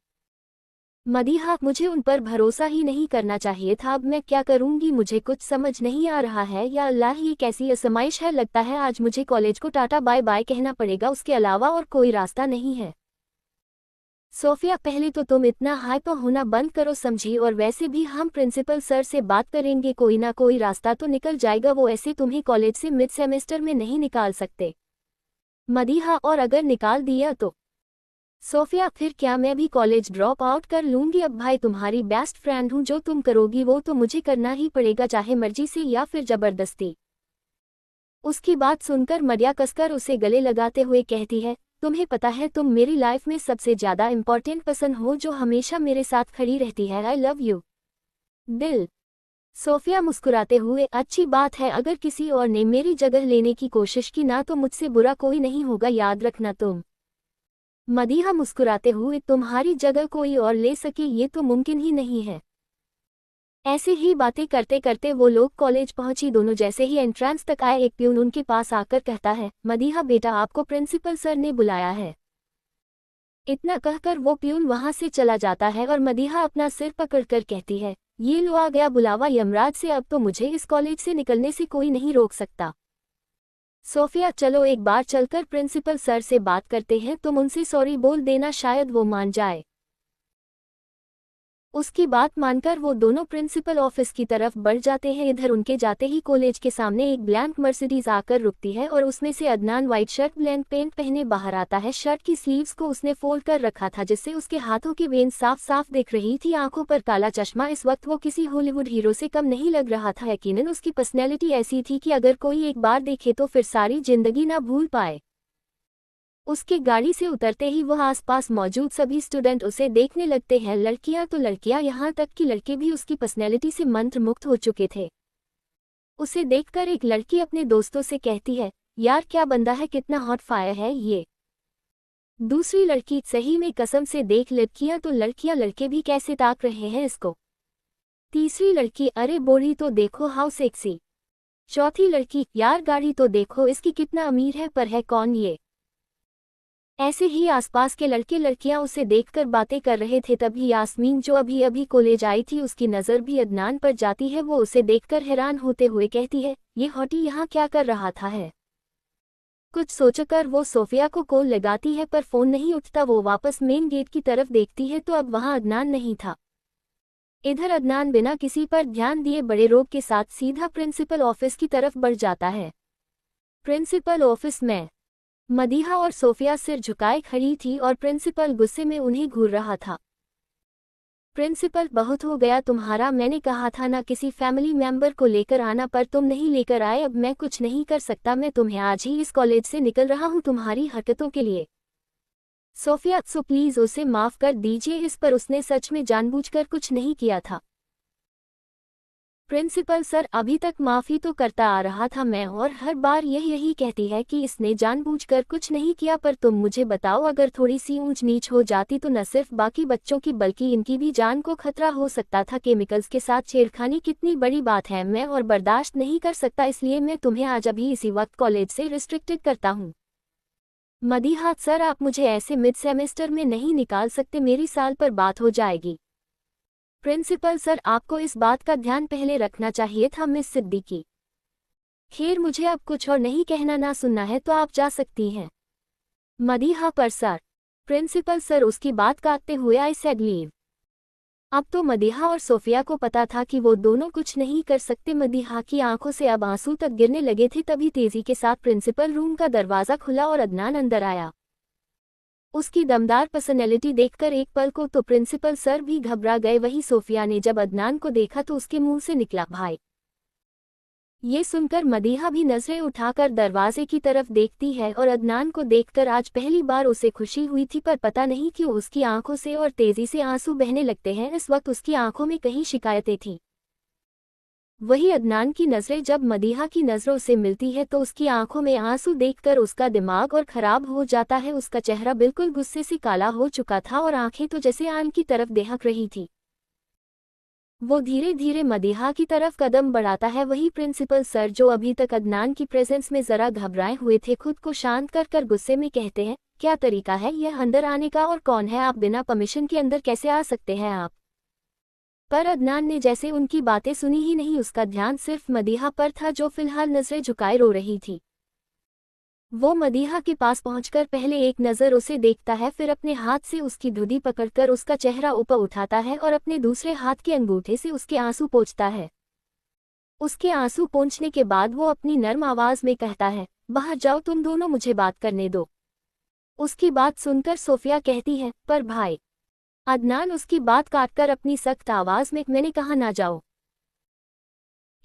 मदीहा, मुझे उन पर भरोसा ही नहीं करना चाहिए था। अब मैं क्या करूंगी, मुझे कुछ समझ नहीं आ रहा है। या अल्लाह, ये कैसी आजमाइश है। लगता है आज मुझे कॉलेज को टाटा बाय बाय कहना पड़ेगा, उसके अलावा और कोई रास्ता नहीं है। सोफिया, पहले तो तुम इतना हाइपर होना बंद करो समझी, और वैसे भी हम प्रिंसिपल सर से बात करेंगे, कोई ना कोई रास्ता तो निकल जाएगा। वो ऐसे तुम्हें कॉलेज से मिड सेमेस्टर में नहीं निकाल सकते। मदीहा, और अगर निकाल दिया तो? सोफिया, फिर क्या मैं भी कॉलेज ड्रॉप आउट कर लूंगी। अब भाई तुम्हारी बेस्ट फ्रेंड हूं, जो तुम करोगी वो तो मुझे करना ही पड़ेगा, चाहे मर्जी से या फिर जबरदस्ती। उसकी बात सुनकर मरिया कसकर उसे गले लगाते हुए कहती है, तुम्हें पता है तुम मेरी लाइफ में सबसे ज्यादा इम्पोर्टेंट पर्सन हो, जो हमेशा मेरे साथ खड़ी रहती है। आई लव यू दिल। सोफिया मुस्कुराते हुए, अच्छी बात है, अगर किसी और ने मेरी जगह लेने की कोशिश की ना तो मुझसे बुरा कोई नहीं होगा, याद रखना तुम। मदीहा मुस्कुराते हुए, तुम्हारी जगह कोई और ले सके ये तो मुमकिन ही नहीं है। ऐसे ही बातें करते करते वो लोग कॉलेज पहुंची। दोनों जैसे ही एंट्रेंस तक आए, एक प्यून उनके पास आकर कहता है, मदीहा बेटा, आपको प्रिंसिपल सर ने बुलाया है। इतना कहकर वो प्यून वहां से चला जाता है और मदीहा अपना सिर पकड़कर कहती है, ये लो आ गया बुलावा यमराज से, अब तो मुझे इस कॉलेज से निकलने से कोई नहीं रोक सकता। सोफिया, चलो एक बार चलकर प्रिंसिपल सर से बात करते हैं, तुम उनसे सॉरी बोल देना, शायद वो मान जाए। उसकी बात मानकर वो दोनों प्रिंसिपल ऑफिस की तरफ बढ़ जाते हैं। इधर उनके जाते ही कॉलेज के सामने एक ब्लैंक मर्सिडीज आकर रुकती है और उसमें से Adnan white shirt blank pant पहने बाहर आता है। शर्ट की स्लीव्स को उसने फोल्ड कर रखा था, जिससे उसके हाथों की वेन साफ साफ दिख रही थी। आंखों पर काला चश्मा, इस वक्त वो किसी हॉलीवुड हीरो से कम नहीं लग रहा था। यकीनन उसकी पर्सनैलिटी ऐसी थी कि अगर कोई एक बार देखे तो फिर सारी जिंदगी ना भूल पाए। उसके गाड़ी से उतरते ही वह आसपास मौजूद सभी स्टूडेंट उसे देखने लगते हैं। लड़कियां तो लड़कियां, यहाँ तक कि लड़के भी उसकी पर्सनैलिटी से मंत्रमुग्ध हो चुके थे। उसे देखकर एक लड़की अपने दोस्तों से कहती है, यार क्या बंदा है, कितना हॉट फायर है ये। दूसरी लड़की, सही में कसम से देख, लड़कियां तो लड़कियां, लड़के भी कैसे ताक रहे हैं इसको। तीसरी लड़की, अरे बॉडी तो देखो हाउ सेक्सी। चौथी लड़की, यार गाड़ी तो देखो इसकी, कितना अमीर है, पर है कौन ये। ऐसे ही आसपास के लड़के लड़कियां उसे देखकर बातें कर रहे थे। तभी यास्मीन, जो अभी अभी कॉलेज आई थी, उसकी नज़र भी अदनान पर जाती है। वो उसे देखकर हैरान होते हुए कहती है, ये हॉटी यहाँ क्या कर रहा था है। कुछ सोचकर वो सोफिया को कॉल लगाती है, पर फोन नहीं उठता। वो वापस मेन गेट की तरफ देखती है तो अब वहां अदनान नहीं था। इधर अदनान बिना किसी पर ध्यान दिए बड़े रोब के साथ सीधा प्रिंसिपल ऑफिस की तरफ बढ़ जाता है। प्रिंसिपल ऑफिस में मदीहा और सोफिया सिर झुकाए खड़ी थी और प्रिंसिपल गुस्से में उन्हें घूर रहा था। प्रिंसिपल, बहुत हो गया तुम्हारा, मैंने कहा था ना किसी फैमिली मेंबर को लेकर आना, पर तुम नहीं लेकर आए। अब मैं कुछ नहीं कर सकता, मैं तुम्हें आज ही इस कॉलेज से निकल रहा हूं तुम्हारी हरकतों के लिए। सोफिया, सो प्लीज उसे माफ कर दीजिए, इस पर उसने सच में जानबूझकर कुछ नहीं किया था। प्रिंसिपल सर, अभी तक माफी तो करता आ रहा था मैं, और हर बार यही कहती है कि इसने जानबूझकर कुछ नहीं किया, पर तुम मुझे बताओ, अगर थोड़ी सी ऊंच नीच हो जाती तो न सिर्फ बाकी बच्चों की बल्कि इनकी भी जान को खतरा हो सकता था। केमिकल्स के साथ छेड़खानी कितनी बड़ी बात है, मैं और बर्दाश्त नहीं कर सकता, इसलिए मैं तुम्हें आज अभी इसी वक्त कॉलेज से रिस्ट्रिक्टेड करता हूँ। मदीहा सर, आप मुझे ऐसे मिड सेमेस्टर में नहीं निकाल सकते, मेरी साल पर बात हो जाएगी। प्रिंसिपल सर, आपको इस बात का ध्यान पहले रखना चाहिए था मिस सिद्दीकी। खैर, मुझे अब कुछ और नहीं कहना, ना सुनना है तो आप जा सकती हैं। मदीहा, पर सर। प्रिंसिपल सर, उसकी बात काटते हुए, आई सेड लीव। अब तो मदीहा और सोफिया को पता था कि वो दोनों कुछ नहीं कर सकते। मदीहा की आंखों से अब आंसू तक गिरने लगे थे। तभी तेजी के साथ प्रिंसिपल रूम का दरवाजा खुला और अदनान अंदर आया। उसकी दमदार पर्सनैलिटी देखकर एक पल को तो प्रिंसिपल सर भी घबरा गए। वहीं सोफिया ने जब अदनान को देखा तो उसके मुंह से निकला, भाई। ये सुनकर मदीहा भी नजरें उठाकर दरवाजे की तरफ देखती है और अदनान को देखकर आज पहली बार उसे खुशी हुई थी, पर पता नहीं क्यों उसकी आंखों से और तेजी से आंसू बहने लगते हैं। इस वक्त उसकी आंखों में कहीं शिकायतें थीं। वही अदनान की नज़रें जब मदीहा की नज़रों से मिलती है तो उसकी आंखों में आंसू देखकर उसका दिमाग और खराब हो जाता है। उसका चेहरा बिल्कुल गुस्से से काला हो चुका था और आंखें तो जैसे आग की तरफ दहक रही थी। वो धीरे धीरे मदीहा की तरफ कदम बढ़ाता है। वही प्रिंसिपल सर जो अभी तक अदनान की प्रेजेंस में जरा घबराए हुए थे खुद को शांत कर गुस्से में कहते हैं, क्या तरीका है यह अंदर आने का, और कौन है आप, बिना परमिशन के अंदर कैसे आ सकते हैं आप। पर अदनान ने जैसे उनकी बातें सुनी ही नहीं, उसका ध्यान सिर्फ मदीहा पर था जो फिलहाल नजरें झुकाए रो रही थी। वो मदीहा के पास पहुंचकर पहले एक नज़र उसे देखता है, फिर अपने हाथ से उसकी धुदी पकड़कर उसका चेहरा ऊपर उठाता है और अपने दूसरे हाथ के अंगूठे से उसके आंसू पोंछता है। उसके आंसू पोंछने के बाद वो अपनी नर्म आवाज में कहता है, बाहर जाओ तुम दोनों, मुझे बात करने दो। उसकी बात सुनकर सोफिया कहती है, पर भाई। अदनान उसकी बात काटकर अपनी सख्त आवाज में, मैंने कहा ना जाओ।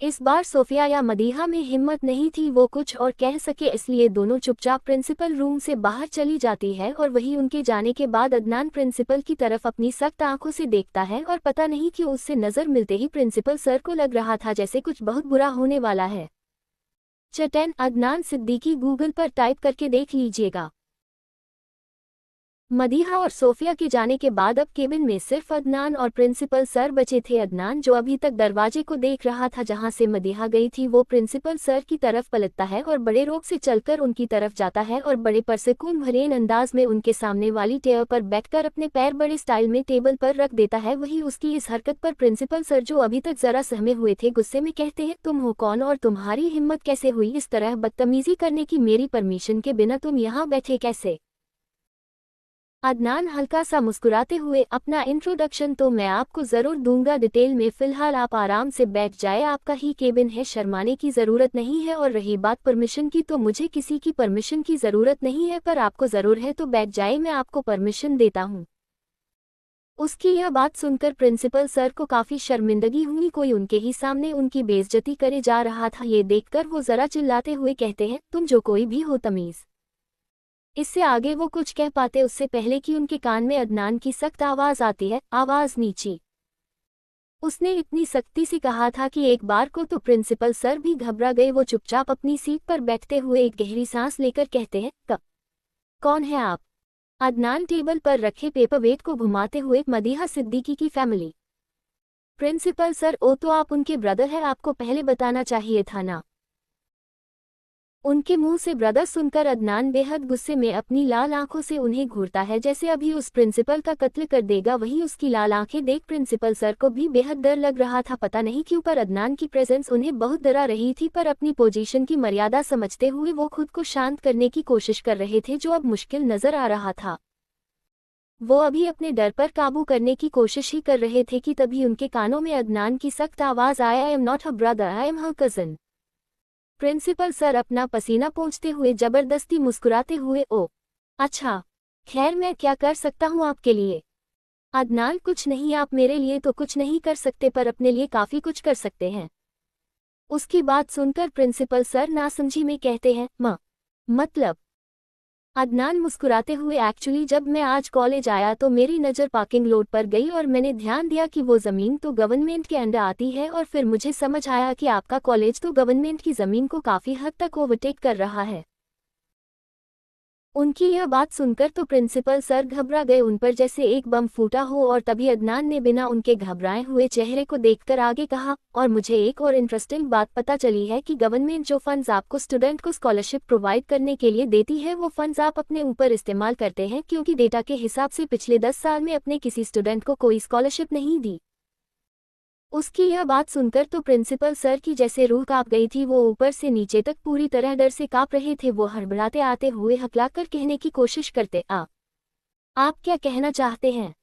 इस बार सोफिया या मदीहा में हिम्मत नहीं थी वो कुछ और कह सके, इसलिए दोनों चुपचाप प्रिंसिपल रूम से बाहर चली जाती है। और वही उनके जाने के बाद अदनान प्रिंसिपल की तरफ अपनी सख्त आंखों से देखता है और पता नहीं क्यों उससे नजर मिलते ही प्रिंसिपल सर को लग रहा था जैसे कुछ बहुत बुरा होने वाला है। चटैन अदनान सिद्दीकी गूगल पर टाइप करके देख लीजिएगा। मदीहा और सोफिया के जाने के बाद अब केबिन में सिर्फ अदनान और प्रिंसिपल सर बचे थे। अदनान जो अभी तक दरवाजे को देख रहा था जहां से मदीहा गई थी, वो प्रिंसिपल सर की तरफ पलटता है और बड़े रोक से चलकर उनकी तरफ जाता है और बड़े परसकून भरे अंदाज में उनके सामने वाली टेबल पर बैठकर अपने पैर बड़े स्टाइल में टेबल पर रख देता है। वही उसकी इस हरकत पर प्रिंसिपल सर जो अभी तक जरा सहमे हुए थे गुस्से में कहते हैं, तुम हो कौन और तुम्हारी हिम्मत कैसे हुई इस तरह बदतमीजी करने की, मेरी परमिशन के बिना तुम यहाँ बैठे कैसे। अदनान हल्का सा मुस्कुराते हुए, अपना इंट्रोडक्शन तो मैं आपको ज़रूर दूंगा डिटेल में, फ़िलहाल आप आराम से बैठ जाए, आपका ही केबिन है, शर्माने की ज़रूरत नहीं है। और रही बात परमिशन की, तो मुझे किसी की परमिशन की ज़रूरत नहीं है, पर आपको ज़रूर है तो बैठ जाए, मैं आपको परमिशन देता हूँ। उसकी यह बात सुनकर प्रिंसिपल सर को काफ़ी शर्मिंदगी हुई, कोई उनके ही सामने उनकी बेइज्जती करे जा रहा था। ये देखकर वो ज़रा चिल्लाते हुए कहते हैं, तुम जो कोई भी हो तमीज़। इससे आगे वो कुछ कह पाते उससे पहले कि उनके कान में अदनान की सख्त आवाज आती है, आवाज नीची। उसने इतनी सख्ती से कहा था कि एक बार को तो प्रिंसिपल सर भी घबरा गए। वो चुपचाप अपनी सीट पर बैठते हुए एक गहरी सांस लेकर कहते हैं, कौन है आप। अदनान टेबल पर रखे पेपरवेट को घुमाते हुए, मदीहा सिद्दीकी की फैमिली। प्रिंसिपल सर, ओ तो आप उनके ब्रदर हैं, आपको पहले बताना चाहिए था ना। उनके मुंह से ब्रदर सुनकर अदनान बेहद गुस्से में अपनी लाल आंखों से उन्हें घूरता है जैसे अभी उस प्रिंसिपल का कत्ल कर देगा। वही उसकी लाल आंखें देख प्रिंसिपल सर को भी बेहद डर लग रहा था, पता नहीं क्यों, पर अदनान की प्रेजेंस उन्हें बहुत डरा रही थी। पर अपनी पोजीशन की मर्यादा समझते हुए वो खुद को शांत करने की कोशिश कर रहे थे जो अब मुश्किल नजर आ रहा था। वो अभी अपने डर पर काबू करने की कोशिश ही कर रहे थे कि तभी उनके कानों में अदनान की सख्त आवाज आया, I am not her brother, I am her cousin. Principal sir अपना पसीना पोंछते हुए जबरदस्ती मुस्कुराते हुए, ओ अच्छा, खैर मैं क्या कर सकता हूँ आपके लिए। अदनान, कुछ नहीं, आप मेरे लिए तो कुछ नहीं कर सकते पर अपने लिए काफी कुछ कर सकते हैं। उसकी बात सुनकर प्रिंसिपल सर नासमझी में कहते हैं, मतलब। अदनान मुस्कुराते हुए, एक्चुअली जब मैं आज कॉलेज आया तो मेरी नज़र पार्किंग लॉट पर गई और मैंने ध्यान दिया कि वो ज़मीन तो गवर्नमेंट के अंडर आती है, और फिर मुझे समझ आया कि आपका कॉलेज तो गवर्नमेंट की ज़मीन को काफ़ी हद तक ओवरटेक कर रहा है। उनकी यह बात सुनकर तो प्रिंसिपल सर घबरा गए, उन पर जैसे एक बम फूटा हो। और तभी अदनान ने बिना उनके घबराए हुए चेहरे को देखकर आगे कहा, और मुझे एक और इंटरेस्टिंग बात पता चली है कि गवर्नमेंट जो फंड्स आपको स्टूडेंट को स्कॉलरशिप प्रोवाइड करने के लिए देती है वो फंड्स आप अपने ऊपर इस्तेमाल करते हैं, क्योंकि डेटा के हिसाब से पिछले 10 साल में अपने किसी स्टूडेंट को कोई स्कॉलरशिप नहीं दी। उसकी यह बात सुनकर तो प्रिंसिपल सर की जैसे रूह कांप गई थी, वो ऊपर से नीचे तक पूरी तरह डर से कांप रहे थे। वो हड़बड़ाते आते हुए हकलाकर कहने की कोशिश करते, आप क्या कहना चाहते हैं।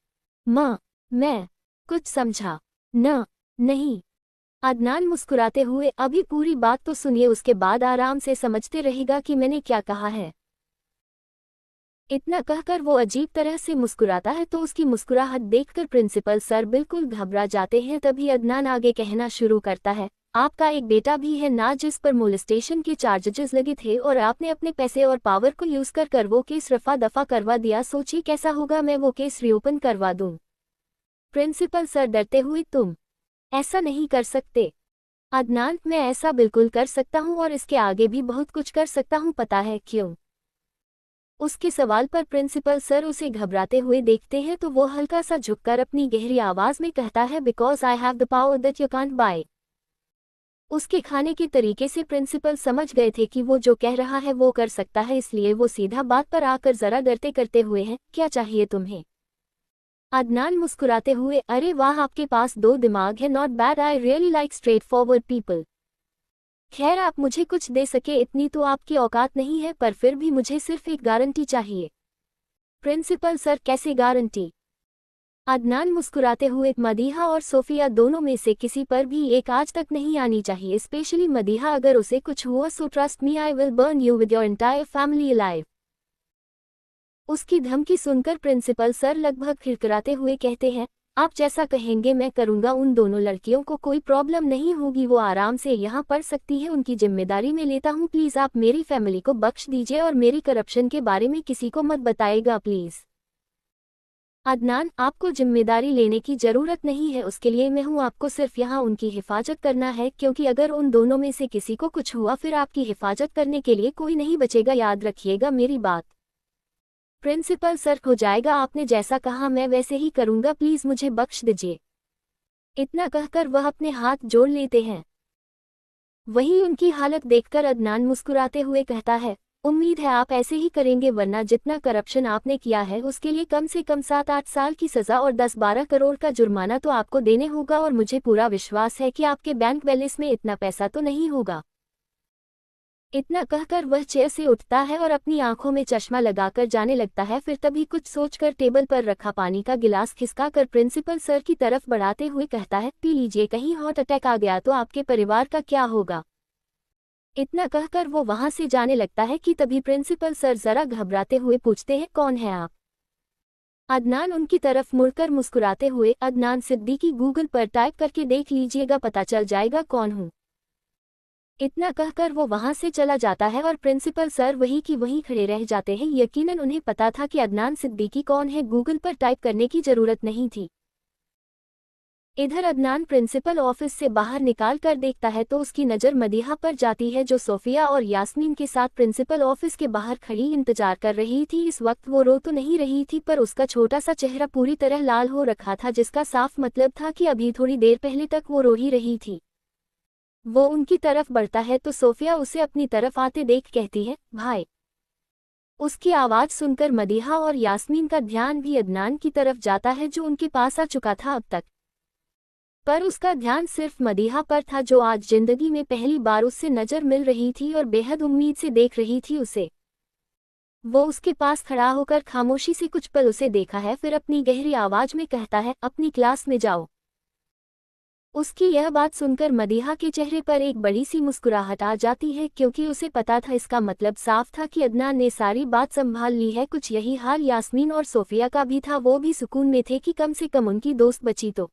मैं कुछ समझा नहीं। अदनान मुस्कुराते हुए, अभी पूरी बात तो सुनिए, उसके बाद आराम से समझते रहेगा कि मैंने क्या कहा है। इतना कहकर वो अजीब तरह से मुस्कुराता है तो उसकी मुस्कुराहट देखकर प्रिंसिपल सर बिल्कुल घबरा जाते हैं। तभी अदनान आगे कहना शुरू करता है, आपका एक बेटा भी है ना जिस पर मोलेस्टेशन के चार्जेस लगे थे, और आपने अपने पैसे और पावर को यूज कर वो केस रफा दफा करवा दिया। सोचिए कैसा होगा मैं वो केस रीओपन करवा दूं। प्रिंसिपल सर डरते हुए, तुम ऐसा नहीं कर सकते। अदनान, मैं ऐसा बिल्कुल कर सकता हूं और इसके आगे भी बहुत कुछ कर सकता हूं, पता है क्यों। उसके सवाल पर प्रिंसिपल सर उसे घबराते हुए देखते हैं तो वो हल्का सा झुककर अपनी गहरी आवाज में कहता है, because I have the power that you can't buy. उसके खाने के तरीके से प्रिंसिपल समझ गए थे कि वो जो कह रहा है वो कर सकता है, इसलिए वो सीधा बात पर आकर जरा डरते करते हुए हैं, क्या चाहिए तुम्हें? अदनान मुस्कुराते हुए, अरे वाह, आपके पास दो दिमाग है, not bad, I really like straight forward people. खैर, आप मुझे कुछ दे सके इतनी तो आपकी औकात नहीं है, पर फिर भी मुझे सिर्फ एक गारंटी चाहिए। प्रिंसिपल सर, कैसे गारंटी? अदनान मुस्कुराते हुए, मदीहा और सोफिया दोनों में से किसी पर भी एक आज तक नहीं आनी चाहिए, स्पेशली मदीहा। अगर उसे कुछ हुआ so trust me, I will burn you with your entire family alive. उसकी धमकी सुनकर प्रिंसिपल सर लगभग खिलखिलाते हुए कहते हैं, आप जैसा कहेंगे मैं करूंगा, उन दोनों लड़कियों को कोई प्रॉब्लम नहीं होगी, वो आराम से यहाँ पढ़ सकती है, उनकी जिम्मेदारी मैं लेता हूँ, प्लीज आप मेरी फैमिली को बख्श दीजिए और मेरी करप्शन के बारे में किसी को मत बताइएगा प्लीज। अदनान, आपको जिम्मेदारी लेने की जरूरत नहीं है, उसके लिए मैं हूँ, आपको सिर्फ यहाँ उनकी हिफाजत करना है, क्योंकि अगर उन दोनों में से किसी को कुछ हुआ फिर आपकी हिफाजत करने के लिए कोई नहीं बचेगा, याद रखिएगा मेरी बात। प्रिंसिपल सर, हो जाएगा, आपने जैसा कहा मैं वैसे ही करूंगा, प्लीज मुझे बख्श दीजिए। इतना कहकर वह अपने हाथ जोड़ लेते हैं। वहीं उनकी हालत देखकर अदनान मुस्कुराते हुए कहता है, उम्मीद है आप ऐसे ही करेंगे, वरना जितना करप्शन आपने किया है उसके लिए कम से कम 7-8 साल की सजा और 10-12 करोड़ का जुर्माना तो आपको देने होगा, और मुझे पूरा विश्वास है कि आपके बैंक बैलेंस में इतना पैसा तो नहीं होगा। इतना कहकर वह चेयर से उठता है और अपनी आंखों में चश्मा लगाकर जाने लगता है, फिर तभी कुछ सोचकर टेबल पर रखा पानी का गिलास खिसकाकर प्रिंसिपल सर की तरफ बढ़ाते हुए कहता है, पी लीजिए, कहीं हार्ट अटैक आ गया तो आपके परिवार का क्या होगा। इतना कहकर वो वहां से जाने लगता है कि तभी प्रिंसिपल सर जरा घबराते हुए पूछते हैं, कौन है आप? अदनान उनकी तरफ मुड़कर मुस्कुराते हुए, अदनान सिद्दीकी, गूगल पर टाइप करके देख लीजिएगा, पता चल जाएगा कौन हूँ। इतना कहकर वो वहां से चला जाता है और प्रिंसिपल सर वहीं की वहीं खड़े रह जाते हैं। यकीनन उन्हें पता था कि अदनान सिद्दीकी कौन है, गूगल पर टाइप करने की जरूरत नहीं थी। इधर अदनान प्रिंसिपल ऑफिस से बाहर निकाल कर देखता है तो उसकी नज़र मदीहा पर जाती है, जो सोफिया और यास्मीन के साथ प्रिंसिपल ऑफिस के बाहर खड़ी इंतजार कर रही थी। इस वक्त वो रो तो नहीं रही थी, पर उसका छोटा सा चेहरा पूरी तरह लाल हो रखा था, जिसका साफ मतलब था कि अभी थोड़ी देर पहले तक वो रो ही रही थी। वो उनकी तरफ बढ़ता है तो सोफिया उसे अपनी तरफ आते देख कहती है, भाई। उसकी आवाज़ सुनकर मदीहा और यास्मीन का ध्यान भी अदनान की तरफ जाता है, जो उनके पास आ चुका था अब तक। पर उसका ध्यान सिर्फ मदीहा पर था, जो आज जिंदगी में पहली बार उससे नज़र मिल रही थी और बेहद उम्मीद से देख रही थी उसे। वो उसके पास खड़ा होकर खामोशी से कुछ पल उसे देखा है, फिर अपनी गहरी आवाज़ में कहता है, अपनी क्लास में जाओ। उसकी यह बात सुनकर मदीहा के चेहरे पर एक बड़ी सी मुस्कुराहट आ जाती है, क्योंकि उसे पता था, इसका मतलब साफ था कि अदनान ने सारी बात संभाल ली है। कुछ यही हाल यास्मीन और सोफिया का भी था, वो भी सुकून में थे कि कम से कम उनकी दोस्त बची तो।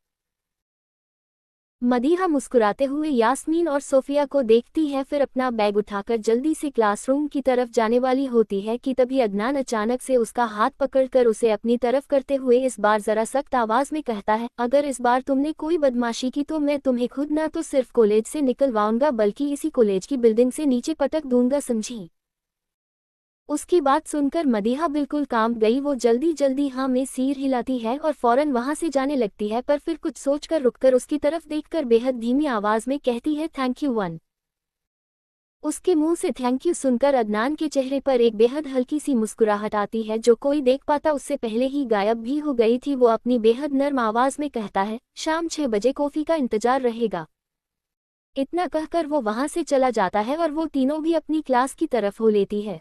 मदीहा मुस्कुराते हुए यास्मीन और सोफिया को देखती है, फिर अपना बैग उठाकर जल्दी से क्लासरूम की तरफ जाने वाली होती है कि तभी अदनान अचानक से उसका हाथ पकड़कर उसे अपनी तरफ करते हुए इस बार जरा सख्त आवाज में कहता है, अगर इस बार तुमने कोई बदमाशी की तो मैं तुम्हें खुद ना तो सिर्फ कॉलेज से निकलवाऊंगा, बल्कि इसी कॉलेज की बिल्डिंग से नीचे पटक दूंगा, समझी? उसकी बात सुनकर मदीहा बिल्कुल कांप गई। वो जल्दी जल्दी हाँ में सिर हिलाती है और फौरन वहां से जाने लगती है, पर फिर कुछ सोचकर रुककर उसकी तरफ देखकर बेहद धीमी आवाज में कहती है, थैंक यू वन। उसके मुंह से थैंक यू सुनकर अदनान के चेहरे पर एक बेहद हल्की सी मुस्कुराहट आती है, जो कोई देख पाता उससे पहले ही गायब भी हो गई थी। वो अपनी बेहद नर्म आवाज में कहता है, शाम 6 बजे कॉफी का इंतजार रहेगा। इतना कहकर वो वहां से चला जाता है और वो तीनों भी अपनी क्लास की तरफ हो लेती है।